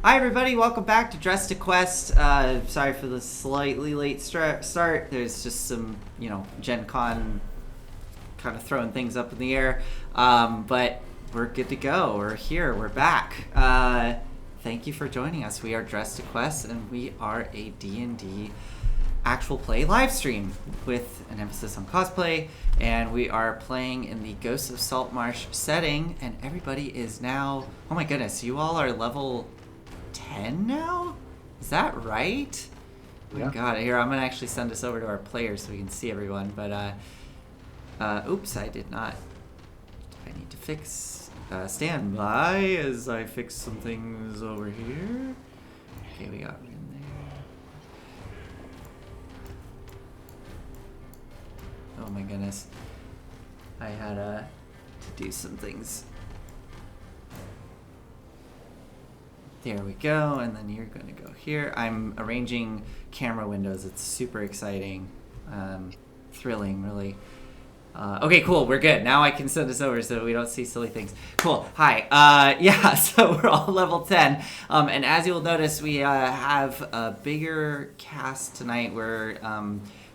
Hi everybody, welcome back to Dress to Quest. Sorry for the slightly late start. There's just some, Gen Con kind of throwing things up in the air. But we're good to go. We're here. We're back. Thank you for joining us. We are Dress to Quest, and we are a D&D actual play live stream with an emphasis on cosplay, and we are playing in the Ghosts of Saltmarsh setting, and everybody is now... Oh my goodness, you all are level 10 now? Is that right? Oh my god, here, I'm gonna actually send this over to our players so we can see everyone, but oops, I did not. I need to fix, stand by as I fix some things over here. Okay, we got in there. Oh my goodness. I had to do some things. There we go, and then you're going to go here. I'm arranging camera windows. It's super exciting. Thrilling, really. Okay, cool. We're good. Now I can send this over so we don't see silly things. Cool. Hi. Yeah, so we're all level 10. And as you'll notice, we have a bigger cast tonight. We're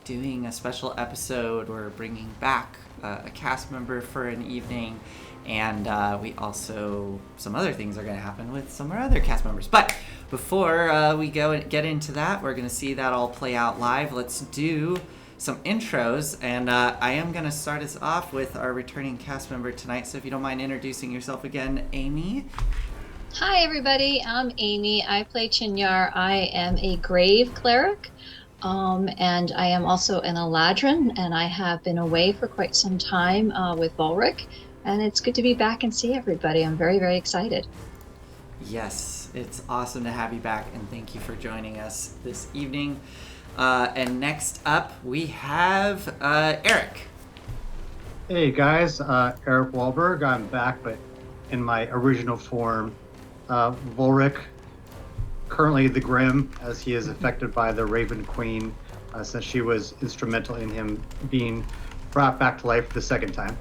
doing a special episode. We're bringing back a cast member for an evening. And we also, some other things are going to happen with some of our other cast members. But before we go and get into that, we're going to see that all play out live. Let's do some intros. And I am going to start us off with our returning cast member tonight. So if you don't mind introducing yourself again, Amy. Hi, everybody. I'm Amy. I play Chinyar. I am a grave cleric. And I am also an Eladrin, and I have been away for quite some time with Volric. And it's good to be back and see everybody. I'm very, very excited. Yes, it's awesome to have you back, and thank you for joining us this evening. And next up, we have Eric. Hey guys, Eric Wahlberg. I'm back, but in my original form. Volric, currently the Grim, as he is affected by the Raven Queen, since she was instrumental in him being brought back to life the second time.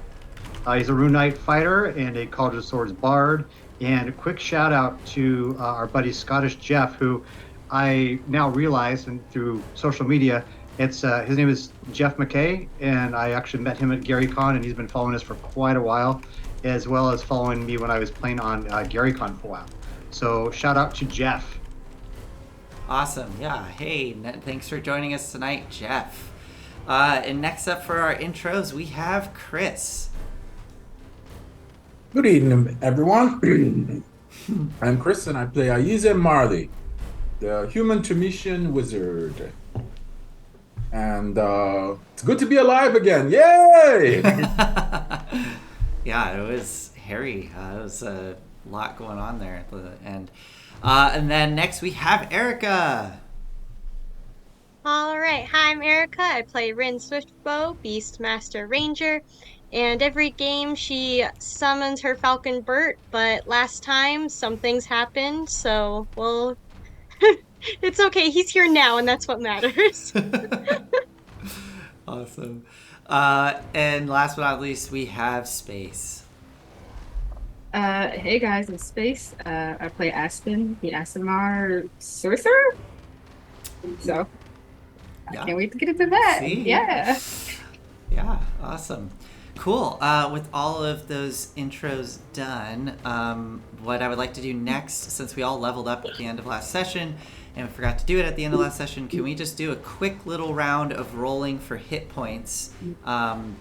He's a Rune Knight fighter and a College of Swords bard. And a quick shout out to our buddy Scottish Jeff, who I now realize, and through social media, it's his name is Jeff McKay, and I actually met him at GaryCon, and he's been following us for quite a while, as well as following me when I was playing on GaryCon for a while. So shout out to Jeff. Awesome. Yeah. Hey, thanks for joining us tonight, Jeff. And next up for our intros, we have Chris. Good evening, everyone. I'm Chris, and I play Ayize Marley, the human Tremitian wizard. And it's good to be alive again. Yay! Yeah, it was hairy. It was a lot going on there at the end. And then next we have Erica. All right. Hi, I'm Erica. I play Rin Swiftbow, Beastmaster Ranger. And every game she summons her Falcon Burt, but last time some things happened, so, well, it's okay. He's here now, and that's what matters. Awesome. And last but not least, we have Space. Hey guys, it's Space. I play Aspen, the Asimar sorcerer. So, Yeah. I can't wait to get into that. See? Yeah. Yeah, awesome. Cool. With all of those intros done, what I would like to do next, since we all leveled up at the end of last session, and we forgot to do it at the end of last session, can we just do a quick little round of rolling for hit points,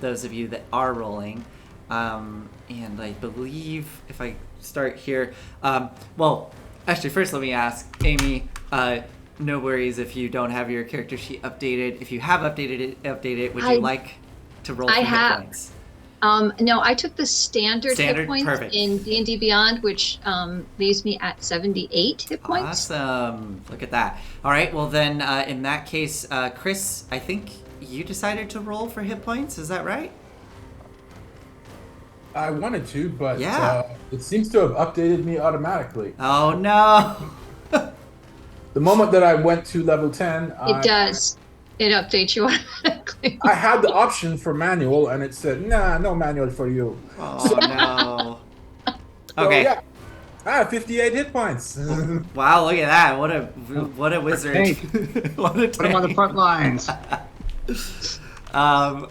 those of you that are rolling? And I believe, if I start here, well, actually, first let me ask, Amy, no worries if you don't have your character sheet updated. If you have updated it, would you like to roll for hit points? No, I took the standard hit points perfect. in D&D Beyond, which leaves me at 78 hit points. Awesome. Look at that. All right, well then, in that case, Chris, I think you decided to roll for hit points. Is that right? I wanted to, but Yeah. it seems to have updated me automatically. Oh, no. The moment that I went to level 10, It does. It updates you automatically. I had the option for manual, and it said, nah, no manual for you. Oh, no. So, Okay. yeah. Ah, 58 hit points. Wow, look at that! What a wizard! tank. What a Put him on the tank. front lines. Um,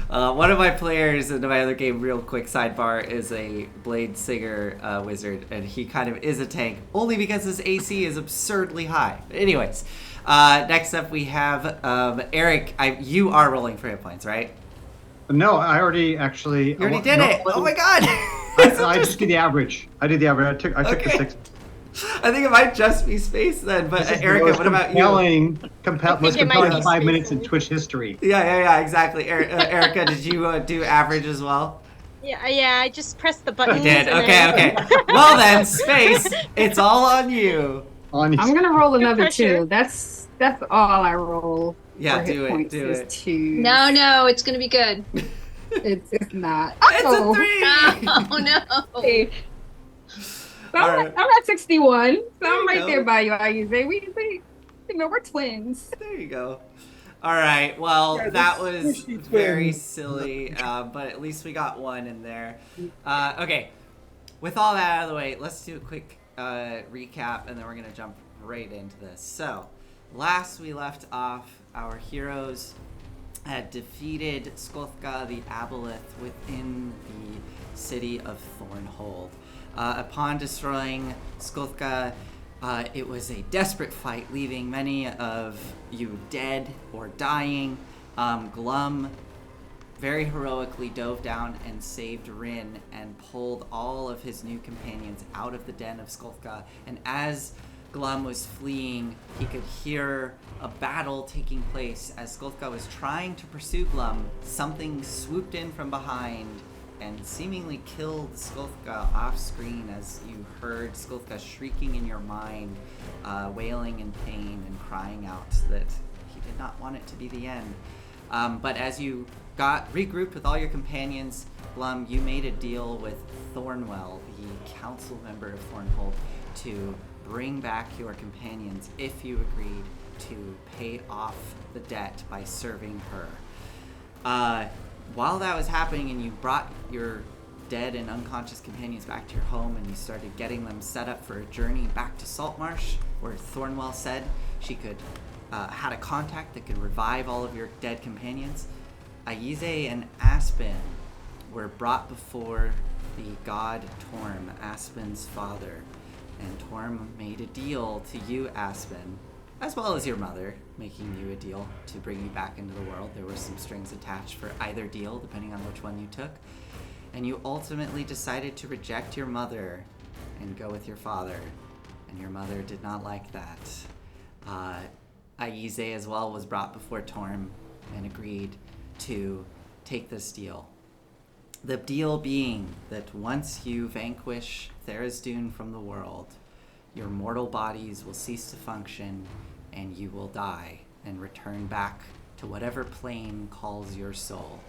one of my players in my other game, real quick sidebar, is a Blade Singer wizard, and he kind of is a tank, only because his AC is absurdly high. But anyways, next up we have Eric. You are rolling for hit points, right? No, I already actually. You already did it! Oh my god! I just did the average. I did the average. I took the Okay. 6. I think it might just be space then, but This is the Erica, most what about you? compelling, most it might compelling be 5 space minutes in only. Twitch history. Yeah, exactly. Erica, did you do average as well? Yeah, I just pressed the buttons. You did. and Okay. Well then, space. It's all on you. On I'm gonna roll another pressure. 2. That's all I roll. Yeah, for hit do it, points do is it. 2. No, it's gonna be good. It's not. It's a Oh. 3. Oh no. Hey. So All I'm, right. I'm at 61. So There I'm you right go. there by you. We we're twins. There you go. All right. Well, Yeah, that those was squishy very twins. silly, but at least we got one in there. Okay. With all that out of the way, let's do a quick recap, and then we're gonna jump right into this. So, last we left off, our heroes had defeated Skolthka the Aboleth within the city of Thornhold. Upon destroying Skolthka, it was a desperate fight, leaving many of you dead or dying. Glum very heroically dove down and saved Rin and pulled all of his new companions out of the den of Skolthka. And as Glum was fleeing, he could hear a battle taking place. As Skolthka was trying to pursue Glum, something swooped in from behind and seemingly killed Skolthka off screen as you heard Skolthka shrieking in your mind, wailing in pain and crying out that he did not want it to be the end. But as you got regrouped with all your companions, Glum, you made a deal with Thornwell, the council member of Thornhold, to bring back your companions if you agreed to pay off the debt by serving her. While that was happening and you brought your dead and unconscious companions back to your home and you started getting them set up for a journey back to Saltmarsh, where Thornwell said she could had a contact that could revive all of your dead companions, Aize and Aspen were brought before the god Torm, Aspen's father. And Torm made a deal to you, Aspen, as well as your mother, making you a deal to bring you back into the world. There were some strings attached for either deal, depending on which one you took. And you ultimately decided to reject your mother and go with your father. And your mother did not like that. Aize as well was brought before Torm and agreed to take this deal. The deal being that once you vanquish Tharizdun from the world, your mortal bodies will cease to function and you will die and return back to whatever plane calls your soul.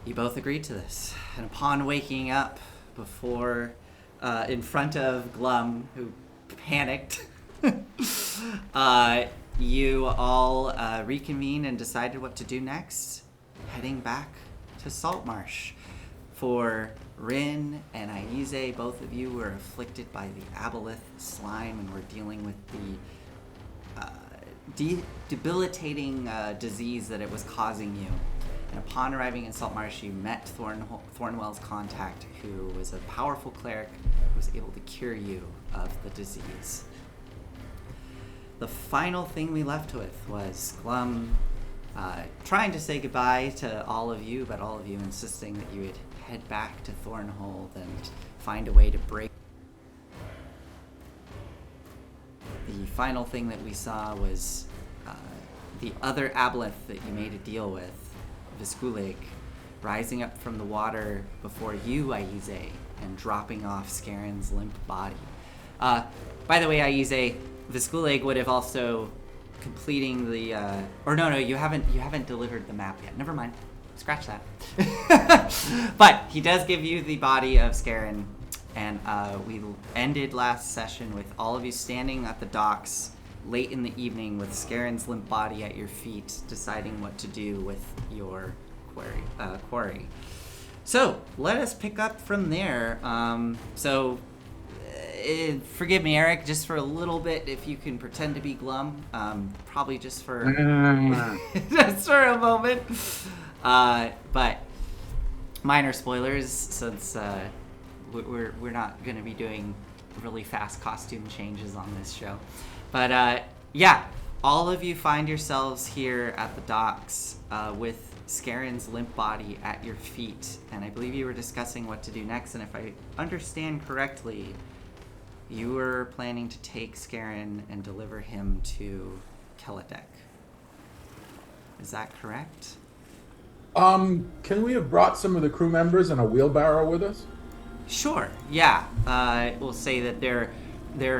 You both agreed to this, and upon waking up in front of Glum, who panicked, you all reconvened and decided what to do next, heading back to Saltmarsh. For Rin and Aize, both of you were afflicted by the Aboleth slime and were dealing with the debilitating disease that it was causing you. And upon arriving in Saltmarsh, you met Thornwell's contact, who was a powerful cleric who was able to cure you of the disease. The final thing we left with was Glum trying to say goodbye to all of you, but all of you insisting that you would head back to Thornhold and find a way to break. The final thing that we saw was the other aboleth that you made a deal with, Viskulig, rising up from the water before you, Aize, and dropping off Scarin's limp body. By the way, Aize, Viskulig would have also completing the you haven't delivered the map yet. Never mind. Scratch that. But he does give you the body of Scarin, and we ended last session with all of you standing at the docks late in the evening with Scarin's limp body at your feet, deciding what to do with your quarry. So let us pick up from there. Forgive me, Eric, just for a little bit, if you can pretend to be glum, probably just for just for a moment. But minor spoilers, since we're not going to be doing really fast costume changes on this show. But yeah, all of you find yourselves here at the docks with Scarin's limp body at your feet, and I believe you were discussing what to do next. And if I understand correctly, you were planning to take Scarin and deliver him to Keladek. Is that correct? Can we have brought some of the crew members and a wheelbarrow with us? Sure. Yeah. We'll say that they're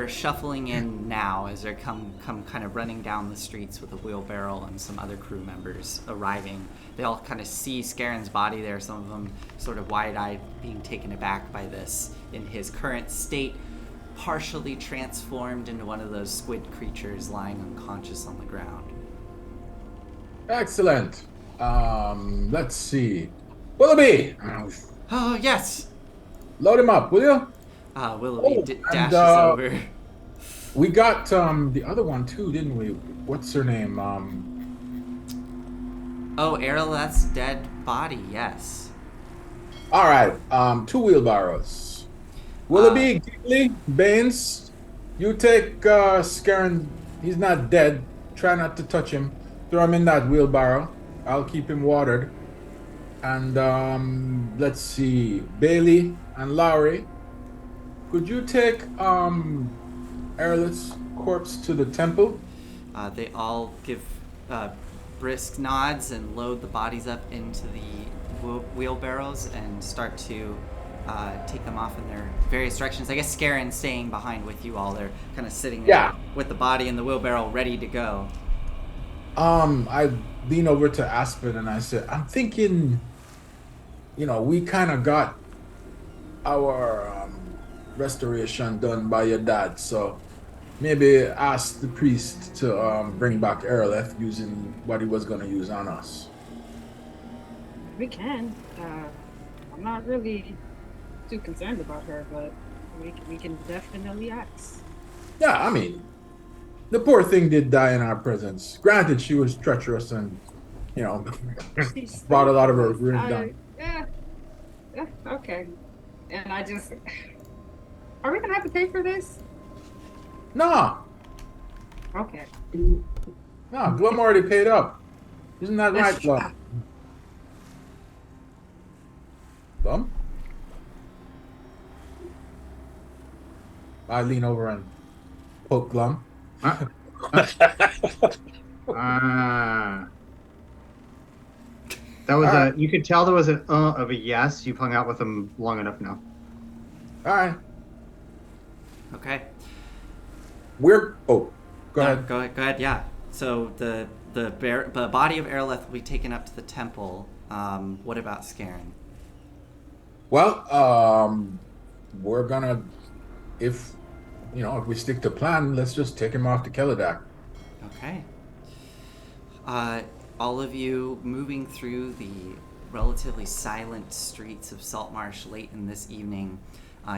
shuffling in now as they're come kind of running down the streets with a wheelbarrow and some other crew members arriving. They all kind of see Scarin's body there. Some of them sort of wide-eyed, being taken aback by this in his current state, partially transformed into one of those squid creatures lying unconscious on the ground. Excellent. Let's see. Willoughby! Oh, yes! Load him up, will you? Willoughby dashes over. We got the other one too, didn't we? What's her name? Oh, Erleth's dead body, yes. All right, 2 wheelbarrows. Willoughby, Gimli, Baines, you take Scarin. He's not dead. Try not to touch him. Throw him in that wheelbarrow. I'll keep him watered. And let's see, Bailey and Lowry, could you take Erleth's corpse to the temple? They all give brisk nods and load the bodies up into the wheelbarrows and start to take them off in their various directions. I guess Scarin's staying behind with you all. They're kind of sitting there with the body in the wheelbarrow ready to go. I lean over to Aspen and I said, I'm thinking, we kind of got our restoration done by your dad, so maybe ask the priest to bring back Erleth using what he was going to use on us. We can. I'm not really too concerned about her, but we can definitely ask. Yeah, I mean, the poor thing did die in our presence. Granted, she was treacherous and, brought a lot of her ruin down. Yeah, okay. And are we gonna have to pay for this? No. Okay. No, Glum already paid up. Isn't that right, Glum? Glum? I lean over and poke Glum. That was you could tell there was an of a yes. You've hung out with him long enough now. All right. Okay. Go ahead. Go ahead. Yeah. So the body of Erleth will be taken up to the temple. What about Scarin? Well, we're gonna, if we stick to plan, let's just take him off to Keladek. Okay. All of you moving through the relatively silent streets of Saltmarsh late in this evening.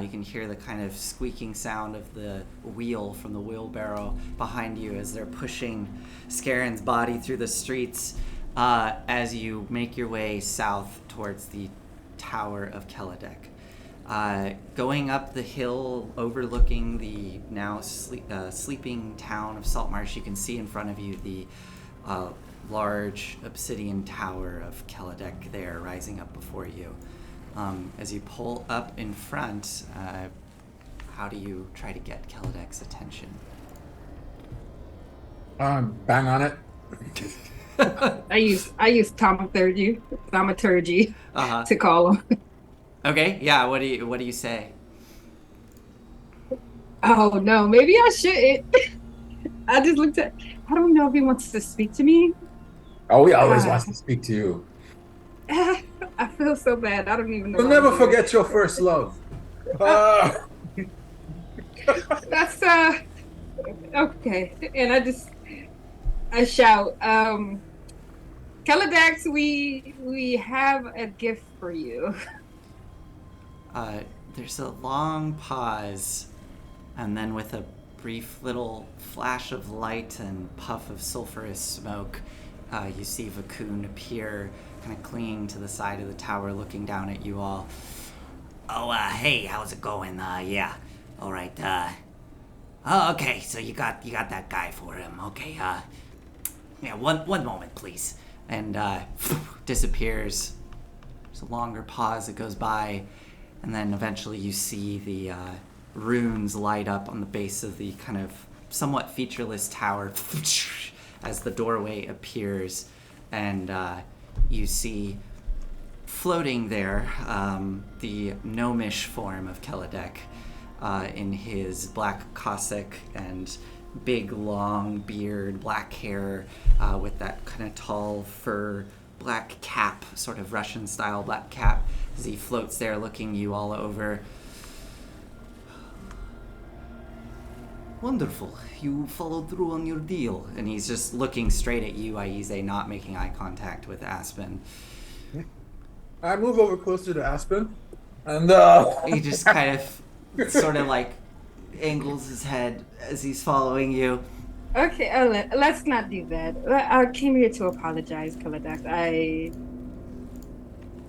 You can hear the kind of squeaking sound of the wheel from the wheelbarrow behind you as they're pushing Scarin's body through the streets as you make your way south towards the Tower of Keladek. Going up the hill overlooking the now sleeping town of Saltmarsh, you can see in front of you the large obsidian tower of Keladek there rising up before you. As you pull up in front, how do you try to get Keladek's attention? Bang on it. I use thaumaturgy to call him. Okay, yeah. What do you say? Oh no, maybe I shouldn't. I just looked at. I don't know if he wants to speak to me. Oh, he always wants to speak to you. I feel so bad. I don't even know. You'll never forget your first love. That's okay. And I shout, Keladex, we have a gift for you? There's a long pause, and then with a brief little flash of light and puff of sulfurous smoke, you see Vakun appear, kind of clinging to the side of the tower, looking down at you all. Oh, hey, how's it going? Yeah, all right. Oh, okay, so you got that guy for him. Okay, yeah, one moment, please. And disappears. There's a longer pause that goes by, and then eventually you see the runes light up on the base of the kind of somewhat featureless tower as the doorway appears, and you see floating there the gnomish form of Keladek in his black cassock and big long beard, black hair, with that kind of tall fur black cap, sort of Russian style black cap, as he floats there looking you all over. Wonderful. You followed through on your deal. And he's just looking straight at you, Aize, not making eye contact with Aspen. I move over closer to Aspen, and He just kind of sort of like angles his head as he's following you. Okay, let's not do that. I came here to apologize, Kaladak.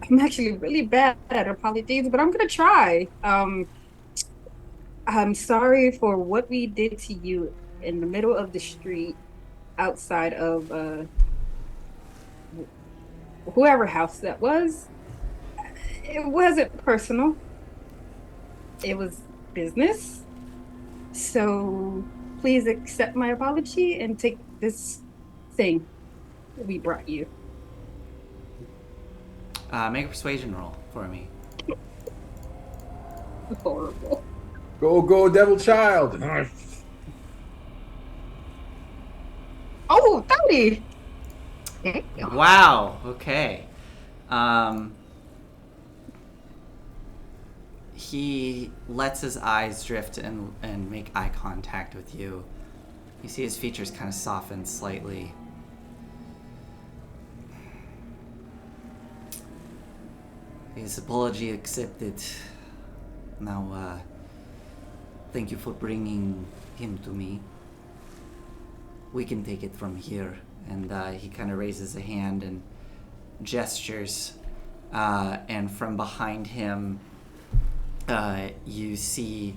I'm actually really bad at apologies, but I'm gonna try. I'm sorry for what we did to you in the middle of the street outside of whoever house that was. It wasn't personal. It was business. So please accept my apology and take this thing that we brought you. Make a persuasion roll for me. Horrible. go, devil child. Oh, 30! Wow, okay. He lets his eyes drift and make eye contact with you. You see his features kind of soften slightly. His apology accepted. Now, thank you for bringing him to me. We can take it from here. And he kind of raises a hand and gestures. And from behind him, you see,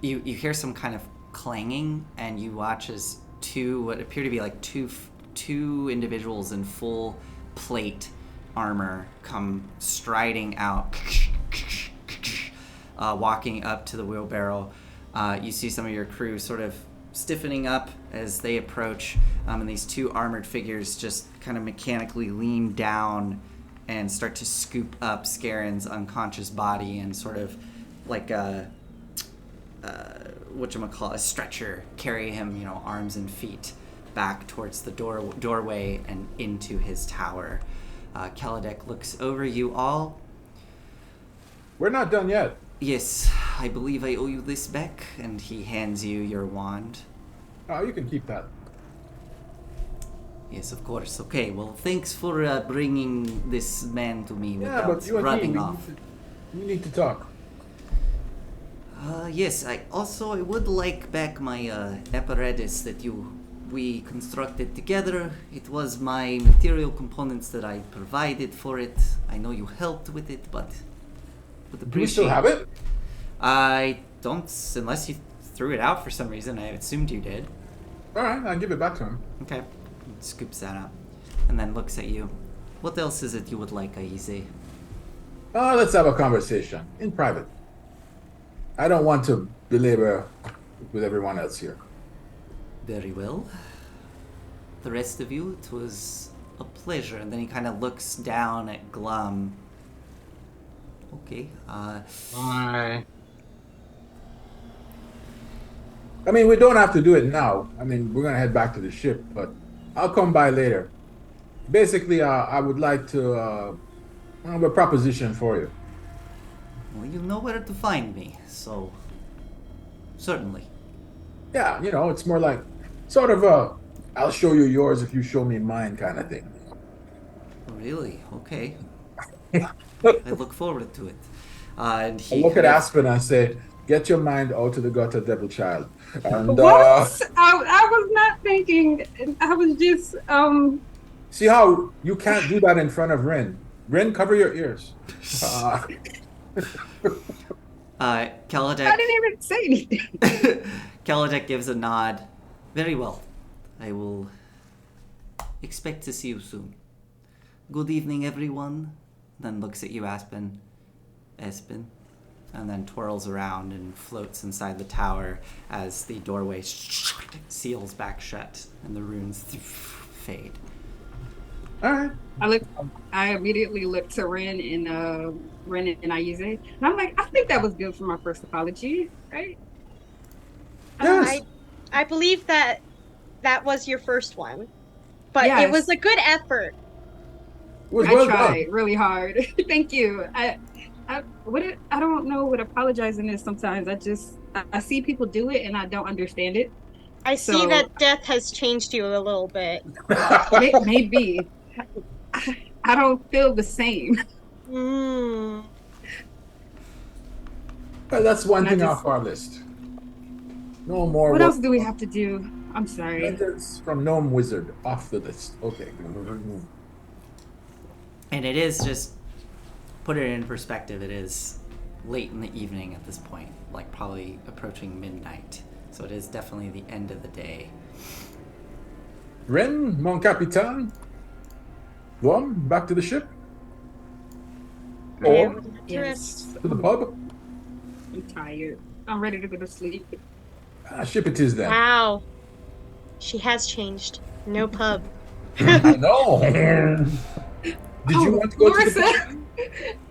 you hear some kind of clanging, and you watch as what appear to be like two individuals in full plate armor come striding out, walking up to the wheelbarrow. You see some of your crew sort of stiffening up as they approach, and these two armored figures just kind of mechanically lean down and start to scoop up Scarin's unconscious body and sort of like a a stretcher, carry him, arms and feet back towards the doorway and into his tower. Keladek looks over you all. We're not done yet. Yes, I believe I owe you this back, and he hands you your wand. Oh, you can keep that. Yes, of course. Okay, well, thanks for bringing this man to me Yeah, without but you and running me, off. we need to talk. Yes, I would like back my apparatus that we constructed together. It was my material components that I provided for it. I know you helped with it, but would appreciate. Do we still have it? I don't, unless you threw it out for some reason. I assumed you did. All right, I'll give it back to him. Okay. Scoops that up, and then looks at you. What else is it you would like, Aize? Let's have a conversation in private. I don't want to belabor with everyone else here. Very well. The rest of you, it was a pleasure. And then he kind of looks down at Glum. Okay. Bye. I mean, we don't have to do it now. I mean, we're gonna head back to the ship, but I'll come by later. Basically, I would like to have a proposition for you. Well, you know where to find me, so certainly. Yeah, it's more like sort of I'll show you yours if you show me mine kind of thing. Really? Okay. I look forward to it. And I he look at kind of Aspen and I say, "Get your mind out of the gutter, devil child." And What? I was not thinking. I was just see how you can't do that in front of Rin. Rin, cover your ears. Uh, I Kaladek didn't even say anything. Kaladek gives a nod. Very well. I will expect to see you soon. Good evening, everyone. Then looks at you, Aspen. Espen. And then twirls around and floats inside the tower as the doorway seals back shut and the runes fade. all right. I immediately looked to Ren and Ayuze, and I'm like, I think that was good for my first apology, right? Yes. I believe that was your first one, but it Yes. was a good effort. It was I well tried done. really hard. Thank you. I don't know what apologizing is sometimes. I see people do it and I don't understand it. I see So that death has changed you a little bit. maybe I don't feel the same. Mm. Well, that's one And I thing just off our list. No more what else do we have to do? I'm sorry. vengeance from Gnome Wizard off the list. Okay. And it is just, put it in perspective, it is late in the evening at this point, like probably approaching midnight. So it is definitely the end of the day. Ren, mon capitaine. Well, back to the ship. I Or would like to Yes. rest. to the pub. I'm tired. I'm ready to go to sleep. Ship it is then. Wow. She has changed. No pub. I know. Did you want to go to the Larissa. pub?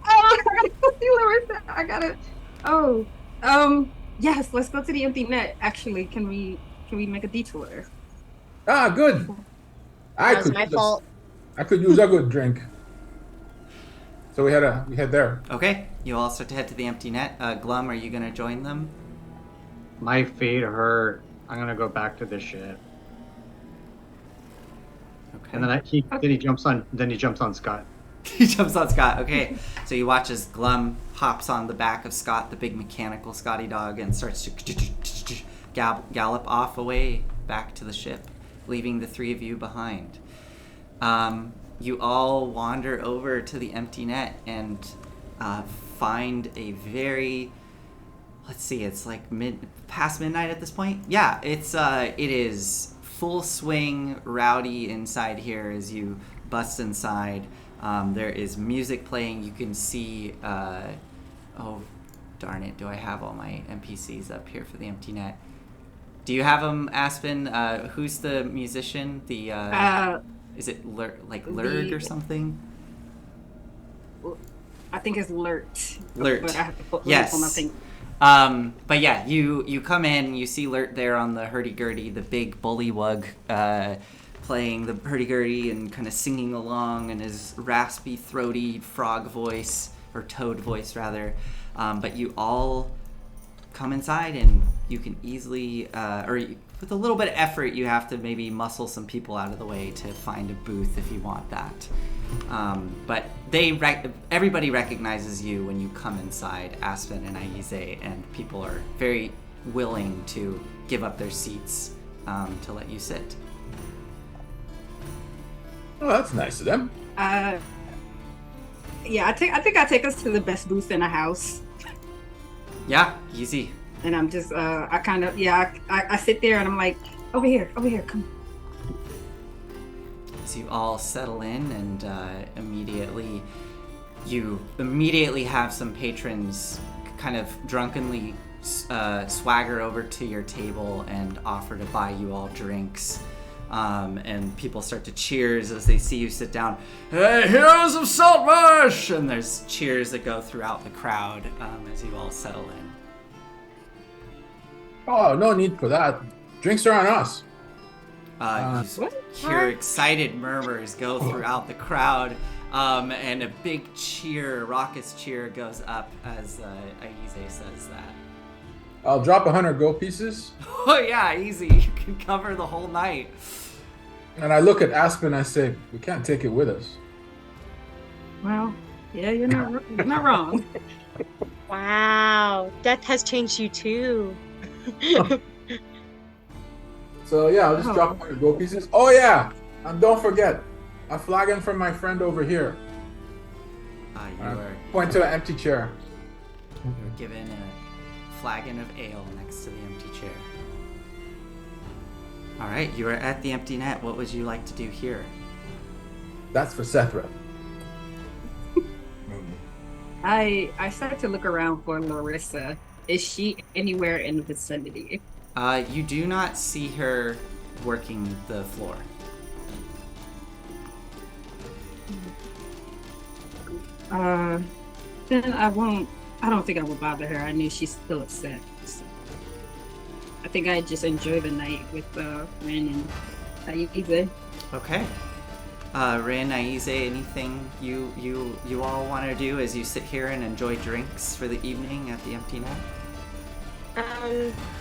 Oh, I gotta go see Larissa. I gotta. Oh, yes. Let's go to the empty net. Actually, can we make a detour? Ah, good. That was my fault. I could use a good drink. So we head there. Okay, you all start to head to the empty net. Glum, are you going to join them? My feet hurt. I'm gonna go back to the ship. Okay. And then he jumps on Scott. He jumps on Scott. Okay, so you watch as Glum hops on the back of Scott, the big mechanical Scotty dog, and starts to gallop off away back to the ship, leaving the three of you behind. You all wander over to the empty net and find a very, let's see, it's like past midnight at this point. Yeah, it is full swing, rowdy inside here as you bust inside. There is music playing. You can see, oh, darn it, do I have all my NPCs up here for the empty net? Do you have them, Aspen? Who's the musician? Is it Lurg or something? I think it's Lurt. Lurt. But I have to put Yes. on my thing. But yeah, you come in, you see Lurt there on the hurdy-gurdy, the big bullywug, playing the hurdy-gurdy and kind of singing along in his raspy, throaty frog voice, or toad voice rather. But you all come inside and you can easily, with a little bit of effort, you have to maybe muscle some people out of the way to find a booth if you want that. But everybody recognizes you when you come inside, Aspen and Aize, and people are very willing to give up their seats to let you sit. Oh, that's nice of them. Yeah, I think I take us to the best booth in the house. Yeah, easy. And I'm just, I sit there and I'm like, over here, come. So you all settle in, and you immediately have some patrons kind of drunkenly swagger over to your table and offer to buy you all drinks. And people start to cheers as they see you sit down. Hey, heroes of Saltmarsh! And there's cheers that go throughout the crowd as you all settle in. Oh, no need for that. Drinks are on us. You hear excited murmurs go throughout the crowd, and a big cheer, raucous cheer goes up as Aize says that. I'll drop 100 gold pieces. Oh yeah, easy. You can cover the whole night. And I look at Aspen and I say, we can't take it with us. Well, Yeah, you're not wrong. Wow, death has changed you too. So yeah, I'll just Oh, drop my gold pieces. Oh yeah, and don't forget, a flagon from my friend over here. You are Point to an empty chair. you're given a flagon of ale next to the empty chair. All right, you are at the empty net. What would you like to do here? That's for Sethra. I started to look around for Larissa. Is she anywhere in the vicinity? You do not see her working the floor. Uh, then I won't. I don't think I will bother her. I knew she's still upset. So I think I just enjoy the night with Ren and Aize. Okay. Rin, Aize, anything you all want to do as you sit here and enjoy drinks for the evening at the empty net?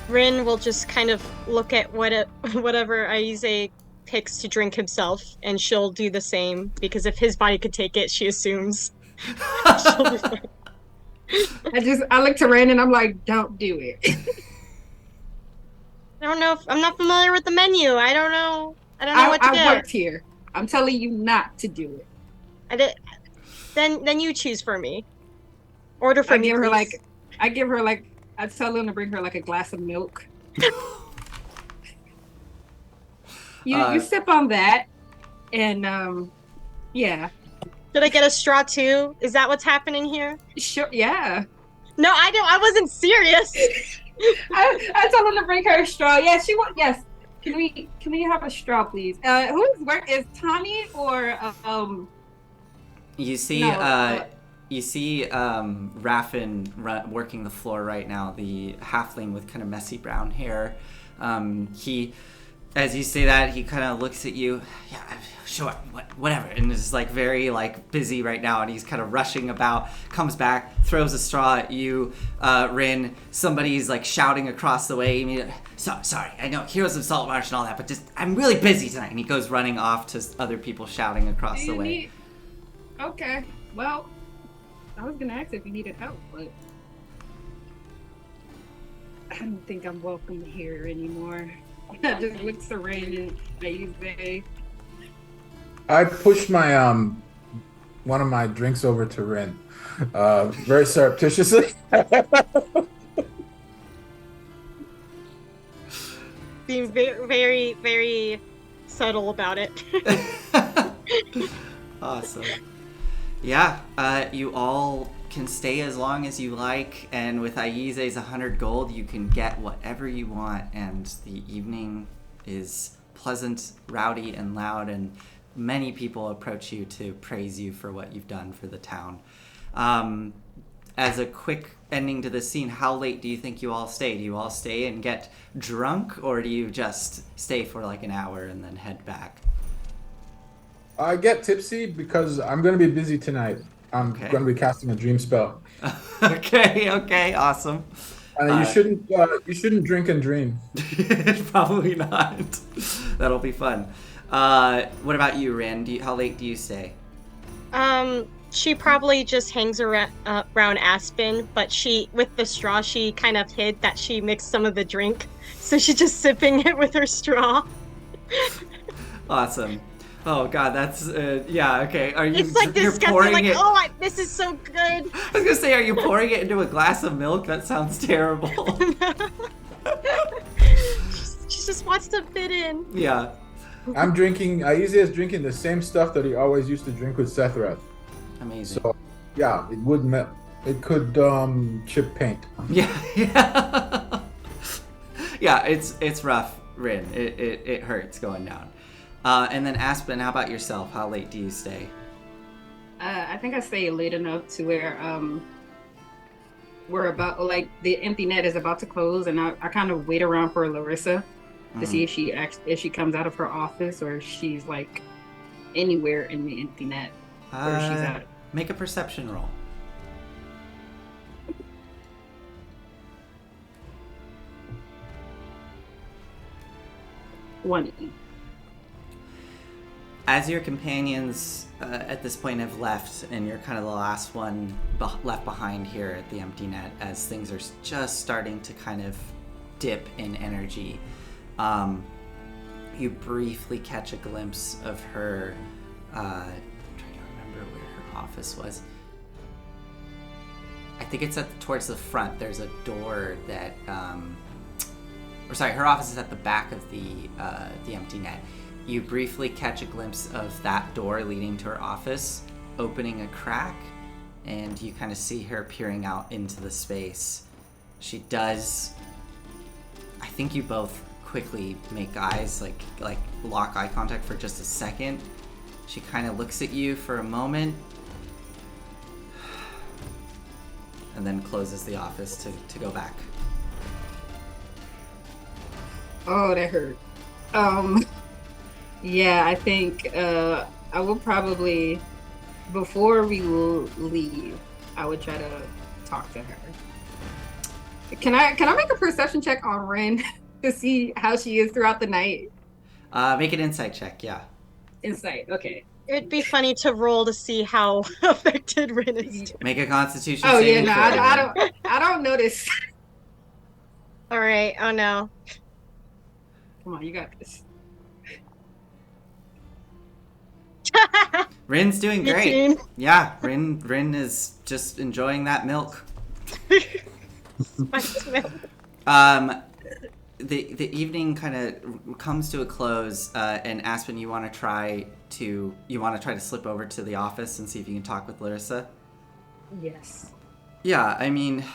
Rin will just kind of look at whatever Aize picks to drink himself, and she'll do the same because if his body could take it, she assumes she'll be fine. I look to Ren and I'm like, don't do it. I don't know if I'm not familiar with the menu. I don't know. I don't know what to I get. worked here. I'm telling you not to do it. I did. Then you choose for me. Order for I me, give her please. I give her like I tell them to bring her like a glass of milk. You sip on that, and yeah, Did I get a straw too? Is that what's happening here? sure, yeah. No, I don't. I wasn't serious. I told them to bring her a straw. Yeah, she want. Yes, can we have a straw, please? Who's work is Tommy or You see, no, Raffin working the floor right now, the halfling with kind of messy brown hair. He, as you say that, he kind of looks at you. Yeah, sure, whatever, and is like very like busy right now, and he's kind of rushing about. Comes back, throws a straw at you, Rin. Somebody's like shouting across the way. Sorry, I know Heroes of Salt Marsh and all that, but just I'm really busy tonight. And he goes running off to other people shouting across the way. Okay, well, I was gonna ask if you needed help, but I don't think I'm welcome here anymore. I just looked around and I pushed my one of my drinks over to Rin, very surreptitiously. Being very, very, very subtle about it. Awesome. Yeah, you all can stay as long as you like, and with Aize's 100 gold, you can get whatever you want, and the evening is pleasant, rowdy, and loud, and many people approach you to praise you for what you've done for the town. As a quick ending to the scene, how late do you think you all stay? Do you all stay and get drunk, or do you just stay for like an hour and then head back? I get tipsy because I'm going to be busy tonight. I'm Okay. going to be casting a dream spell. Okay, awesome. You shouldn't drink and dream. Probably not. That'll be fun. What about you, Rin? How late do you stay? She probably just hangs around Aspen, but with the straw, she kind of hid that she mixed some of the drink, so she's just sipping it with her straw. Awesome. Oh God, that's yeah. Okay, are you? It's like you're disgusting. pouring Like, it. this is so good. I was gonna say, are you pouring it into a glass of milk? That sounds terrible. She just wants to fit in. Yeah. I'm drinking. Aize is drinking the same stuff that he always used to drink with Sethrath. Amazing. So, yeah, it would melt. It could chip paint. Yeah. Yeah, it's rough, Rin. It hurts going down. And then Aspen, how about yourself? How late do you stay? I think I stay late enough to where we're about like the empty net is about to close, and I kind of wait around for Larissa to see if she comes out of her office or if she's like anywhere in the empty net where she's at. Make a perception roll. As your companions at this point have left, and you're kind of the last one left behind here at the empty net, as things are just starting to kind of dip in energy, you briefly catch a glimpse of her. I'm trying to remember where her office was. I think it's towards the front. There's a door that, her office is at the back of the empty net. You briefly catch a glimpse of that door leading to her office, opening a crack, and you kind of see her peering out into the space. She does. I think you both quickly make eyes, like lock eye contact for just a second. She kind of looks at you for a moment, and then closes the office to go back. Oh, that hurt. Yeah, I think I will probably, before we will leave, I would try to talk to her. Can I make a perception check on Ren to see how she is throughout the night? Make an insight check, yeah. Insight, okay. It'd be funny to roll to see how affected Rin is. Make a Constitution Oh yeah, saving no, throw. I don't notice. All right. Oh no. Come on, you got this. Rin's doing great. 18. Yeah, Rin is just enjoying that milk. The evening kind of comes to a close, and Aspen, you want to try to slip over to the office and see if you can talk with Larissa? Yes. Yeah, I mean,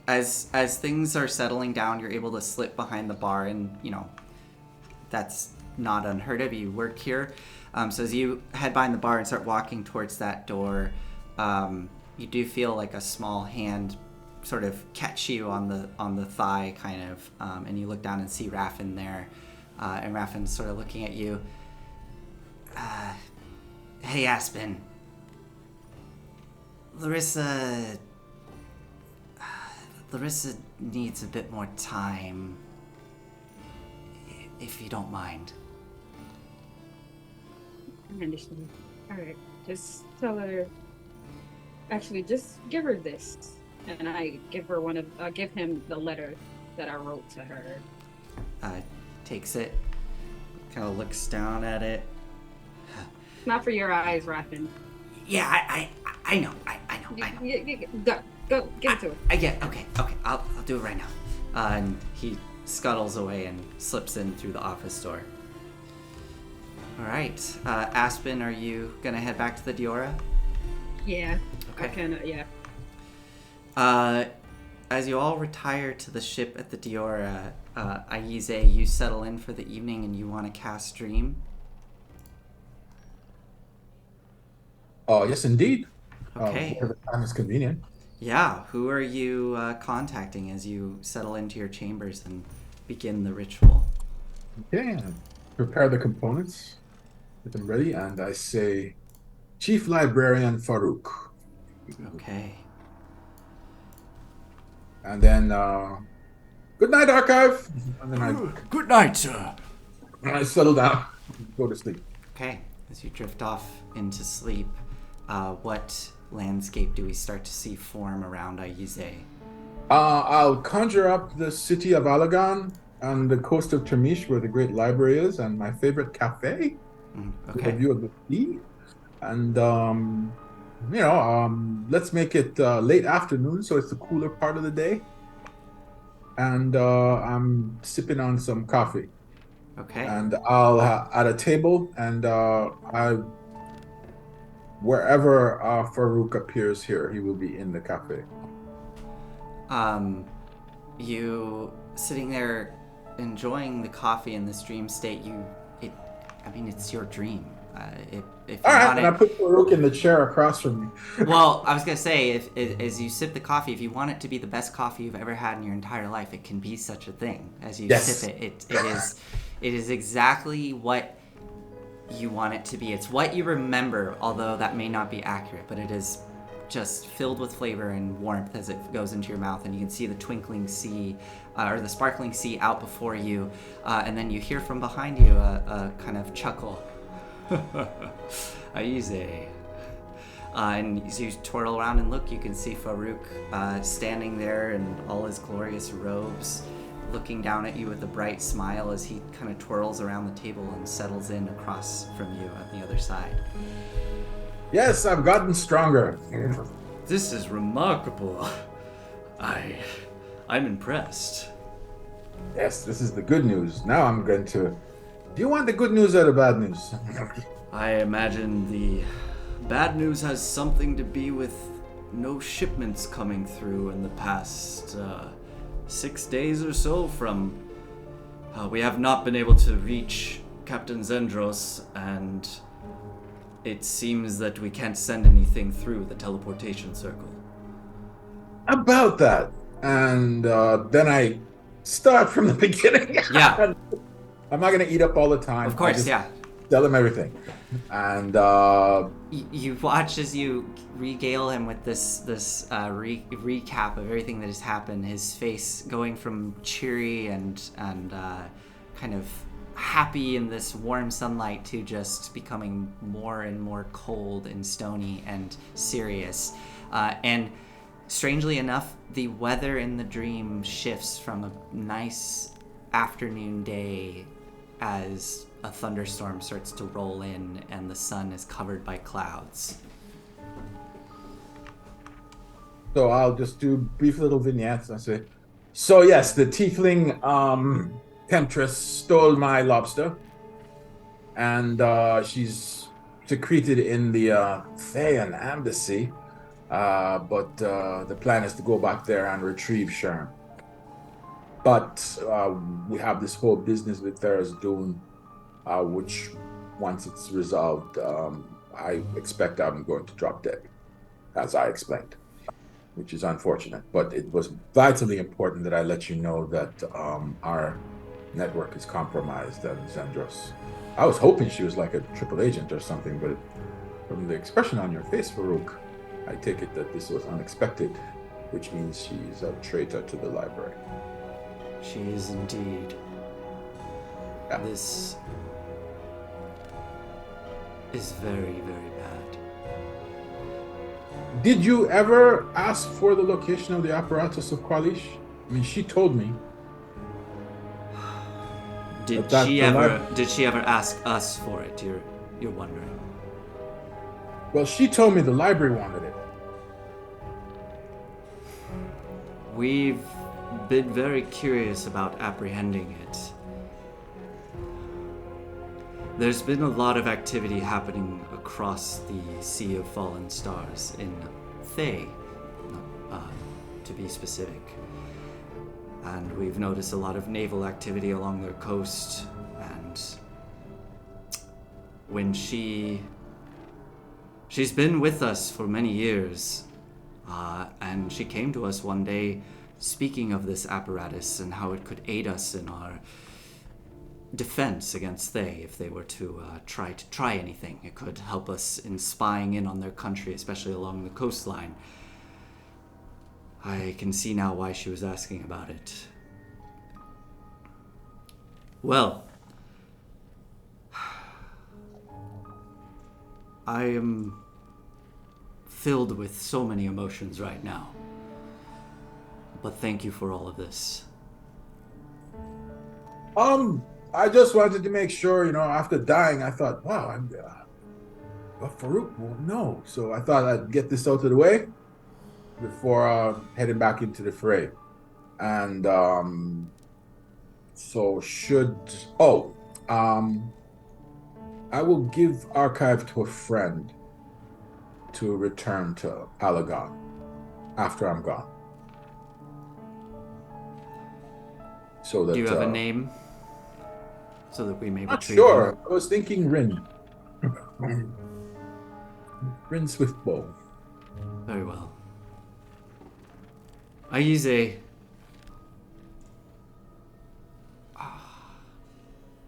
as things are settling down, you're able to slip behind the bar, and that's not unheard of. You work here, so as you head behind the bar and start walking towards that door, you do feel like a small hand sort of catch you on the thigh, kind of, and you look down and see Raffin there, and Raffin's sort of looking at you. Hey, Aspen. Larissa needs a bit more time, if you don't mind. I understand. All right, just tell her. Actually, just give her this, and I give him the letter that I wrote to her. Takes it, kind of looks down at it. Not for your eyes, Raffin. Yeah, I know. Go, give it to her. Okay, I'll do it right now. And he scuttles away and slips in through the office door. All right, Aspen, are you gonna head back to the Diora? Yeah. Okay. I kinda, yeah. As you all retire to the ship at the Diora, Aize, you settle in for the evening and you want to cast Dream? Yes, indeed. Okay. Whatever time is convenient. Yeah, who are you contacting as you settle into your chambers and begin the ritual? Okay, prepare the components, get them ready, and I say, Chief Librarian Farouk. Okay. And then, good night, Archive. And then Good night, sir. I settle down, go to sleep. Okay, as you drift off into sleep, what landscape do we start to see form around Aize? I'll conjure up the city of Alagan on the coast of Termish, where the great library is, and my favorite cafe with a Okay. view of the sea. And let's make it late afternoon, so it's the cooler part of the day. And I'm sipping on some coffee. Okay. And I'll at a table, and wherever Farouk appears here, he will be in the cafe. You sitting there enjoying the coffee in this dream state, it's your dream. If you All right, want and I put Farouk in the chair across from me. Well, I was gonna say, if as you sip the coffee, if you want it to be the best coffee you've ever had in your entire life, it can be such a thing. As you sip it, it is exactly what you want it to be. It's what you remember, although that may not be accurate, but it is just filled with flavor and warmth as it goes into your mouth, and you can see the twinkling sea, or the sparkling sea out before you, and then you hear from behind you a kind of chuckle. Aize. And as you twirl around and look, you can see Farouk standing there in all his glorious robes, looking down at you with a bright smile as he kind of twirls around the table and settles in across from you on the other side. Yes, I've gotten stronger. This is remarkable. I'm impressed. Yes, this is the good news. Now I'm going to... Do you want the good news or the bad news? I imagine the bad news has something to be with no shipments coming through in the past 6 days or so from... we have not been able to reach Captain Zendros, and it seems that we can't send anything through the teleportation circle. About that. And then I start from the beginning. Yeah. I'm not going to eat up all the time. Of course, yeah. Tell him everything. And you watch as you regale him with this recap of everything that has happened. His face going from cheery and kind of happy in this warm sunlight to just becoming more and more cold and stony and serious. And strangely enough, the weather in the dream shifts from a nice afternoon day as a thunderstorm starts to roll in and the sun is covered by clouds. So I'll just do brief little vignettes and say, so yes, the tiefling temptress stole my lobster, and she's secreted in the Thayan embassy, but the plan is to go back there and retrieve Sherm. But we have this whole business with Thera's Dune, which once it's resolved, I expect I'm going to drop dead, as I explained, which is unfortunate. But it was vitally important that I let you know that our network is compromised and Zendros. I was hoping she was like a triple agent or something, but from the expression on your face, Farouk, I take it that this was unexpected, which means she's a traitor to the library. She is indeed. Yeah. This is very, very bad. Did you ever ask for the location of the apparatus of Qualish? I mean, she told me. Did she ever ask us for it? You're wondering. Well, she told me the library wanted it. We've been very curious about apprehending it. There's been a lot of activity happening across the Sea of Fallen Stars in Thay, to be specific. And we've noticed a lot of naval activity along their coast, and when she's been with us for many years, and she came to us one day speaking of this apparatus and how it could aid us in our defense against Thay if they were to try anything. It could help us in spying in on their country, especially along the coastline. I can see now why she was asking about it. Well, I am filled with so many emotions right now. But thank you for all of this. I just wanted to make sure, after dying, I thought, wow, but Farouk won't know. So I thought I'd get this out of the way before heading back into the fray. And I will give Archive to a friend to return to Palagon after I'm gone. So that, do you have a name so that we may retrieve sure. him? I was thinking Rin. Rin Swiftbow. Very well. Aize,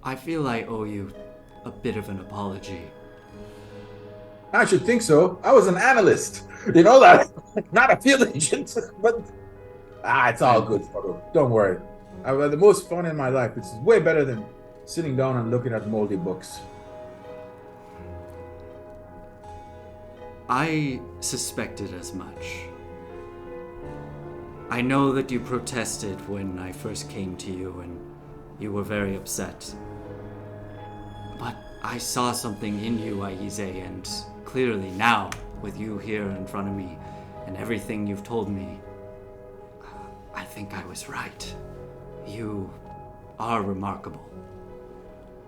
I feel I owe you a bit of an apology. I should think so. I was an analyst. You know that. Not a field agent. But it's all good, Farouk. Don't worry. I've had the most fun in my life. This is way better than sitting down and looking at moldy books. I suspected as much. I know that you protested when I first came to you, and you were very upset. But I saw something in you, Aize, and clearly now, with you here in front of me, and everything you've told me, I think I was right. You are remarkable.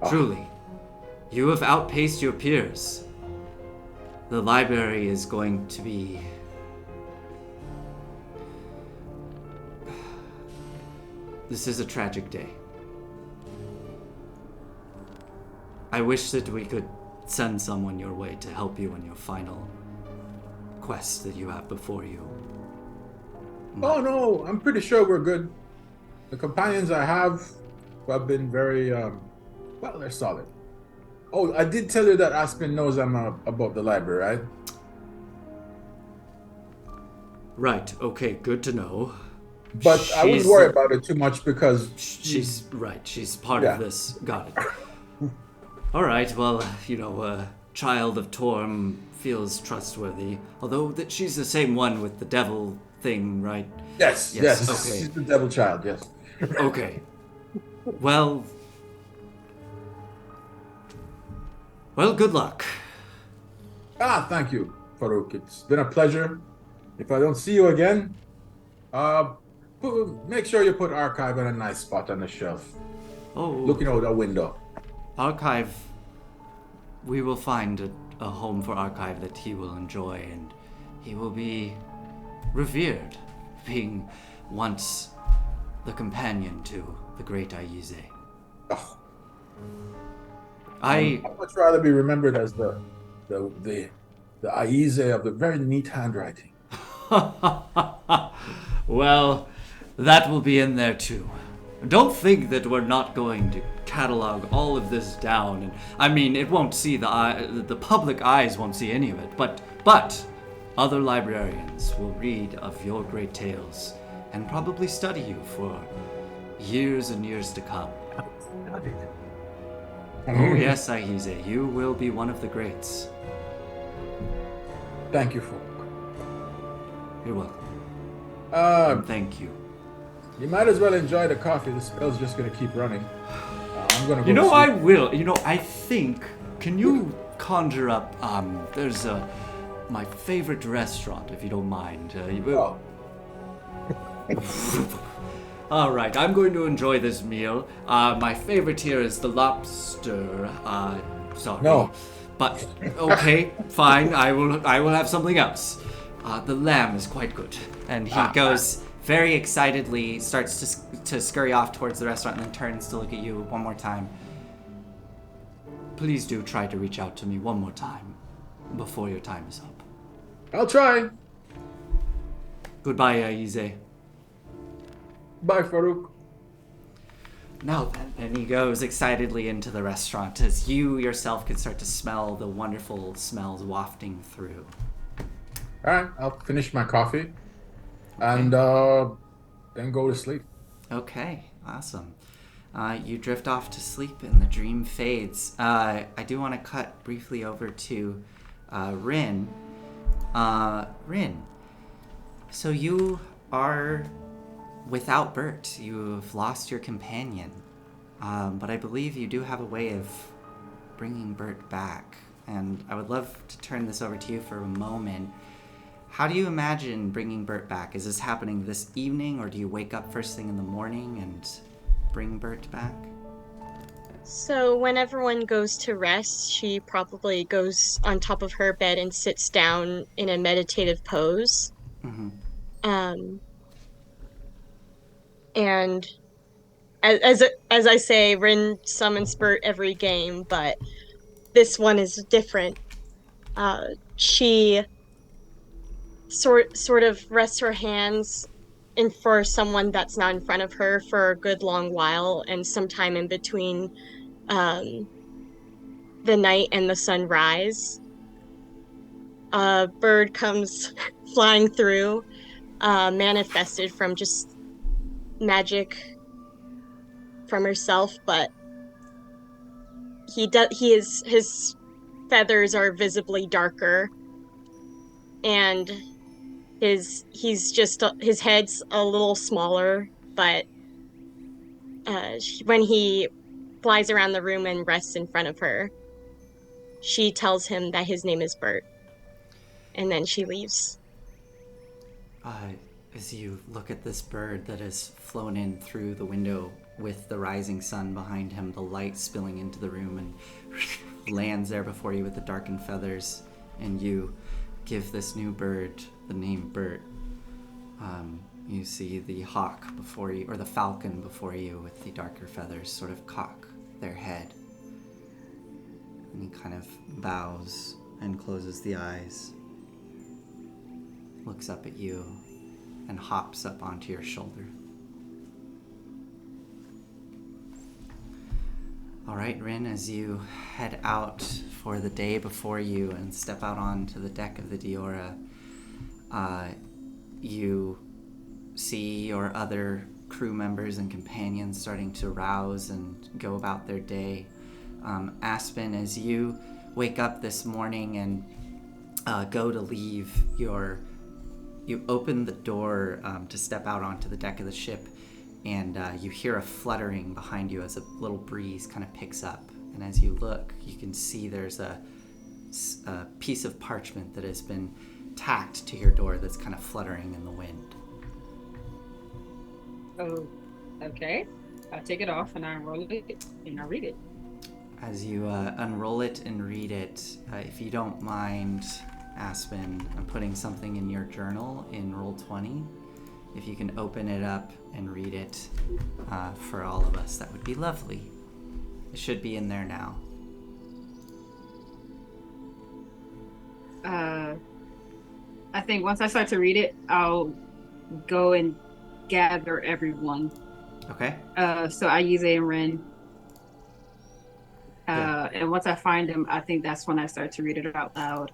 Truly. You have outpaced your peers. The library is going to be... This is a tragic day. I wish that we could send someone your way to help you in your final quest that you have before you. Oh no, I'm pretty sure we're good. The companions I have been very, well, they're solid. Oh, I did tell you that Aspen knows I'm above the library, right? Right, okay, good to know. But I wouldn't worry about it too much because she's right. She's part Yeah. of this. Got it. All right. Well, child of Torm feels trustworthy. Although that she's the same one with the devil thing, right? Yes. Okay. She's the devil child, yes. Okay. Well, good luck. Thank you, Farouk. It's been a pleasure. If I don't see you again, make sure you put Archive in a nice spot on the shelf, Oh, looking out the window. Archive. We will find a home for Archive that he will enjoy, and he will be revered, being once the companion to the great Aize. Oh, I'd I'd much rather be remembered as the Aize of the very neat handwriting. Well, that will be in there too. Don't think that we're not going to catalog all of this down, and I mean, it won't see the public eyes won't see any of it, but other librarians will read of your great tales and probably study you for years and years to come. Oh yes, Aize, you will be one of the greats. Thank you, Farouk. You're welcome. Um, Thank you. You might as well enjoy the coffee. The spell's just gonna keep running. I'm gonna go. You know, to I sleep. will. I think. Can you conjure up? There's my favorite restaurant, if you don't mind. Oh. All right, I'm going to enjoy this meal. My favorite here is the lobster. Sorry. No. But okay, fine. I will have something else. The lamb is quite good. And he goes very excitedly, starts to scurry off towards the restaurant, and then turns to look at you one more time. Please do try to reach out to me one more time before your time is up. I'll try. Goodbye, Aize. Bye, Farouk. Now then, and he goes excitedly into the restaurant as you yourself can start to smell the wonderful smells wafting through. All right, I'll finish my coffee and then go to sleep. Okay, awesome. You drift off to sleep and the dream fades. I do want to cut briefly over to Rin. Rin, so you are without Bert. You've lost your companion. But I believe you do have a way of bringing Bert back. And I would love to turn this over to you for a moment. How do you imagine bringing Bert back? Is this happening this evening, or do you wake up first thing in the morning and bring Bert back? So when everyone goes to rest, she probably goes on top of her bed and sits down in a meditative pose. Mm-hmm. And as I say, Rin summons Bert every game, but this one is different. She sort of rests her hands in for someone that's not in front of her for a good long while, and sometime in between the night and the sunrise, a bird comes flying through, manifested from just magic from herself, but his feathers are visibly darker, and his head's a little smaller, but when he flies around the room and rests in front of her, she tells him that his name is Bert, and then she leaves. As you look at this bird that has flown in through the window with the rising sun behind him, the light spilling into the room, and lands there before you with the darkened feathers, and you give this new bird the name Bert. You see the hawk before you, or the falcon before you with the darker feathers sort of cock their head. And he kind of bows and closes the eyes, looks up at you, and hops up onto your shoulder. All right, Rin, as you head out for the day before you and step out onto the deck of the Diora, you see your other crew members and companions starting to rouse and go about their day. Aspen, as you wake up this morning and go to leave, you open the door to step out onto the deck of the ship, and you hear a fluttering behind you as a little breeze kind of picks up. And as you look, you can see there's a piece of parchment that has been tacked to your door that's kind of fluttering in the wind. Oh, okay. I take it off and I unroll it and I read it. As you unroll it and read it, if you don't mind, Aspen, I'm putting something in your journal in Roll20. If you can open it up and read it for all of us, that would be lovely. It should be in there now. I think once I start to read it, I'll go and gather everyone. Okay. So I use a Ren. And once I find them, I think that's when I start to read it out loud.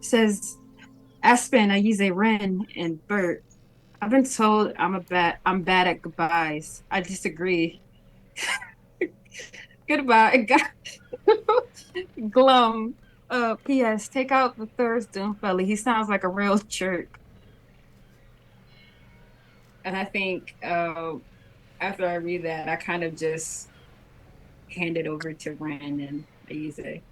Says, Aspen, I use a Ren, and Bert. I've been told I'm bad at goodbyes. I disagree. Goodbye. Glum. P.S. Take out the Thurston fella. He sounds like a real jerk. And I think after I read that, I kind of just hand it over to Ren and Aize.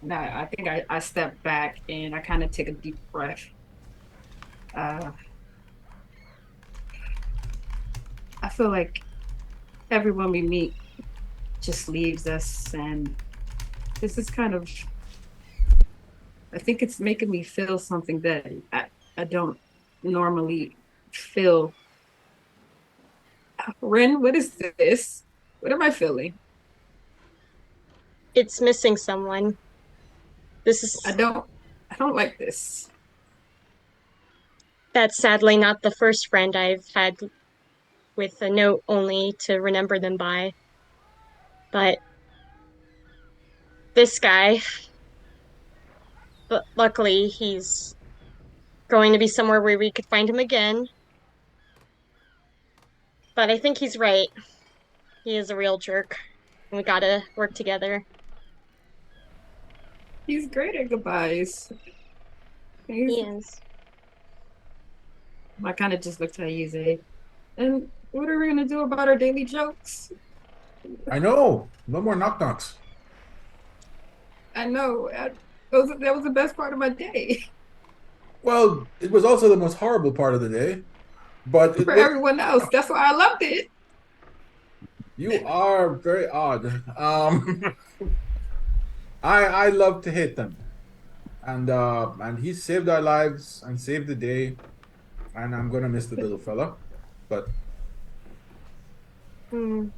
And I think I step back and I kind of take a deep breath. I feel like everyone we meet just leaves us, and this is kind of, I think it's making me feel something that I don't normally feel. Ren, what is this? What am I feeling? It's missing someone. I don't like this. That's sadly not the first friend I've had with a note only to remember them by. But this guy, but luckily he's going to be somewhere where we could find him again. But I think he's right. He is a real jerk, and we gotta work together. He's great at goodbyes. He is. I kind of just looked at Aize. And what are we gonna do about our daily jokes? I know. No more knock knocks. I know. That was the best part of my day. Well, it was also the most horrible part of the day. But For everyone else. That's why I loved it. You are very odd. I love to hate them. And he saved our lives and saved the day. And I'm gonna miss the little fella. But In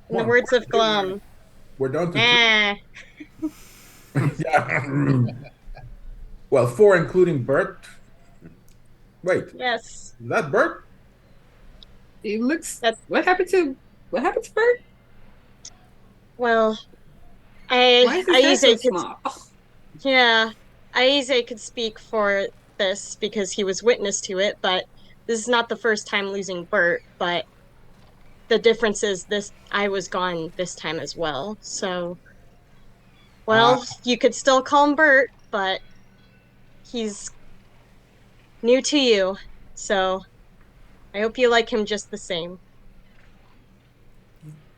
the words of Glum, we're down to nah. yeah. Well, 4 including Bert. Wait. Yes. Is that Bert? He looks. What happened to Bert? Well, Why is his head so could, small? yeah, Aize could speak for this because he was witness to it, but this is not the first time losing Bert, but the difference is I was gone this time as well. So Well, you could still call him Bert, but he's new to you. So I hope you like him just the same.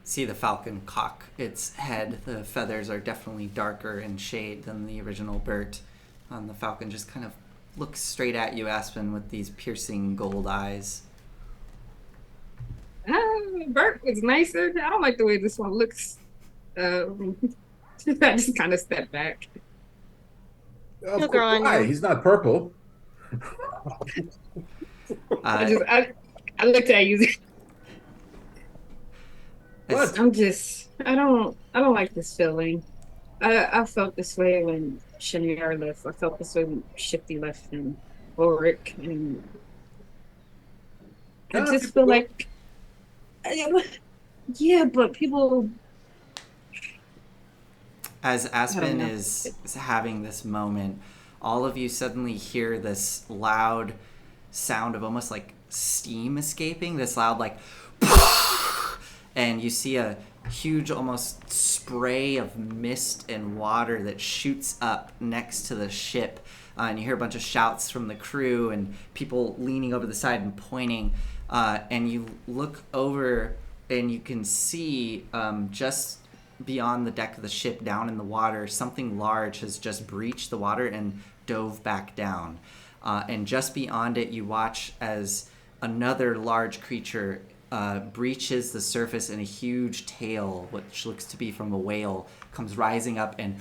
See the falcon cock its head. The feathers are definitely darker in shade than the original Bert. The falcon just kind of looks straight at you, Aspen, with these piercing gold eyes. Bert was nicer. I don't like the way this one looks. Um, I just kind of step back. He'll grow on Why? you. He's not purple. I Uh, just I looked at you. as, What? I don't like this feeling. I felt this way when Shanier left. I felt this way when Shifty left and Ulrich, and I Yeah, just people feel go. like, yeah, but people, as I don't Aspen know. is having this moment, all of you suddenly hear this loud sound of almost like steam escaping, this loud like and you see a huge almost spray of mist and water that shoots up next to the ship. And you hear a bunch of shouts from the crew and people leaning over the side and pointing. And you look over and you can see just beyond the deck of the ship, down in the water, something large has just breached the water and dove back down. And just beyond it, you watch as another large creature breaches the surface, and a huge tail, which looks to be from a whale, comes rising up and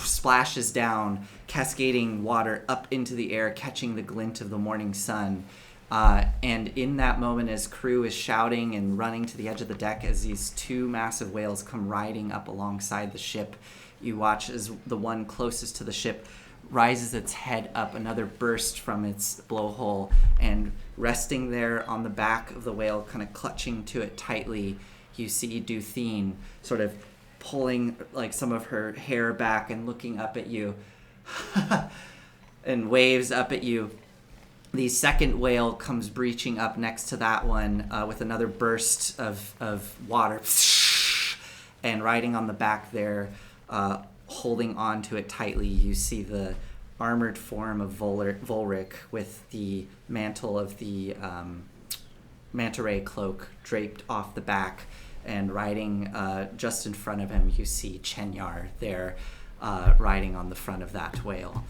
splashes down, cascading water up into the air, catching the glint of the morning sun. And in that moment, as crew is shouting and running to the edge of the deck, as these two massive whales come riding up alongside the ship, you watch as the one closest to the ship rises its head up, another burst from its blowhole, and resting there on the back of the whale, kind of clutching to it tightly, you see Duthine sort of pulling like some of her hair back and looking up at you and waves up at you. The second whale comes breaching up next to that one with another burst of water and riding on the back there, holding on to it tightly, you see the armored form of Volric with the mantle of the manta ray cloak draped off the back, and riding just in front of him, you see Chenyar there riding on the front of that whale.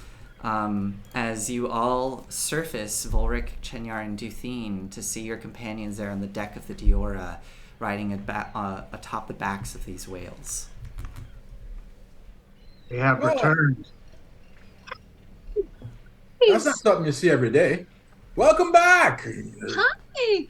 As you all surface, Volric, Chenyar, and Duthine, to see your companions there on the deck of the Diora, riding atop the backs of these whales. They have No, returned. that's not something you see every day. Welcome back. Hi.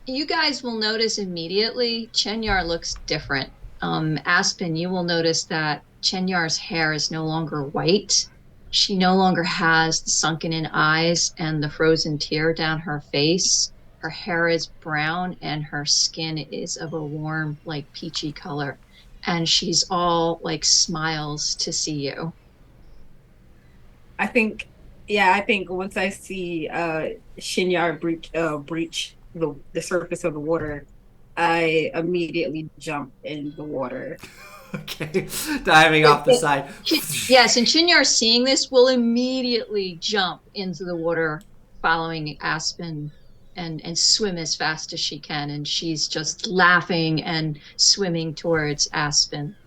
You guys will notice immediately Chenyar looks different. Aspen, you will notice that Chenyar's hair is no longer white. She no longer has the sunken-in eyes and the frozen tear down her face. Her hair is brown and her skin is of a warm, like peachy color. And she's all like smiles to see you. I think, yeah, I think once I see Shinyar breach the surface of the water, I immediately jump in the water. Okay, diving off the side. Yes, and Chinyar seeing this will immediately jump into the water following Aspen and swim as fast as she can. And she's just laughing and swimming towards Aspen.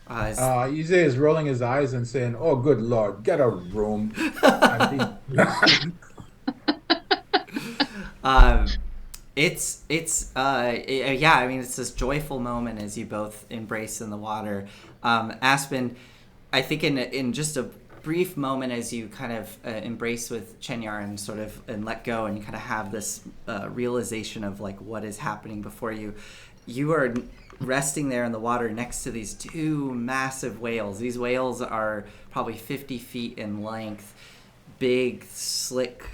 Ise is rolling his eyes and saying, "Oh, good Lord, get a room." And um, yeah, I mean, it's this joyful moment as you both embrace in the water. Aspen, I think in just a brief moment as you kind of embrace with Chenyar and sort of and let go, and you kind of have this realization of like what is happening before you, you are resting there in the water next to these two massive whales. These whales are probably 50 feet in length, big, slick,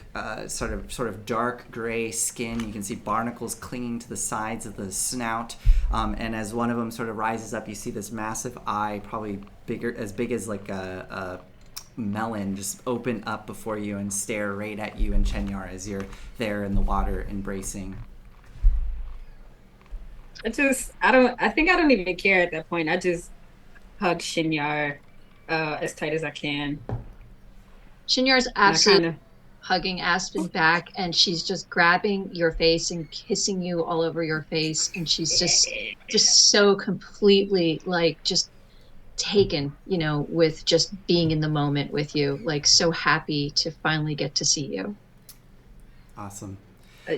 sort of dark gray skin. You can see barnacles clinging to the sides of the snout. And as one of them sort of rises up, you see this massive eye, probably as big as like a melon, just open up before you and stare right at you and Chenyar as you're there in the water embracing. I think I don't even care at that point. hug Shinyar as tight as I can. Shinyar's And I kind absolutely of, hugging Aspen back, and she's just grabbing your face and kissing you all over your face, and she's just so completely like just taken, with just being in the moment with you, like so happy to finally get to see you. Awesome. uh,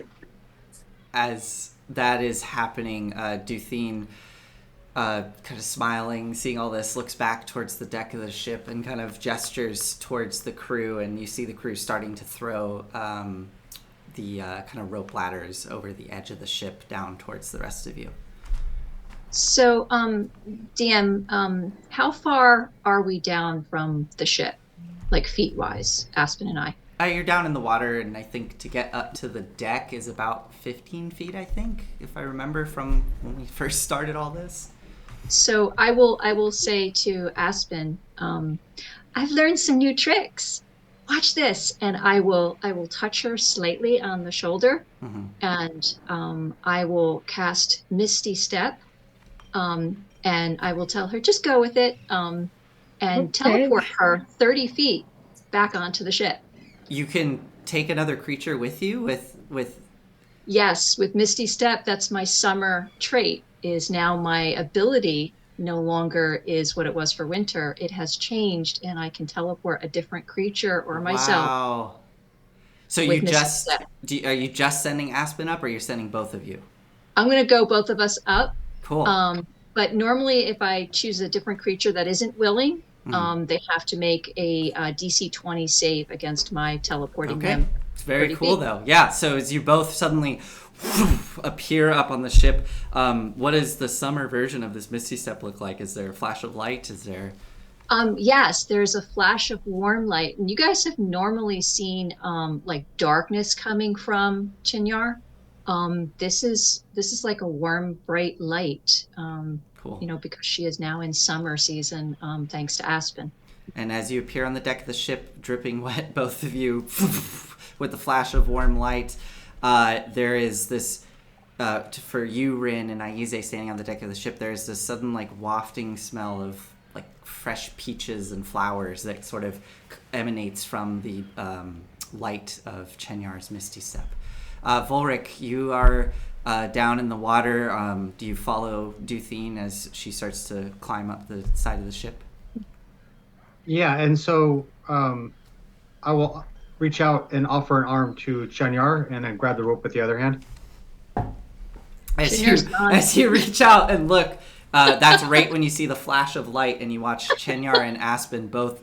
As that is happening, Duthine, kind of smiling, seeing all this, looks back towards the deck of the ship and kind of gestures towards the crew, and you see the crew starting to throw the kind of rope ladders over the edge of the ship down towards the rest of you. So, DM, how far are we down from the ship, like feet wise, Aspen and I? You're down in the water, and I think to get up to the deck is about 15 feet, I think, if I remember from when we first started all this. So I will say to Aspen, I've learned some new tricks. Watch this, and I will touch her slightly on the shoulder, Mm-hmm. and I will cast Misty Step, and I will tell her just go with it, and okay. teleport her 30 feet back onto the ship. You can take another creature with you with Yes, with Misty Step, that's my summer trait, is now my ability no longer is what it was for winter. It has changed, and I can teleport a different creature or myself wow. So with Misty Step. are you just sending Aspen up, or you're sending both of you? I'm going to go both of us up. Cool. But normally, if I choose a different creature that isn't willing, Mhm. they have to make a DC 20 save against my teleporting Okay. them It's very 30 cool feet. though. Yeah. So as you both suddenly appear up on the ship, what does the summer version of this Misty Step look like? Is there a flash of light? Is there? Yes, there's a flash of warm light, and you guys have normally seen like darkness coming from Chinyar. This is like a warm, bright light. Cool. Because she is now in summer season, thanks to Aspen. And as you appear on the deck of the ship, dripping wet, both of you, with the flash of warm light, there is this, for you, Rin, and Aize standing on the deck of the ship, there's this sudden, like, wafting smell of, like, fresh peaches and flowers that sort of emanates from the light of Chenyar's Misty Step. Volric, you are down in the water. Do you follow Duthine as she starts to climb up the side of the ship? Yeah, and so I will reach out and offer an arm to Chanyar and then grab the rope with the other hand. As you reach out and look, that's right when you see the flash of light and you watch Chenyar and Aspen both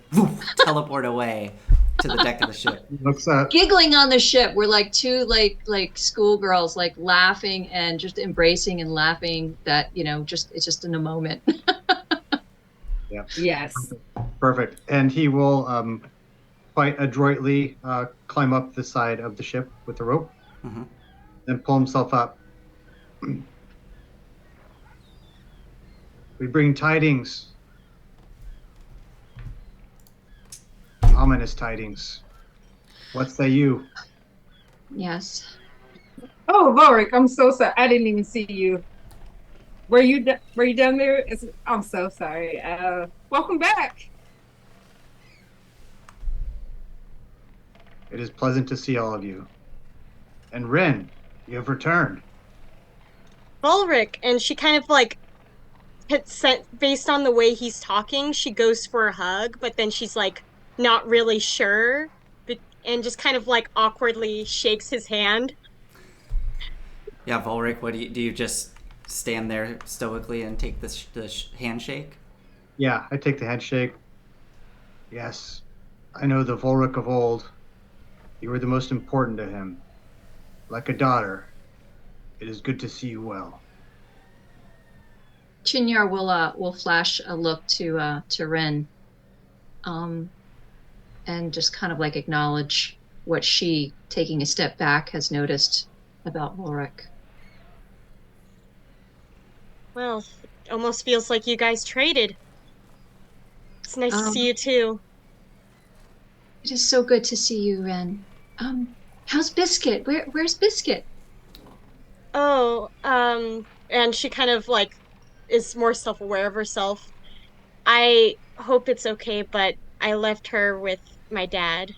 teleport away to the deck of the ship. Looks Giggling on the ship. We're like two like schoolgirls, like laughing and just embracing and laughing that, it's just in a moment. yeah. Yes. Perfect. And he will quite adroitly climb up the side of the ship with the rope, Mhm. then pull himself up. We bring tidings. Ominous tidings. What say you? Yes. Oh, Vorik, I'm so sorry. I didn't even see you. Were you down there? I'm so sorry. Welcome back. It is pleasant to see all of you. And Rin, you have returned. Ulrich, and she kind of like hits sent based on the way he's talking, she goes for a hug, but then she's like not really sure, and just kind of like awkwardly shakes his hand. Yeah, Volric, what do you just stand there stoically and take the handshake? Yeah, I take the handshake. Yes, I know the Volric of old. You were the most important to him. Like a daughter. It is good to see you well. Chinyar will flash a look to Ren, and just kind of like acknowledge what she, taking a step back, has noticed about Ulrich. Well, it almost feels like you guys traded. It's nice to see you too. It is so good to see you, Ren. How's Biscuit? Where's Biscuit? Oh, and she kind of like is more self-aware of herself. I hope it's okay, but I left her with my dad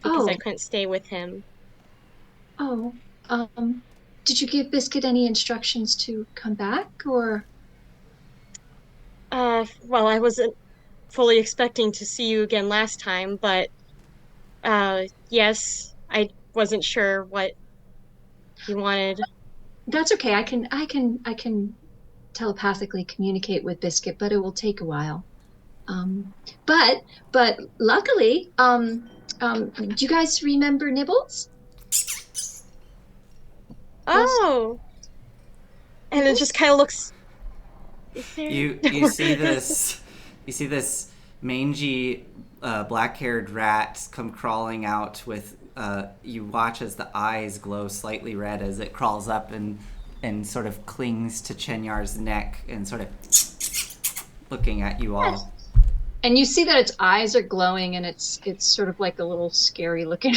because I Oh, couldn't stay with him. oh. Um, did you give Biscuit any instructions to come back or? Well, I wasn't fully expecting to see you again last time, but yes, I wasn't sure what he wanted. That's okay. I can telepathically communicate with Biscuit, but it will take a while. Um, but luckily, do you guys remember Nibbles? Was Oh, and it just Nibbles? kind of looks. Is there? You see this, you see this mangy, black-haired rat come crawling out with. You watch as the eyes glow slightly red as it crawls up and sort of clings to Chenyar's neck and sort of looking at you Yes. all. And you see that its eyes are glowing, and it's sort of like a little scary looking.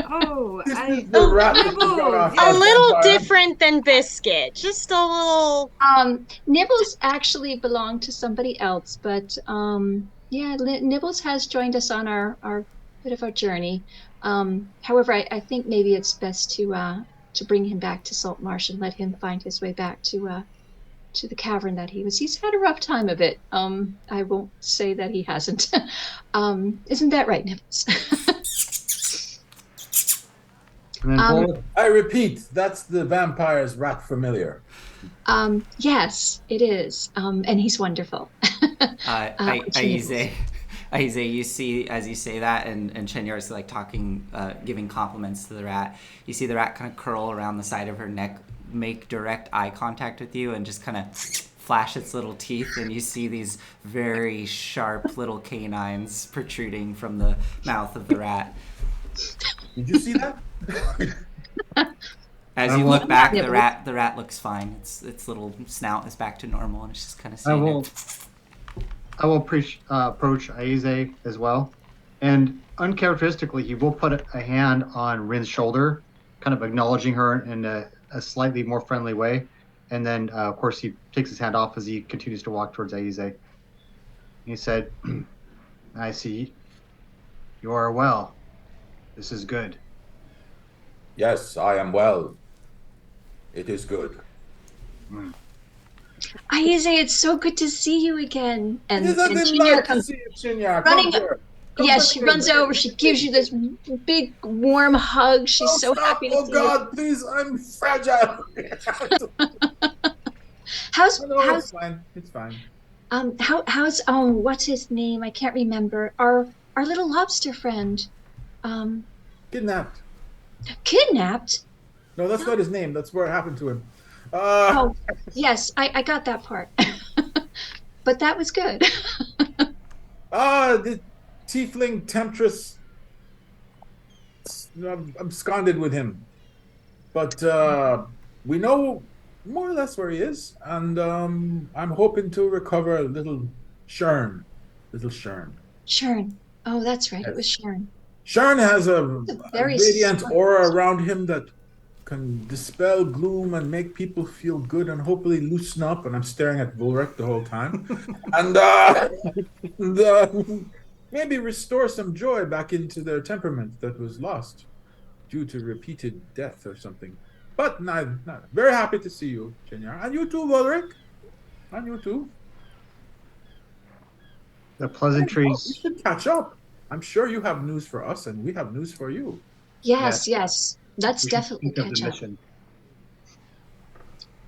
Oh, This I is the rat that you got Nibbles, off A that yes. little vampire. different than Biscuit, just a little. Nibbles actually belonged to somebody else, but yeah, Nibbles has joined us on our bit of our journey. However, I think maybe it's best to bring him back to Salt Marsh and let him find his way back to the cavern that he was. He's had a rough time of it. I won't say that he hasn't. Isn't that right, Nibbles? And then Um, Volric, I repeat, that's the vampire's rat familiar. yes, it is. And he's wonderful. Aize, Aize, you see as you say that, and Chenyar's like talking, giving compliments to the rat. You see the rat kind of curl around the side of her neck, make direct eye contact with you, and just kind of flash its little teeth, and you see these very sharp little canines protruding from the mouth of the rat. Did you see that? As I you will- look back, Yeah, the rat looks fine. Its little snout is back to normal, and it's just kind of I sitting will, there. I will approach Aize as well, and uncharacteristically, he will put a hand on Rin's shoulder, kind of acknowledging her in a slightly more friendly way, and then of course he takes his hand off as he continues to walk towards Aize. He said, "I see you are well. This is good." Yes, I am well. It is good. Aize, it's so good to see you again. It is And a Chinyar delight to comes see you, Chinyar. running. Come here. Come Yes, come she here. runs over. She gives you this big warm hug. She's Don't so stop. happy to Oh see God, please, I'm fragile. you. How's No, no, it's how's fine. It's fine. how's what's his name? I can't remember. Our little lobster friend, um, Kidnapped. kidnapped. No, that's not his name. That's what happened to him. Oh, yes, I got that part. But that was good. The tiefling temptress. I'm absconded with him, but we know more or less where he is, and I'm hoping to recover little Shern. Little Shern. Shern. Oh, that's right. It was Yes. Shern. Shern has a Very radiant smart. aura around him that can dispel gloom and make people feel good and hopefully loosen up. And I'm staring at Volric the whole time, and, and maybe restore some joy back into their temperament that was lost due to repeated death or something. But not very happy to see you, Chenyar, and you too, Volric, and you too. The We pleasantries. should catch up. I'm sure you have news for us, and we have news for you. Yes, yes. Let's We should definitely think of the catch up. mission.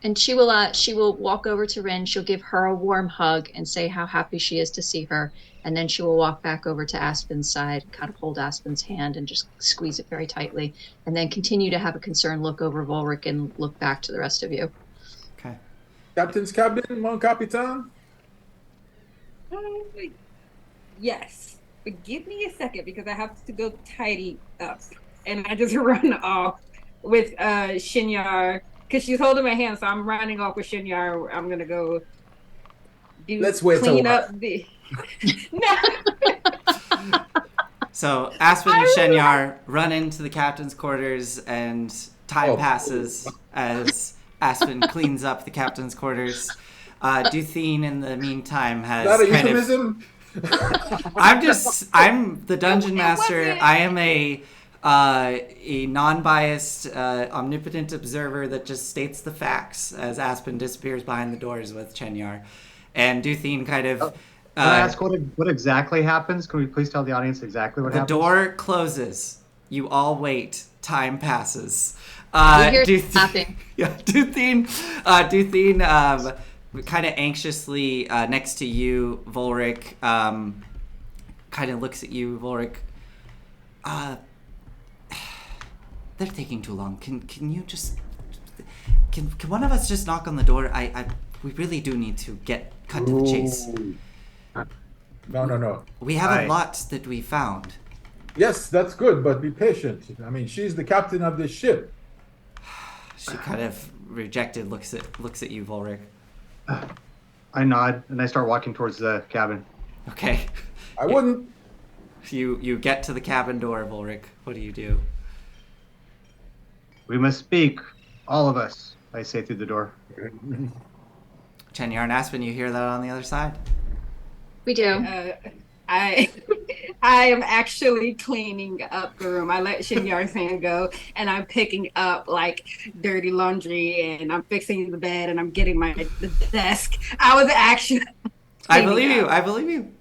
And she will walk over to Ren. She'll give her a warm hug and say how happy she is to see her. And then she will walk back over to Aspen's side, kind of hold Aspen's hand and just squeeze it very tightly. And then continue to have a concerned look over Volric and look back to the rest of you. Okay. Captain's cabin, mon capitan. Yes, but give me a second because I have to go tidy up, and I just run off with Shinyar because she's holding my hand, so I'm running off with Shinyar. I'm gonna go Let's wait a clean while. up the. No. So Aspen and Shenyar run into the captain's quarters, and time Oh. passes as Aspen cleans up the captain's quarters. Duthine, in the meantime, Is has that a kind of. euphemism? I'm the dungeon It master. wasn't. I am a non-biased, omnipotent observer that just states the facts as Aspen disappears behind the doors with Chenyar, and Duthine kind of. Can I ask what exactly happens? Can we please tell the audience exactly what The happens? door closes. You all wait. Time passes. We hear Duthine, laughing. yeah, Duthine, kind of anxiously next to you, Volric, kind of looks at you, Volric. They're taking too long. Can you just can one of us just knock on the door? We really do need to cut to the chase. Ooh. No. We have a Right. lot that we found. Yes, that's good, but be patient. I mean, she's the captain of this ship. She kind of rejected looks at you, Volric. I nod and I start walking towards the cabin. Okay. I wouldn't. You get to the cabin door, Volric. What do you do? We must speak, all of us, I say through the door. Chenyar and Aspen, you hear that on the other side? We do. I I am actually cleaning up the room. I let Shinyar's hand go, and I'm picking up like dirty laundry, and I'm fixing the bed, and I'm getting the desk. I was actually. I believe cleaning you. up. I believe you.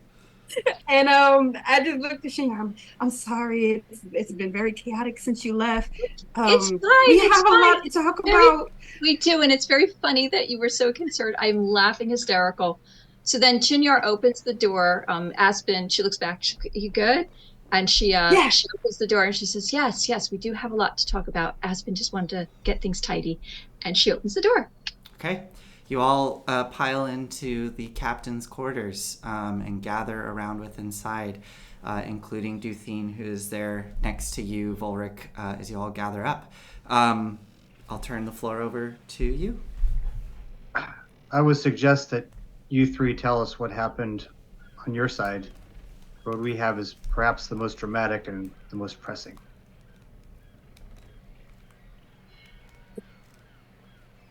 And I just looked at Shinyar. I'm sorry. It's been very chaotic since you left. It's fine. We It's have a fine. lot to talk Very- about. We do, and it's very funny that you were so concerned. I'm laughing hysterical. So then Chinyar opens the door. Aspen, she looks back. You good? And she opens the door and she says, yes, we do have a lot to talk about. Aspen just wanted to get things tidy. And she opens the door. Okay. You all pile into the captain's quarters and gather around with inside, including Duthine, who is there next to you, Volric, as you all gather up. I'll turn the floor over to you. I would suggest that you three tell us what happened on your side. What we have is perhaps the most dramatic and the most pressing.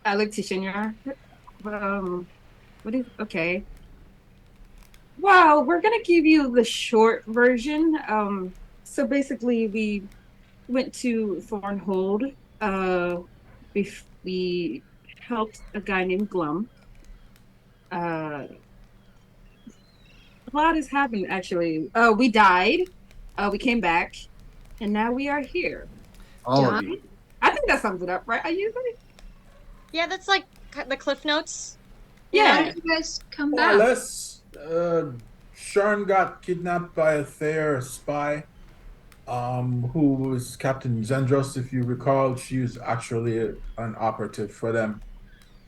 I looked to Shinyar. Okay. Well, we're gonna give you the short version. So basically, we went to Thornhold. We helped a guy named Glum. A lot has happened actually. We died. We came back, and now we are here. All of you. I think that sums it up, right? I usually. Yeah, that's like the Cliff Notes. How Yeah. did you guys come More or back? less, Sharn got kidnapped by a Thayer spy, who was Captain Zendros, if you recall. She was actually an operative for them,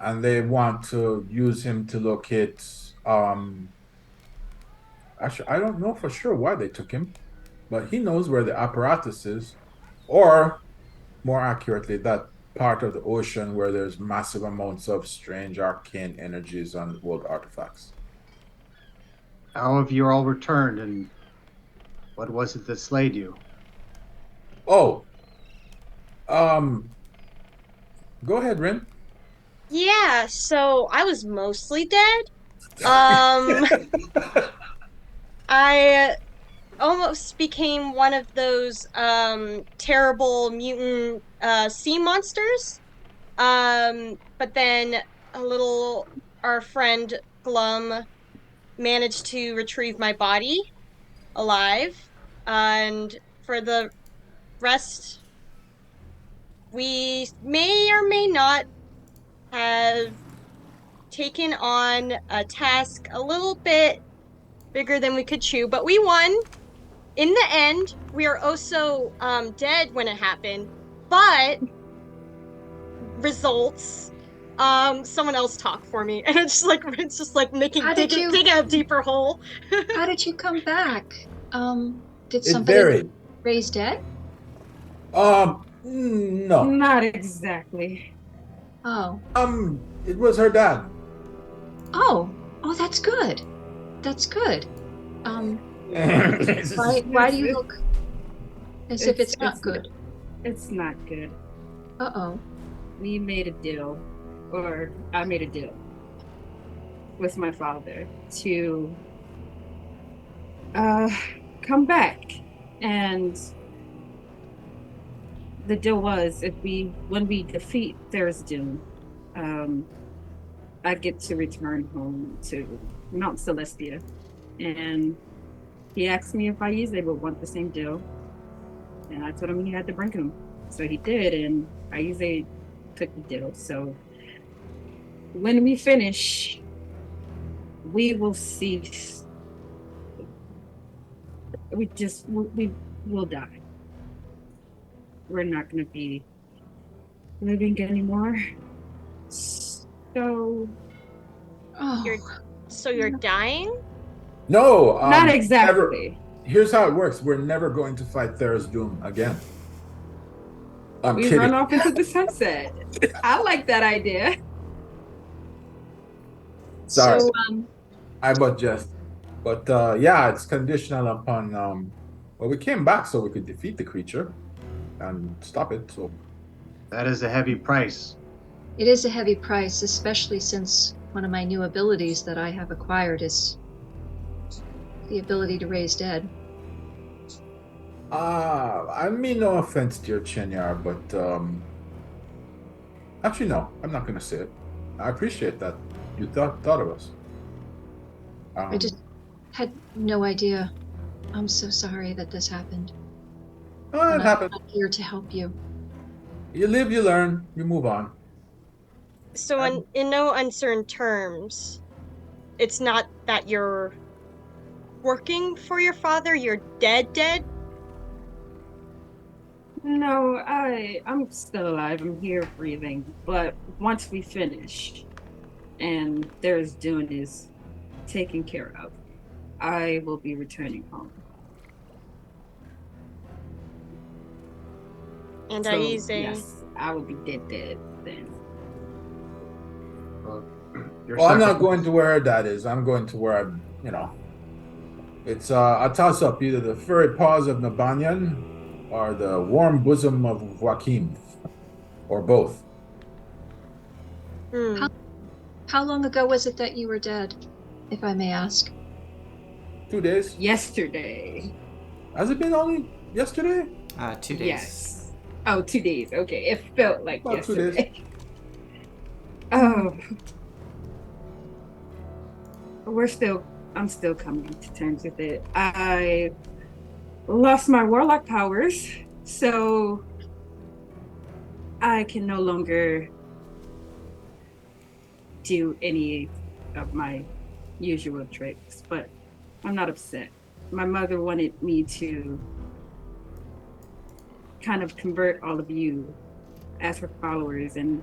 and they want to use him to locate. Actually, I don't know for sure why they took him, but he knows where the apparatus is, or more accurately, that part of the ocean where there's massive amounts of strange arcane energies and old artifacts. How have you all returned, and what was it that slayed you? Oh, go ahead, Rin. Yeah, so I was mostly dead. I almost became one of those terrible mutant sea monsters. But then our friend Glum managed to retrieve my body alive. And for the rest, we may or may not have taken on a task a little bit bigger than we could chew, but we won. In the end, we are also dead when it happened, but results. Someone else talk for me, and it's just like dig a deeper hole. How did you come back? Did It somebody varied. raise dead? No. Not exactly. Oh. It was her dad. Oh, that's good. That's good. Why do you look as if it's not good? It's not good. Uh-oh. We made a deal, or I made a deal. with my father to uh come back. And the deal was if we when we defeat Tharizdun, um I get to return home to Mount Celestia. And he asked me if Aize would want the same deal. And I told him he had to bring him. So he did, and Aize took the deal. So when we finish, we will cease. We will die. We're not going to be living anymore. So Oh, You're dying? No, not never. exactly. Here's how it works. We're never going to fight Thera's Doom again. I'm We kidding. run off into the sunset. I like that idea. Sorry, so I but just. But yeah, it's conditional upon well, we came back so we could defeat the creature and stop it. So That is a heavy price. it is a heavy price, especially since one of my new abilities that I have acquired is the ability to raise dead. I mean no offense, dear Chenyar, but actually no, I'm not gonna say it. I appreciate that you thought of us. I just had no idea. I'm so sorry that this happened. Oh, it And happened. I'm here to help you. You live, you learn, you move on. So in no uncertain terms, it's not that you're working for your father, you're dead? No, I'm still alive. I'm here breathing. But once we finish and there's Dune is taken care of, I will be returning home. And So Aize. yes, I will be dead then. Your Well, I'm not sacrifice- going to where her dad is. I'm going to where I'm, it's a toss up, either the furry paws of Nabanyan or the warm bosom of Joaquin, or both. Hmm. How long ago was it that you were dead, if I may ask? 2 days. Yesterday. Has it been only yesterday? 2 days. Yes. Oh, 2 days. Okay. It felt like About 2 days. yesterday. Oh. I'm still coming to terms with it. I lost my warlock powers, so I can no longer do any of my usual tricks, but I'm not upset. My mother wanted me to kind of convert all of you as her followers, and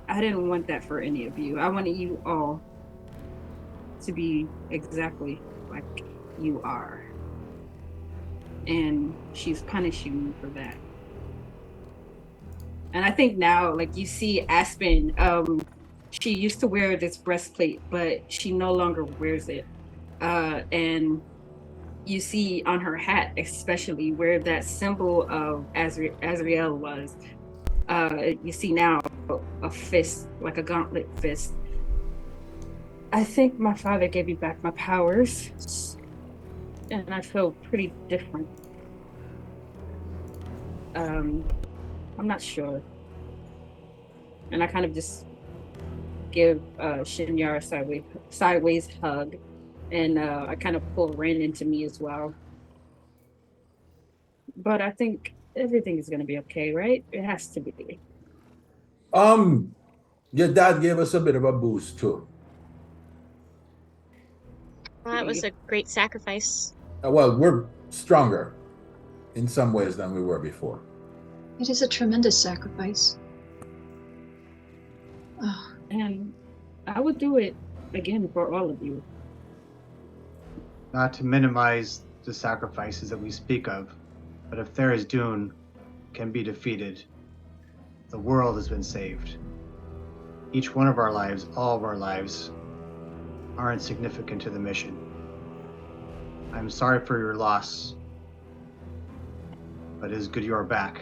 I didn't want that for any of you. I wanted you all to be exactly like you are. And she's punishing me for that. And I think now, like you see Aspen, she used to wear this breastplate, but she no longer wears it. And you see on her hat, especially where that symbol of Azrael was, you see now a fist, like a gauntlet fist. I think my father gave me back my powers, and I feel pretty different. I'm not sure. And I kind of just give Shinyar a sideways hug, and I kind of pull Ren into me as well. But I think everything is going to be okay, right? It has to be. Your dad gave us a bit of a boost too. Well, that was a great sacrifice. Well, we're stronger in some ways than we were before. It is a tremendous sacrifice. Oh, And I would do it again for all of you. Not to minimize the sacrifices that we speak of, but if Tharizdun can be defeated, the world has been saved. Each one of our lives, all of our lives, are insignificant to the mission. I'm sorry for your loss, but it is good you are back,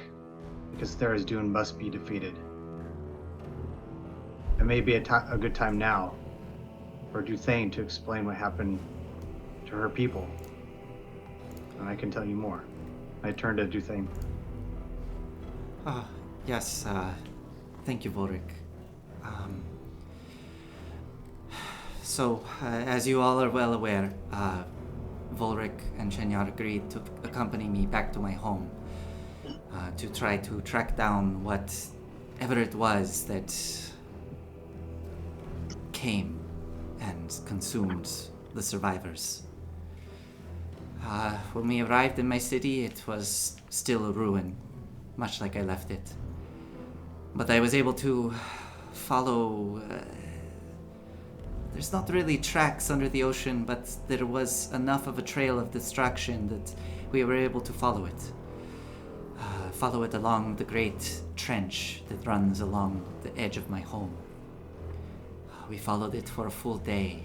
because Tharizdun must be defeated. It may be a good time now, for Duthane to explain what happened to her people. And I can tell you more. I turn to Duthane. Yes, thank you, Volric. So, as you all are well aware, Volric and Chenyar agreed to accompany me back to my home to try to track down whatever it was that came and consumed the survivors. When we arrived in my city, it was still a ruin, much like I left it. But I was able to follow... there's not really tracks under the ocean, but there was enough of a trail of destruction that we were able to follow it. Follow it along the great trench that runs along the edge of my home. We followed it for a full day,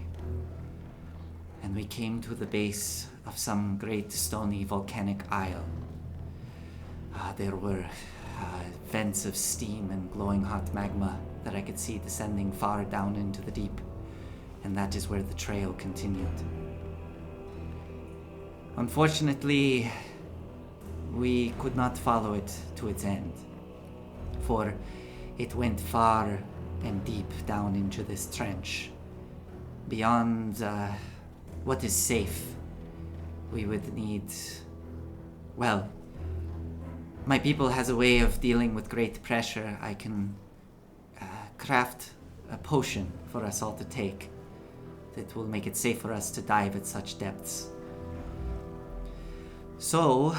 and we came to the base of some great stony volcanic isle. There were vents of steam and glowing hot magma that I could see descending far down into the deep, and that is where the trail continued. Unfortunately, we could not follow it to its end, for it went far and deep down into this trench. Beyond what is safe, we would need... Well, my people has a way of dealing with great pressure. I can craft a potion for us all to take that will make it safe for us to dive at such depths. So,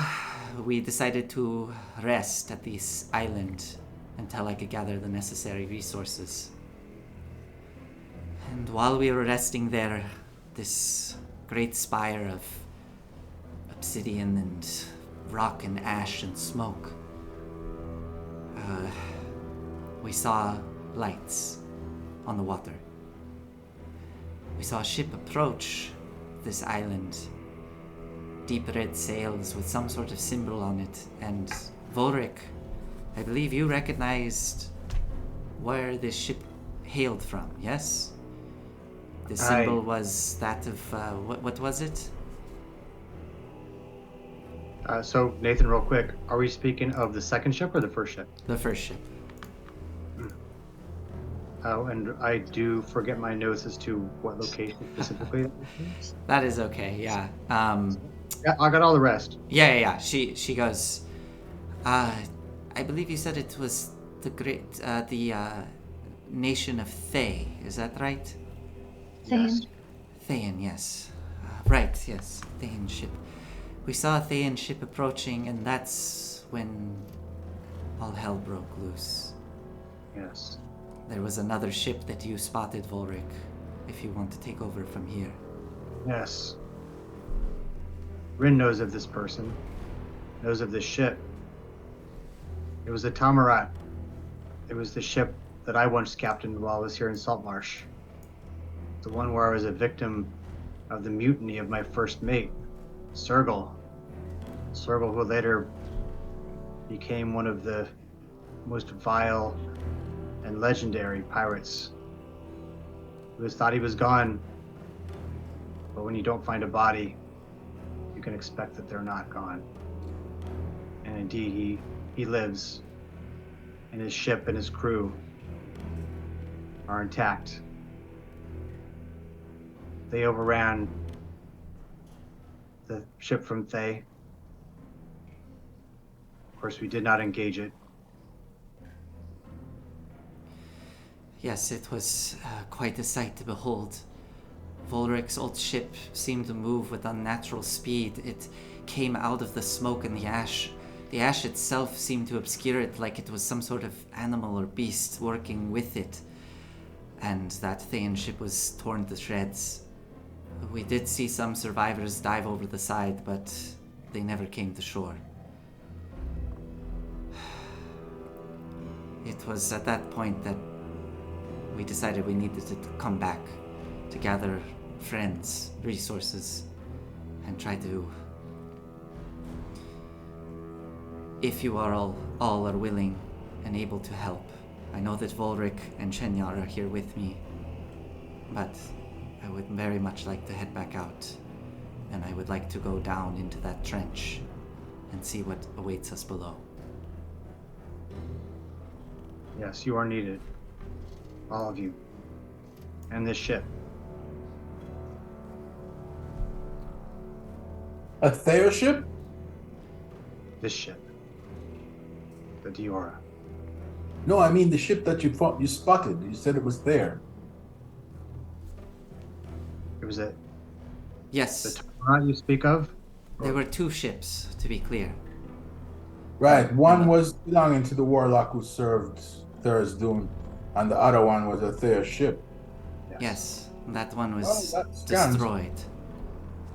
we decided to rest at this island until I could gather the necessary resources. And while we were resting there, this great spire of obsidian and rock and ash and smoke, we saw lights on the water. We saw a ship approach this island, deep red sails with some sort of symbol on it, and Volric, I believe you recognized where this ship hailed from, yes? The symbol was that of, what was it? So, Nathan, real quick, are we speaking of the second ship or the first ship? The first ship. Oh, and I do forget my notes as to what location specifically. That is okay, yeah. Yeah, I got all the rest. Yeah. She goes, I believe you said it was the nation of Thay, is that right? Yes. Thayan, yes. Right, yes, Thayan ship. We saw a Thayan ship approaching, and that's when all hell broke loose. Yes. There was another ship that you spotted, Volric, if you want to take over from here. Yes. Rin knows of this person, knows of this ship. It was the Tamarat. It was the ship that I once captained while I was here in Saltmarsh. The one where I was a victim of the mutiny of my first mate, Sergal. Sergal, who later became one of the most vile and legendary pirates. Who thought he was gone, but when you don't find a body, you can expect that they're not gone. And indeed, he lives, and his ship and his crew are intact. They overran the ship from Thay. Of course, we did not engage it. Yes, it was quite a sight to behold. Volric's old ship seemed to move with unnatural speed. It came out of the smoke and the ash. The ash itself seemed to obscure it like it was some sort of animal or beast working with it. And that Thayan ship was torn to shreds. We did see some survivors dive over the side, but they never came to shore. It was at that point that we decided we needed to come back to gather friends, resources, and try to... If you are all are willing and able to help. I know that Volric and Chenyar are here with me, but I would very much like to head back out, and I would like to go down into that trench and see what awaits us below. Yes, you are needed. All of you. And this ship. A Thayer ship? This ship. The Diora. No, I mean the ship that you spotted. You said it was there. It was the Yes, Tara you speak of? there were 2 ships, to be clear. Right. One was belonging to the warlock who served Thur's Doom, and the other one was a Thayer ship. Yes, that one was Well, that scans. destroyed.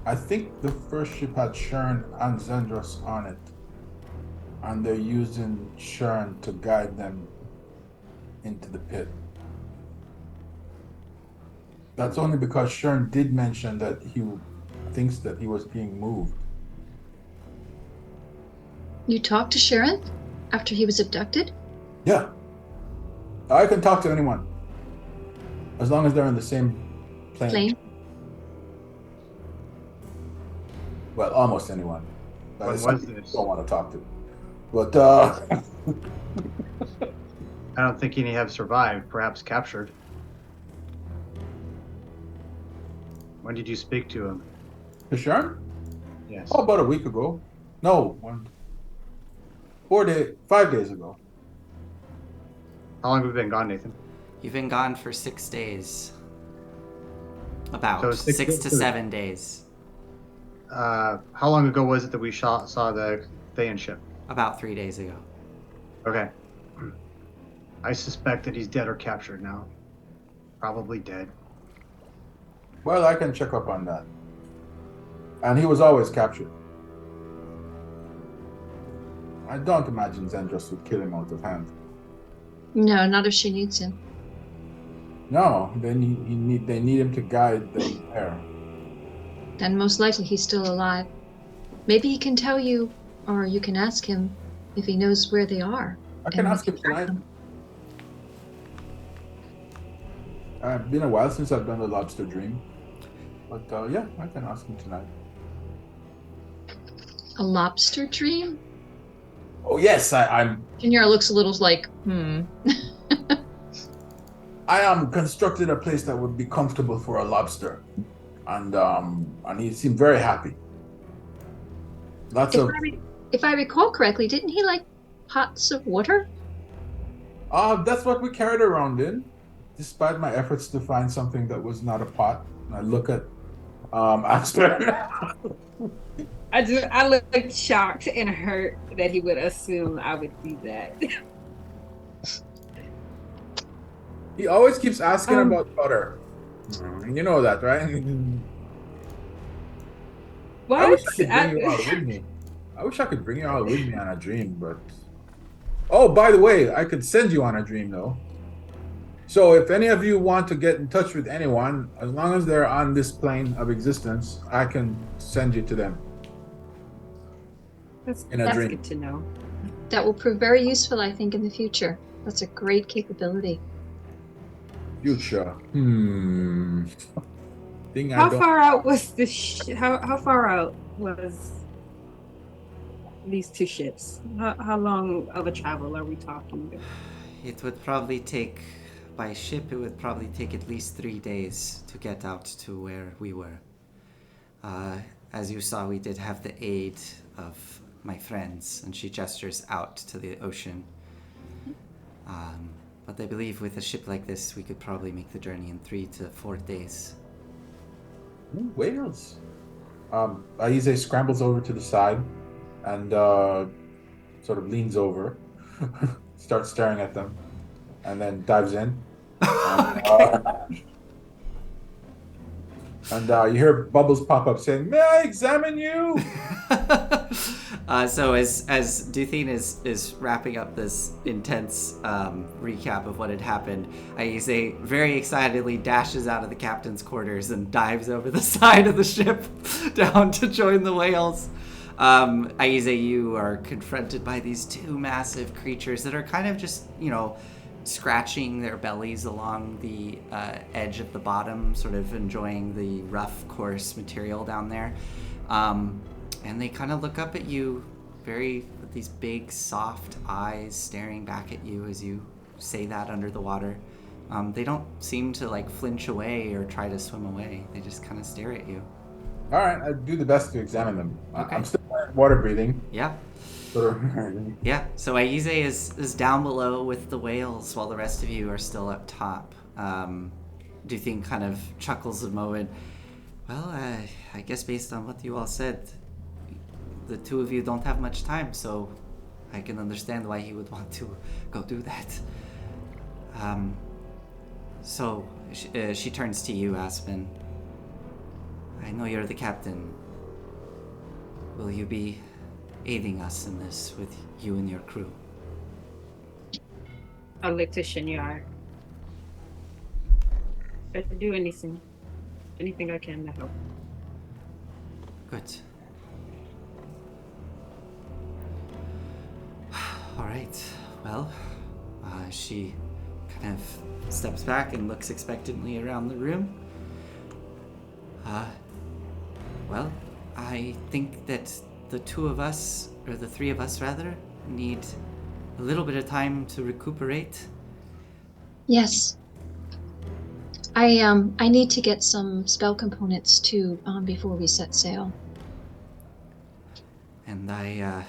I think the first ship had Shern and Zendros on it, and they're using Shern to guide them into the pit. That's only because Shern did mention that he thinks that he was being moved. You talked to Sharon after he was abducted? Yeah. I can talk to anyone. As long as they're in the same plane. Well, almost anyone. When was Some people this? don't want to talk to. But I don't think any have survived, perhaps captured. When did you speak to him? to Shern? Yes. Oh, about a week ago. No, 5 days ago. How long have you been gone, Nathan? You've been gone for 6 days. About So 6 to 7 days. How long ago was it that we saw the Thayan ship? About 3 days ago. Okay. I suspect that he's dead or captured now. Probably dead. Well, I can check up on that. And he was always captured. I don't imagine Zendros would kill him out of hand. No, not if she needs him. No, they need him to guide them there. Then most likely he's still alive. Maybe he can tell you, or you can ask him if he knows where they are. I can and ask we him track tonight. them. It's been a while since I've done the lobster dream. But yeah, I can ask him tonight. A lobster dream? Oh yes, I'm Junior looks a little like, I am constructed a place that would be comfortable for a lobster. And he seemed very happy. If I recall correctly, didn't he like pots of water? That's what we carried around in, despite my efforts to find something that was not a pot. I look at Asper. I looked shocked and hurt that he would assume I would do that. He always keeps asking about butter. You know that, right? What? I wish I could bring you all with me. I wish I could bring you all with me on a dream, but... Oh, by the way, I could send you on a dream, though. So if any of you want to get in touch with anyone, as long as they're on this plane of existence, I can send you to them in a dream. Good to know. That will prove very useful, I think, in the future. That's a great capability. Future. How far out was this? How far out was these 2 ships? How long of a travel are we talking? It would probably take, by ship, it would probably take at least 3 days to get out to where we were. As you saw, we did have the aid of my friends, and she gestures out to the ocean. But I believe with a ship like this, we could probably make the journey in 3 to 4 days. Ooh, whales. Aize scrambles over to the side and sort of leans over, starts staring at them, and then dives in. And you hear Bubbles pop up saying, "May I examine you?" So as Duthine is wrapping up this intense recap of what had happened, Aize very excitedly dashes out of the captain's quarters and dives over the side of the ship down to join the whales. Aize, you are confronted by these 2 massive creatures that are kind of just, scratching their bellies along the edge of the bottom, sort of enjoying the rough, coarse material down there. And they kind of look up at you with these big, soft eyes staring back at you as you say that under the water. They don't seem to like flinch away or try to swim away. They just kind of stare at you. All right, I do the best to examine them. Okay. I'm still water breathing. Yeah. So, Yeah. So Aize is down below with the whales while the rest of you are still up top. Duthine kind of chuckles a moment. Well, I guess based on what you all said, the two of you don't have much time, so I can understand why he would want to go do that. So she turns to you, Aspen. I know you're the captain. Will you be aiding us in this with you and your crew? I'll look to Shinyar. If I can do anything I can to help. Good. All right. Well, she kind of steps back and looks expectantly around the room. Well, I think that the two of us, or the three of us rather, need a little bit of time to recuperate. Yes. I need to get some spell components too before we set sail. And I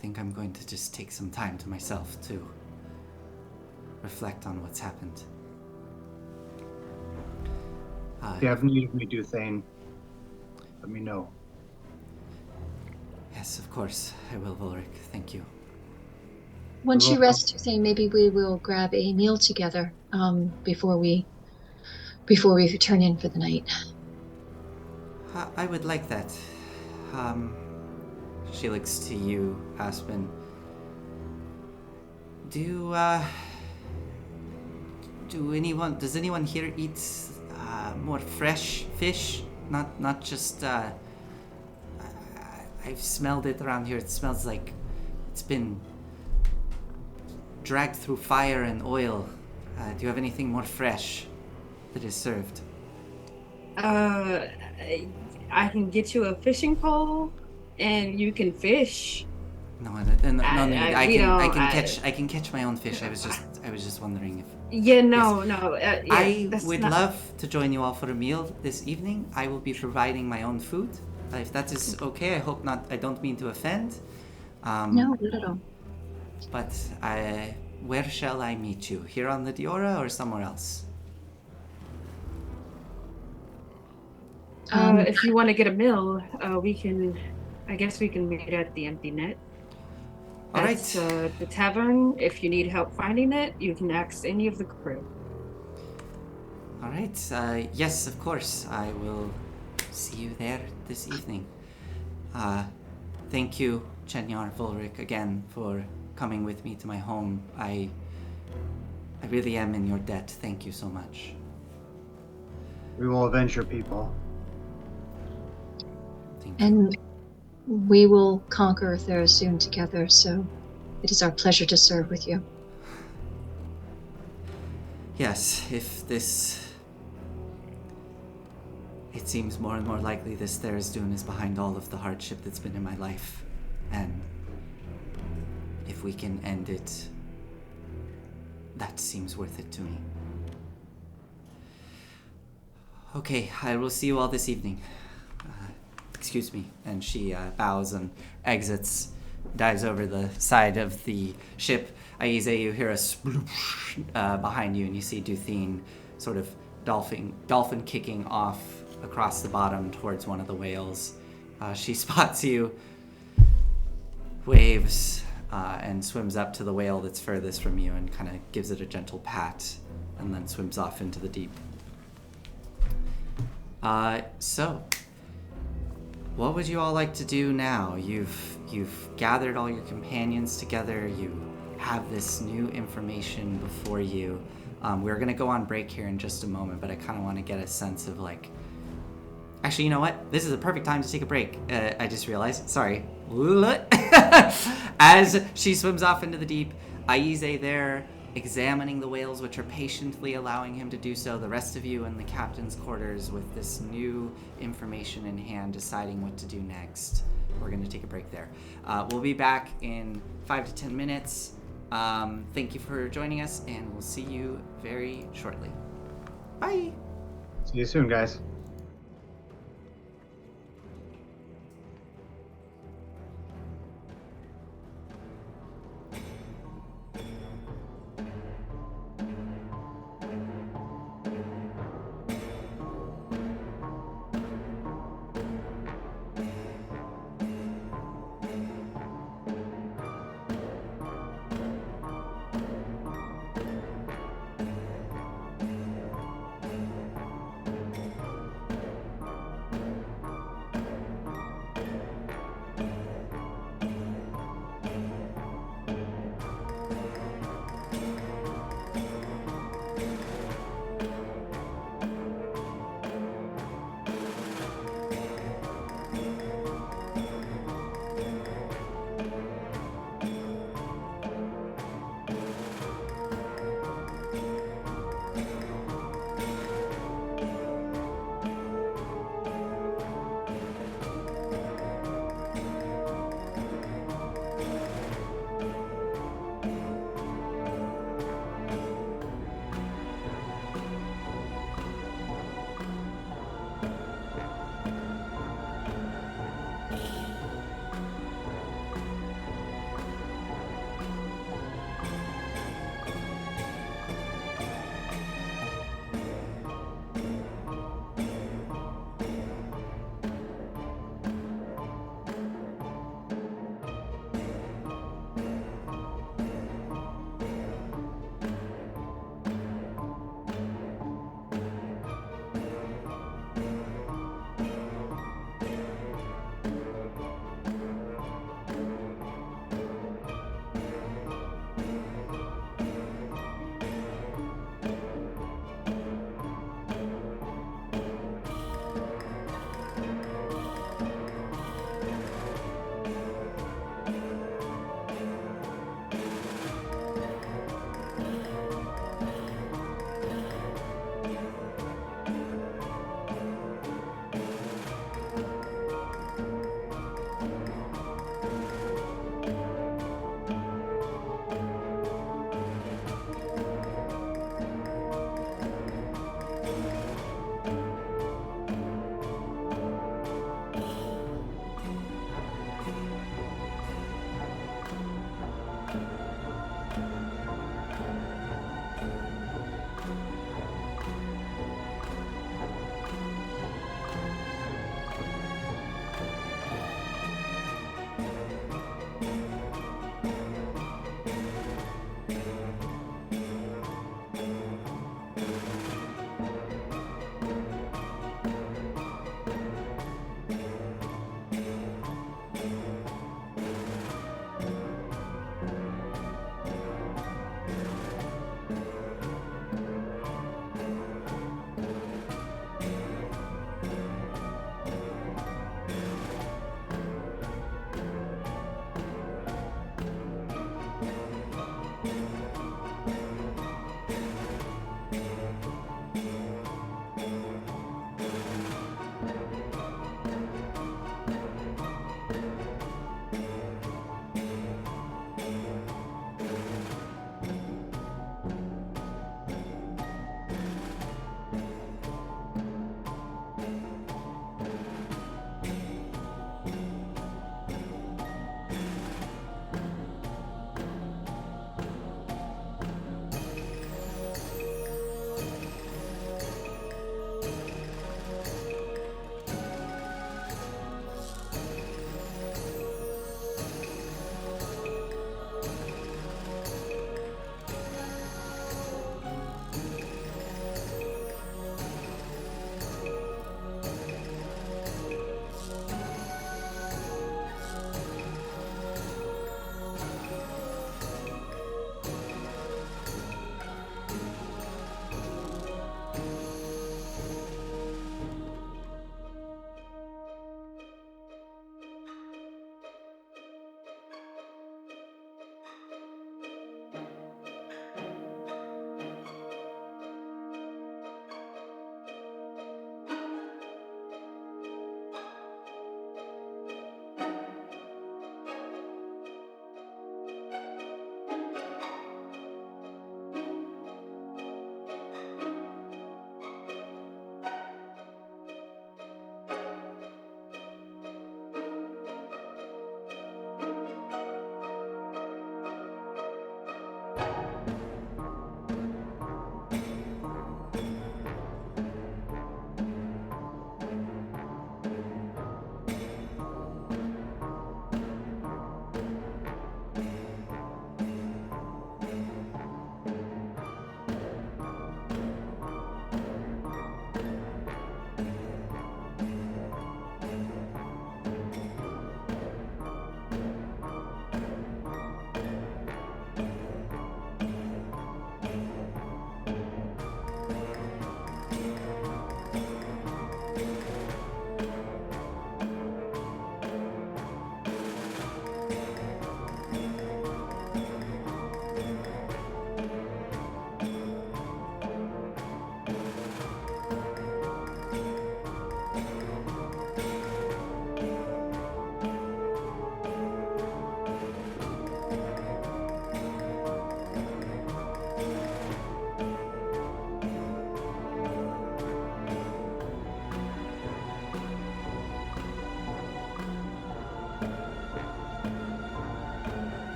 think I'm going to just take some time to myself to reflect on what's happened. If you have need of me, Duthane, let me know. Yes, of course, I will, Volric. Thank you. Once you rest, Tuesday, maybe we will grab a meal together before we turn in for the night. I would like that. She looks to you, Aspen. Does anyone here eat more fresh fish? Not just, I've smelled it around here. It smells like it's been dragged through fire and oil. Do you have anything more fresh that is served? I can get you a fishing pole, and you can fish. No need. I can catch my own fish. Yeah. I was just wondering if. Yeah, no, Yes. no. I would love to join you all for a meal this evening. I will be providing my own food. If that is okay, I hope not. I don't mean to offend. No, not at all. But where shall I meet you? Here on the Diora or somewhere else? If you want to get a meal, I guess we can meet at the Empty Net. All right. That's the tavern. If you need help finding it, you can ask any of the crew. All right. Yes, of course. I will see you there this evening. Thank you, Chenyar Volric, again for coming with me to my home. I really am in your debt. Thank you so much. We will avenge your people. Thank you. And we will conquer Therasoon together, so it is our pleasure to serve with you. Yes, it seems more and more likely this Therasoon is behind all of the hardship that's been in my life. And if we can end it, that seems worth it to me. Okay, I will see you all this evening. Excuse me. And she bows and exits, dives over the side of the ship. Aize, you hear a sploosh behind you, and you see Duthine sort of dolphin kicking off across the bottom towards one of the whales. She spots you, waves, and swims up to the whale that's furthest from you and kind of gives it a gentle pat, and then swims off into the deep. So, what would you all like to do now? You've gathered all your companions together. You have this new information before you. We're going to go on break here in just a moment, but I kind of want to get a sense of like... Actually, you know what? This is a perfect time to take a break. I just realized. Sorry. As she swims off into the deep, Aize there examining the whales, which are patiently allowing him to do so. The rest of you in the captain's quarters with this new information in hand, deciding what to do next. We're going to take a break there. We'll be back in 5 to 10 minutes. Thank you for joining us, and we'll see you very shortly. Bye. See you soon, guys.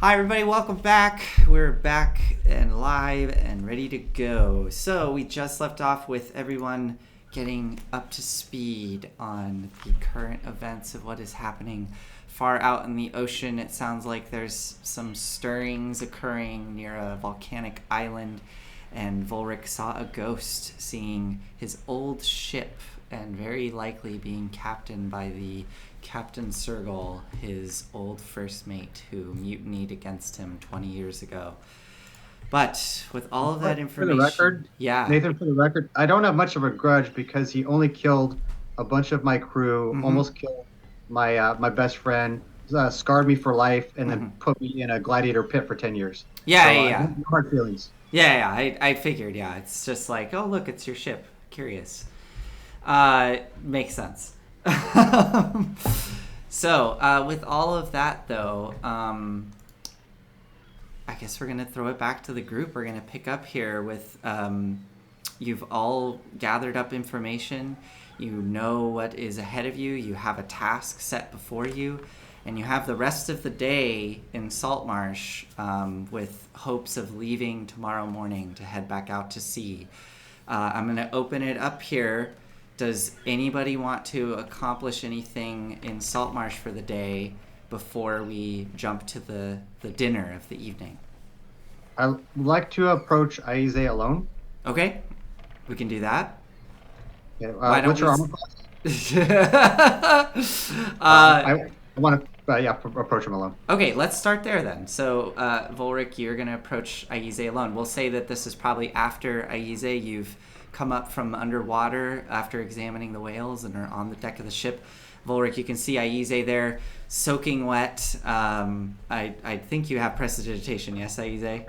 Hi, everybody. Welcome back. We're back and live and ready to go. So, we just left off with everyone getting up to speed on the current events of what is happening far out in the ocean. It sounds like there's some stirrings occurring near a volcanic island, and Volric saw a ghost, seeing his old ship and very likely being captained by the Captain Sergal, his old first mate who mutinied against him 20 years ago. But with all of that information, for the record, yeah, Nathan, for the record, I don't have much of a grudge because he only killed a bunch of my crew, almost killed my my best friend, scarred me for life, and then put me in a gladiator pit for 10 years. Yeah, so, yeah. No hard feelings. Yeah, I figured, yeah. It's just like, oh, look, it's your ship. Curious. Makes sense. So, with all of that, though, I guess we're going to throw it back to the group. We're going to pick up here with you've all gathered up information. You know what is ahead of you. You have a task set before you. And you have the rest of the day in Saltmarsh with hopes of leaving tomorrow morning to head back out to sea. I'm going to open it up here. Does anybody want to accomplish anything in Saltmarsh for the day before we jump to the dinner of the evening? I would like to approach Aize alone. Okay, we can do that. Yeah, Why don't what's your we armor class? I want to approach him alone. Okay, let's start there then. So, Volric, you're going to approach Aize alone. We'll say that this is probably after Aize. You've come up from underwater after examining the whales and are on the deck of the ship. Volric, you can see Aize there, soaking wet. I think you have prestidigitation, yes, Aize?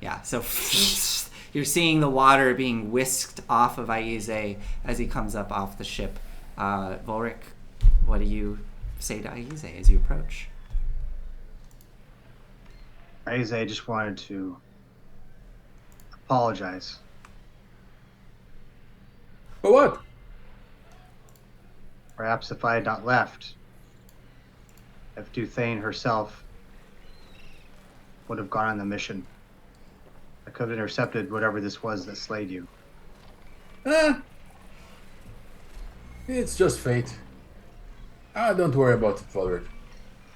Yeah, so you're seeing the water being whisked off of Aize as he comes up off the ship. Volric, what do you say to Aize as you approach? Aize, I just wanted to apologize. For what? Perhaps if I had not left, if Duthane herself would have gone on the mission, I could have intercepted whatever this was that slayed you. It's just fate. Don't worry about it, Volric.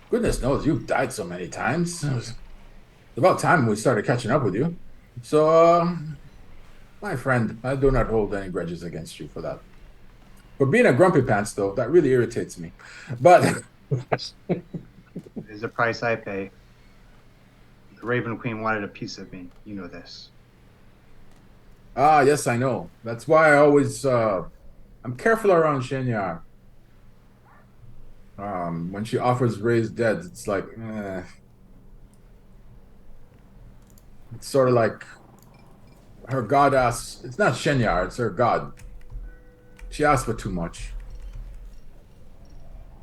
Goodness knows you've died so many times. It's about time we started catching up with you. So, my friend, I do not hold any grudges against you for that. For being a grumpy pants, though, that really irritates me. But It is a price I pay. The Raven Queen wanted a piece of me. You know this. yes, I know. That's why I always I'm careful around Shenyar. When she offers raised dead, it's like it's sort of like her god asks. It's not Shenyar, it's her god. She asks for too much.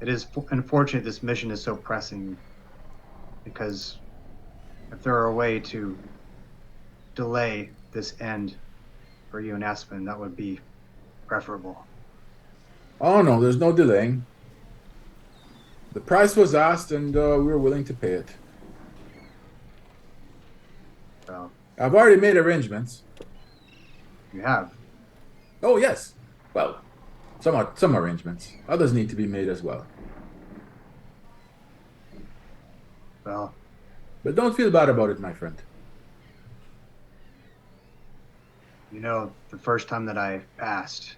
It is unfortunate this mission is so pressing, because if there were a way to delay this end for you and Aspen, that would be preferable. Oh no, there's no delaying. The price was asked, and we were willing to pay it. So I've already made arrangements. you have. Oh yes. Well, some arrangements. Others need to be made as well. Well, But don't feel bad about it, my friend. you know, the first time that I passed,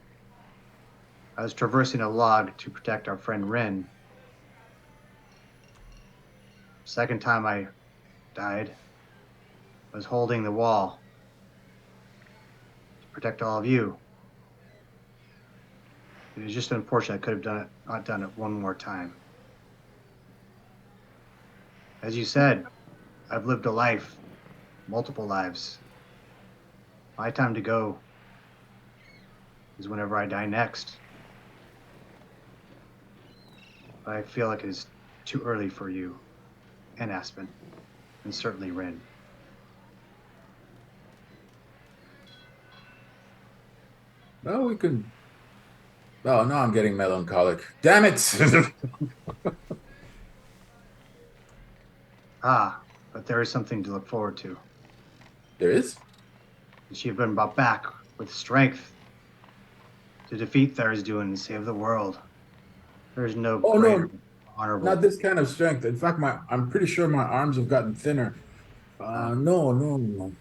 I was traversing a log to protect our friend Rin. Second time I died, I was holding the wall to protect all of you. It was just unfortunate I could have not done it one more time. As you said, I've lived a life, multiple lives. My time to go is whenever I die next. But I feel like it is too early for you and Aspen, and certainly Rin. Well, we can. Oh, now I'm getting melancholic. Damn it! Ah, but there is something to look forward to. There is? She has been brought back with strength to defeat Tharizdun and save the world. There is no Oh greater no, honorable. not this kind of strength. In fact, I'm pretty sure my arms have gotten thinner. Uh, No, no, no.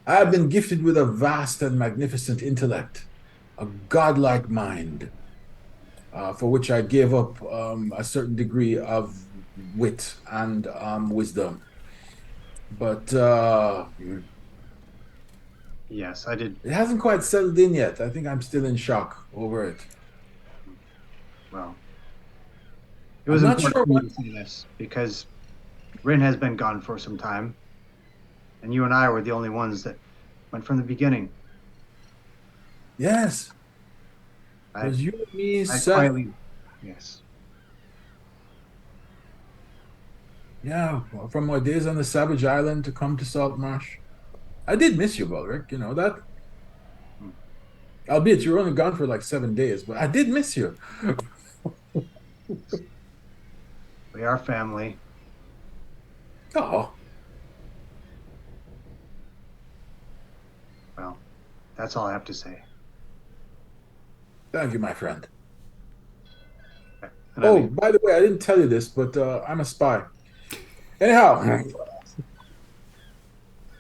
I have yes, been gifted with a vast and magnificent intellect, a godlike mind, for which I gave up a certain degree of wit and wisdom. But yes, I did. it hasn't quite settled in yet. I think I'm still in shock over it. Well, it I'm was not important sure for me what. to say this because Rin has been gone for some time, and you and I were the only ones that went from the beginning. Yes, it I, was you and me, I Seth. quietly, yes, Yeah, well, from my days on the Savage Island to come to Salt Marsh. I did miss you, Ulrich. You know that. mm, Albeit you were only gone for like 7 days, but I did miss you. we are family. Oh, Well, that's all I have to say. thank you, my friend. And I Oh, leave. by the way, I didn't tell you this, but I'm a spy. Anyhow,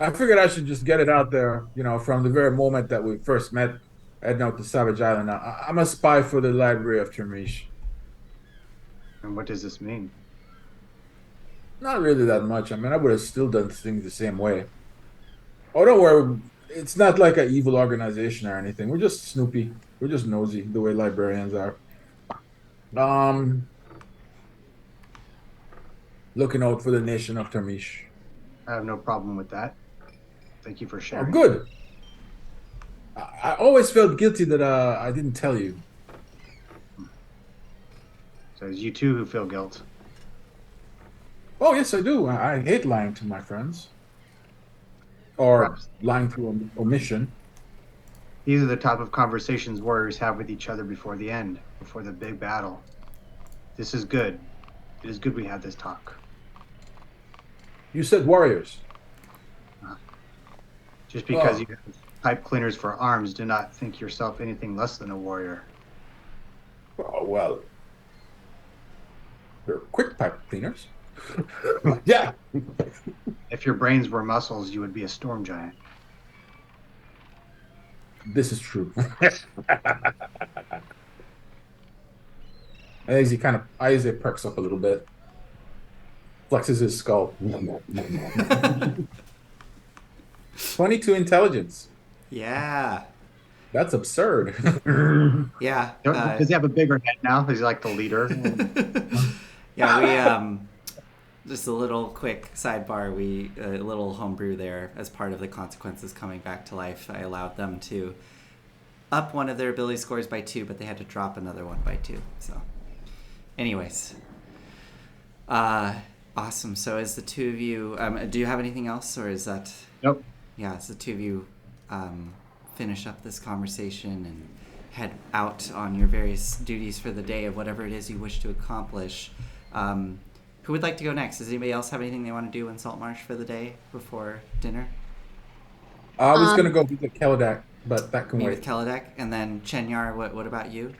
I figured I should just get it out there, from the very moment that we first met heading out to Savage Island. I'm a spy for the Library of Termish. And what does this mean? Not really that much. I mean, I would have still done things the same way. Oh, don't worry. It's not like an evil organization or anything. We're just snoopy. We're just nosy the way librarians are. Um, Looking out for the nation of Termish. I have no problem with that. Thank you for Oh, sharing. good. I always felt guilty that I didn't tell you. So it's you two who feel guilt. Oh, yes, I do. I hate lying to my friends or Perhaps lying through omission. these are the type of conversations warriors have with each other before the end, before the big battle. This is good. It is good we had this talk. You said warriors. Just because Oh, you have pipe cleaners for arms, do not think yourself anything less than a warrior. well, they're quick pipe cleaners. Yeah, If your brains were muscles, you would be a storm giant. this is true. As he kind of eyes it perks up a little bit, flexes his skull. 22 intelligence. Yeah. That's absurd. Yeah. Does he have a bigger head now? Is he like the leader? Yeah, just a little quick sidebar. We a little homebrew there as part of the consequences coming back to life. I allowed them to up one of their ability scores by 2, but they had to drop another one by 2. So, anyways, awesome. So, as the two of you, do you have anything else, or is that? Nope. Yeah, as the two of you finish up this conversation and head out on your various duties for the day of whatever it is you wish to accomplish. Who would like to go next? Does anybody else have anything they want to do in Saltmarsh for the day before dinner? I was going to go visit Keladak, but that can Me wait. with Keladek, and then Chenyar. What about you?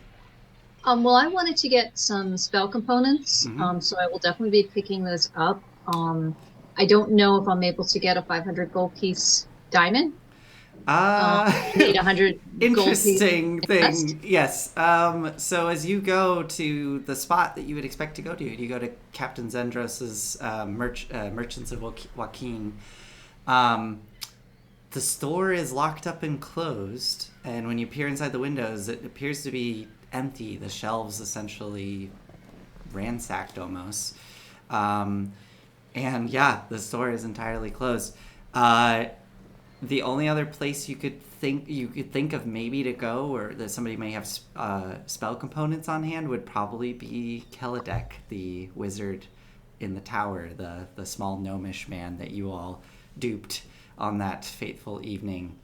Well, I wanted to get some spell components, Mhm. so I will definitely be picking those up. I don't know if I'm able to get a 500 gold piece diamond. I need 100 gold piece Interesting invest. thing. Yes. So as you go to the spot that you would expect to go to, you go to Captain Zendros's Merchants of Joaquin. The store is locked up and closed, and when you peer inside the windows, it appears to be empty. The shelves essentially ransacked almost. And yeah, the store is entirely closed. The only other place you could think of maybe to go, or that somebody may have spell components on hand, would probably be Keladek, the wizard in the tower, the small gnomish man that you all duped on that fateful evening.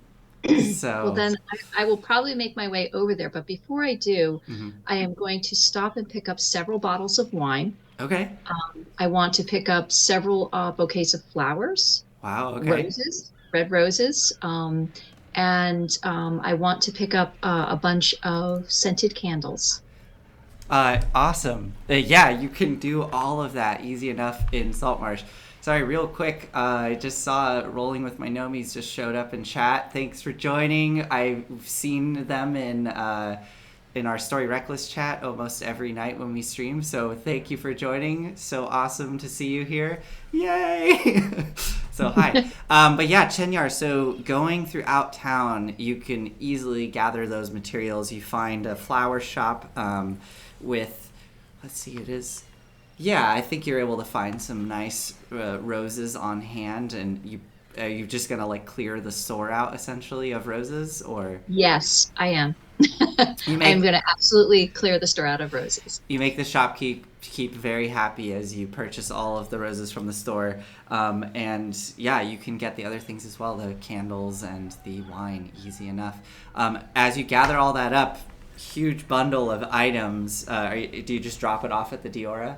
So Well, then I will probably make my way over there. But before I do, Mhm. I am going to stop and pick up several bottles of wine. Okay. I want to pick up several bouquets of flowers, Wow. Okay. roses, red roses, and I want to pick up a bunch of scented candles. Awesome. Yeah, you can do all of that easy enough in Saltmarsh. Sorry, real quick. I just saw Rolling with My Nomies just showed up in chat. Thanks for joining. I've seen them in our Story Reckless chat almost every night when we stream. So thank you for joining. So awesome to see you here. Yay! So hi. But yeah, Chenyar, so going throughout town, you can easily gather those materials. You find a flower shop with, let's see, it is, yeah, I think you're able to find some nice roses on hand, and are you just gonna like clear the store out essentially of roses, or Yes, I am. you I am make going to absolutely clear the store out of roses. you make the shopkeep keep very happy as you purchase all of the roses from the store, and yeah, you can get the other things as well, the candles and the wine, easy enough. As you gather all that up, huge bundle of items. Do you just drop it off at the Diora?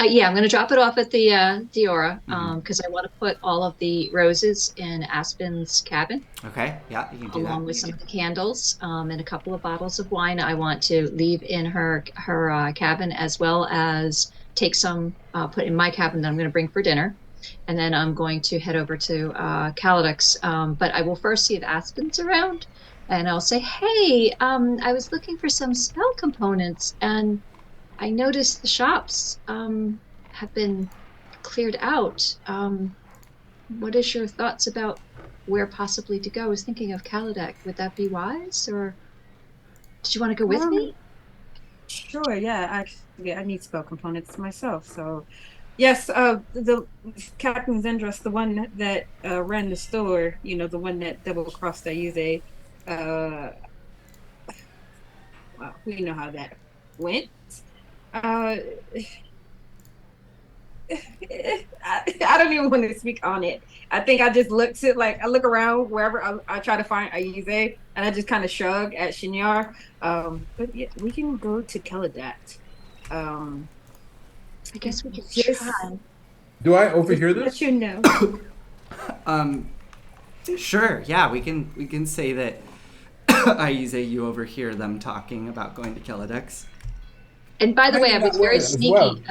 Yeah, I'm going to drop it off at the Diora Mm-hmm. because I want to put all of the roses in Aspen's cabin, Okay, yeah, you can do that. along with some of the candles and a couple of bottles of wine. I want to leave in her cabin, as well as take some put in my cabin that I'm going to bring for dinner, and then I'm going to head over to Caladux. But I will first see if Aspen's around, and I'll say, "Hey, I was looking for some spell components, and I noticed the shops have been cleared out. What is your thoughts about where possibly to go?" I was thinking of Kaladeck. Would that be wise, or did you want to go with Um, me? sure, yeah, actually, I need spell components myself. So, yes, the Captain Zendros, the one that ran the store, the one that double crossed Ayuze, uh, well, we know how that went. Uh, I don't even want to speak on it. I think I just I look around wherever I try to find Ayuze, and I just kind of shrug at Shinyar. But yeah, we can go to Keladat. Um, I guess we could try. just Do I just overhear to let this? you know. Um, sure, yeah, we can say that Aize, you overhear them talking about going to Keladex. And by the way, I Heading was that very way as well. sneaky.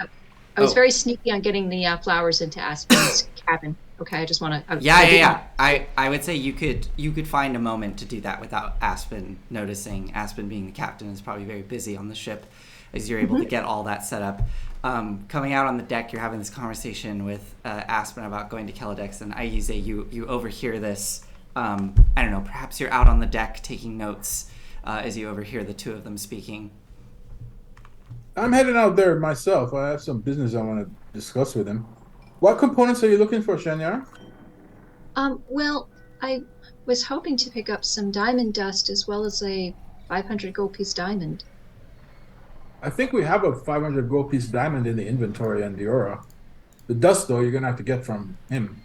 I was Oh, very sneaky on getting the flowers into Aspen's cabin. Okay, I just want to. yeah, I yeah, didn't. yeah. I would say you could find a moment to do that without Aspen noticing. Aspen, being the captain, is probably very busy on the ship, as you're able to get all that set up. Coming out on the deck, you're having this conversation with Aspen about going to Keladex, and Aize, you overhear this. I don't know. Perhaps you're out on the deck taking notes as you overhear the two of them speaking. I'm heading out there myself. I have some business I want to discuss with him. What components are you looking for, Shanyar? Well, I was hoping to pick up some diamond dust as well as a 500 gold piece diamond. I think we have a 500 gold piece diamond in the inventory on Diora. The dust, though, you're going to have to get from him.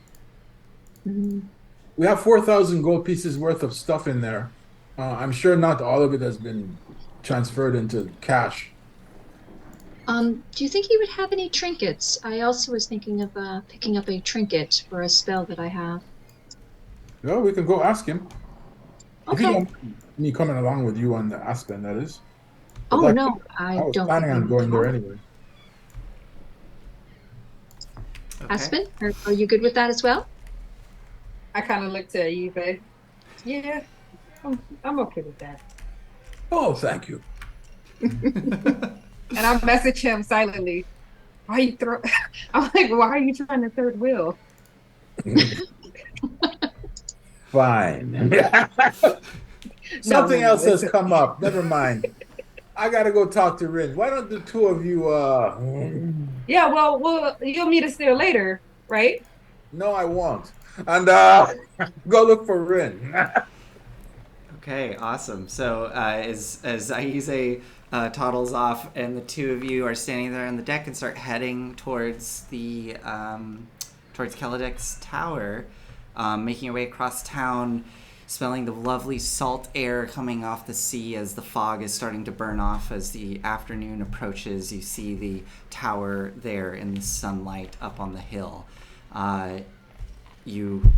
Mm. We have 4,000 gold pieces worth of stuff in there. I'm sure not all of it has been transferred into cash. Do you think he would have any trinkets? I also was thinking of picking up a trinket for a spell that I have. Well, we can go ask him. If you Okay. don't mind me coming along with you on the Aspen, that is. But Oh that, no, I I was don't think planning we on need going to. there anyway. Okay. Aspen, are you good with that as well? I kind of looked at Ayuze. Yeah, I'm okay with that. Oh, thank you. And I message him silently. Why are you throw? I'm like, why are you trying to third wheel? Fine. No, Something no, no. else has come up. Never mind. I gotta go talk to Rin. Why don't the two of you Yeah, well, you'll meet us there later, right? no, I won't. And go look for Rin. Okay, awesome. So as Aize toddles off, and the two of you are standing there on the deck and start heading towards towards Keladek's tower, making your way across town, smelling the lovely salt air coming off the sea as the fog is starting to burn off. As the afternoon approaches, you see the tower there in the sunlight up on the hill. You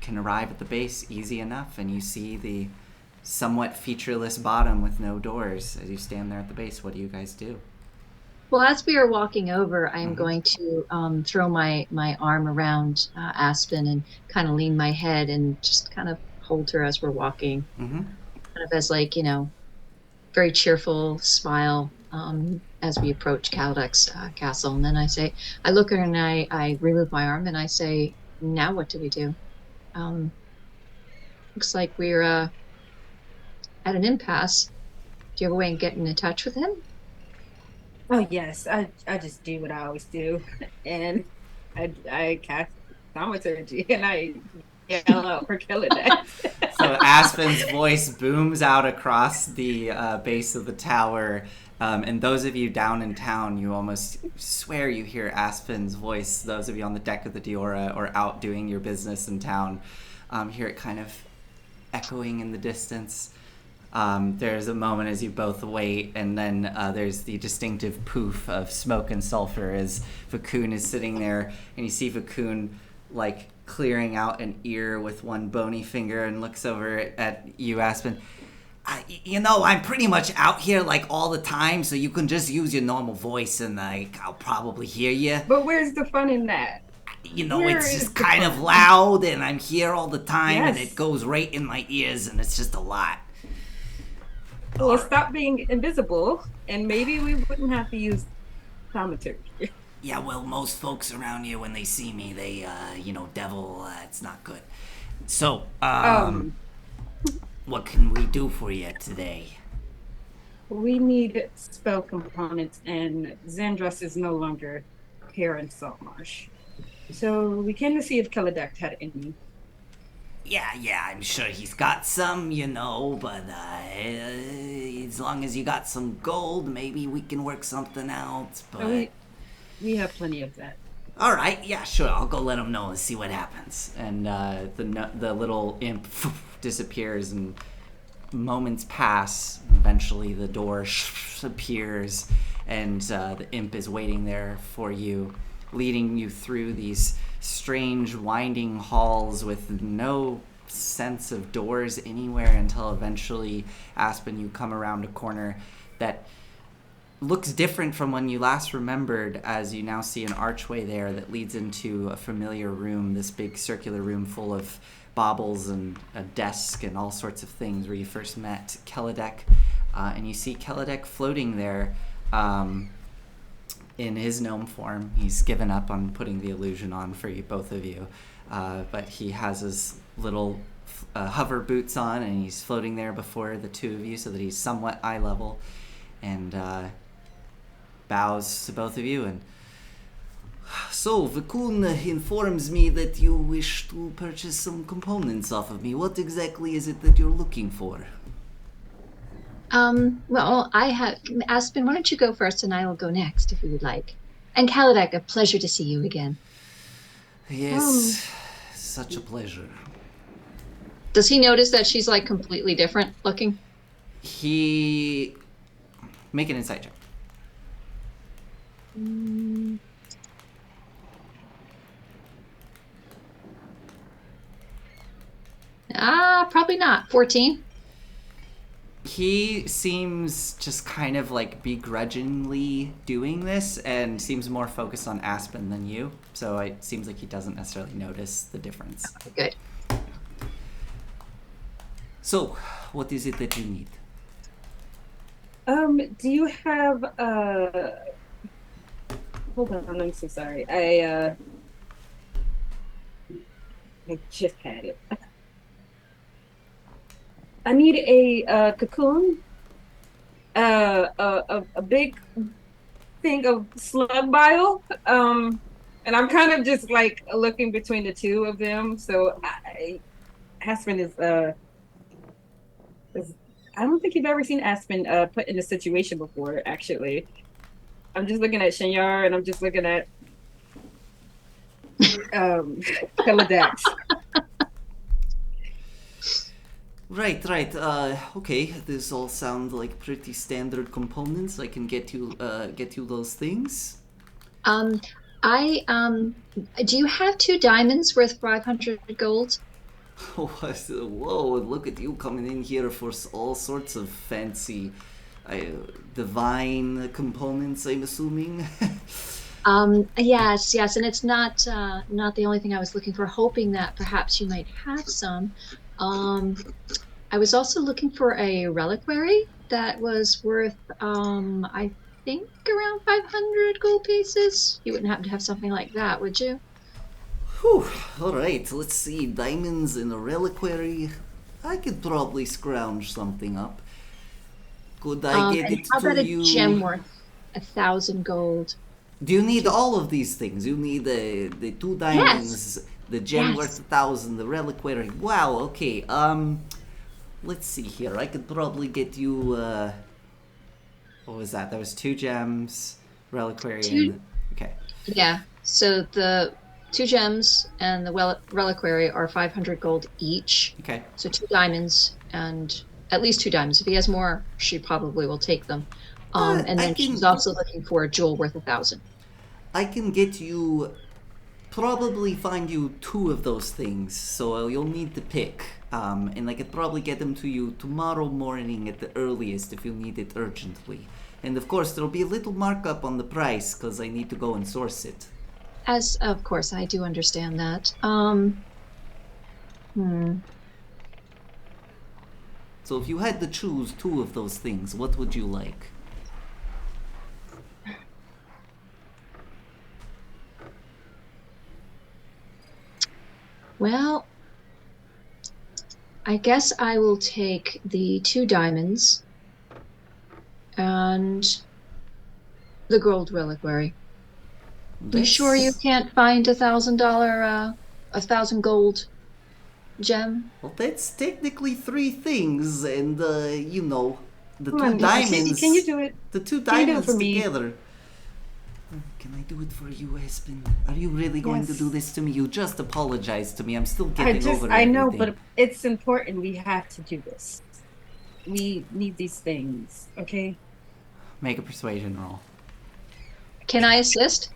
can arrive at the base easy enough, and you see the somewhat featureless bottom with no doors. As you stand there at the base, what do you guys do? Well, as we are walking over, I'm going to throw my arm around Aspen and kind of lean my head and just kind of hold her as we're walking, kind of as like, very cheerful smile as we approach Caldec's castle. And then I look at her and I remove my arm and I say, now what do we do? Looks like we're at an impasse. Do you have a way of getting in touch with him? Oh yes, I just do what I always do, and I cast thaumaturgy and I yell out for Killedex. So Aspen's voice booms out across the base of the tower, and those of you down in town, you almost swear you hear Aspen's voice. Those of you on the deck of the Diora or out doing your business in town, hear it kind of echoing in the distance. There's a moment as you both wait, and then there's the distinctive poof of smoke and sulfur as Vakun is sitting there, and you see Vakun like clearing out an ear with one bony finger and looks over at you, Aspen. I'm pretty much out here like all the time, so you can just use your normal voice and like I'll probably hear you. But where's the fun in that? It's just kind of loud, and I'm here all the time, and it goes right in my ears, and it's just a lot. Well, stop being invisible, and maybe we wouldn't have to use thaumaturgy. Yeah, well, most folks around here, when they see me, they, devil, it's not good. So, what can we do for you today? We need spell components, and Xandros is no longer here in Saltmarsh. So we came to see if Killedex had any. Yeah, I'm sure he's got some, but as long as you got some gold, maybe we can work something out, but... We have plenty of that. All right, yeah, sure, I'll go let him know and see what happens. And the little imp disappears, and moments pass. Eventually the door appears, and the imp is waiting there for you, leading you through these strange winding halls with no sense of doors anywhere until eventually, Aspen, you come around a corner that looks different from when you last remembered, as you now see an archway there that leads into a familiar room, this big circular room full of baubles and a desk and all sorts of things where you first met Killedex. And you see Killedex floating there in his gnome form. He's given up on putting the illusion on for you, both of you. But he has his little hover boots on, and he's floating there before the two of you so that he's somewhat eye level, and bows to both of you. And so, Vakun informs me that you wish to purchase some components off of me. What exactly is it that you're looking for? Well, Aspen, why don't you go first and I will go next if you would like. And Killedex, a pleasure to see you again. Yes, such a pleasure. Does he notice that she's like completely different looking? Make an insight check. Probably not. 14. He seems just kind of like begrudgingly doing this and seems more focused on Aspen than you. So it seems like he doesn't necessarily notice the difference. Okay, good. So, what is it that you need? Do you have hold on, I'm so sorry. I just had it. I need a cocoon, a big thing of slug bile, and I'm kind of just like looking between the two of them. So Aspen is I don't think you've ever seen Aspen put in a situation before. Actually, I'm just looking at Shinyar, and I'm just looking at Killedex. Right, right. Okay, this all sound like pretty standard components. I can get you those things. Um, do you have 2 diamonds worth 500 gold? Whoa, look at you coming in here for all sorts of fancy, uh, divine components, I'm assuming. Yes, yes, and it's not the only thing I was looking for, hoping that perhaps you might have some. Um, I was also looking for a reliquary that was worth, I think around 500 gold pieces. You wouldn't happen to have something like that, would you? Whew, alright, let's see. Diamonds in a reliquary. I could probably scrounge something up. Could I get And it how to about a gem you? worth 1,000 gold? Do you need To all of these things? You need the two Yes, diamonds, the gem worth yes. 1,000, the reliquary. Wow, okay. Let's see here. I could probably get you, what was that? That was 2 gems, reliquary, Two, and, okay. yeah. So the 2 gems and the reliquary are 500 gold each. Okay. So 2 diamonds and at least 2 diamonds. If he has more, she probably will take them. And I then she's can, also looking for a jewel worth 1,000. I can get you, probably find you 2 of those things, so you'll need to pick. And I could probably get them to you tomorrow morning at the earliest if you need it urgently. And of course, there'll be a little markup on the price because I need to go and source it. As of course I do understand that. Hmm. So if you had to choose 2 of those things, what would you like? Well, I guess I will take the 2 diamonds and the gold reliquary. You sure you That's can't find $1,000 gem? well, that's technically 3 things, and the Come two on, can you diamonds, do it? the two Can you do it diamonds for me? together. Can I do it for you, Aspen? Are you really going to do Yes. this to me? You just apologized to me. I'm still getting over I know, everything. but it's important. We have to do this. We need these things, okay? Make a persuasion roll. Can I assist?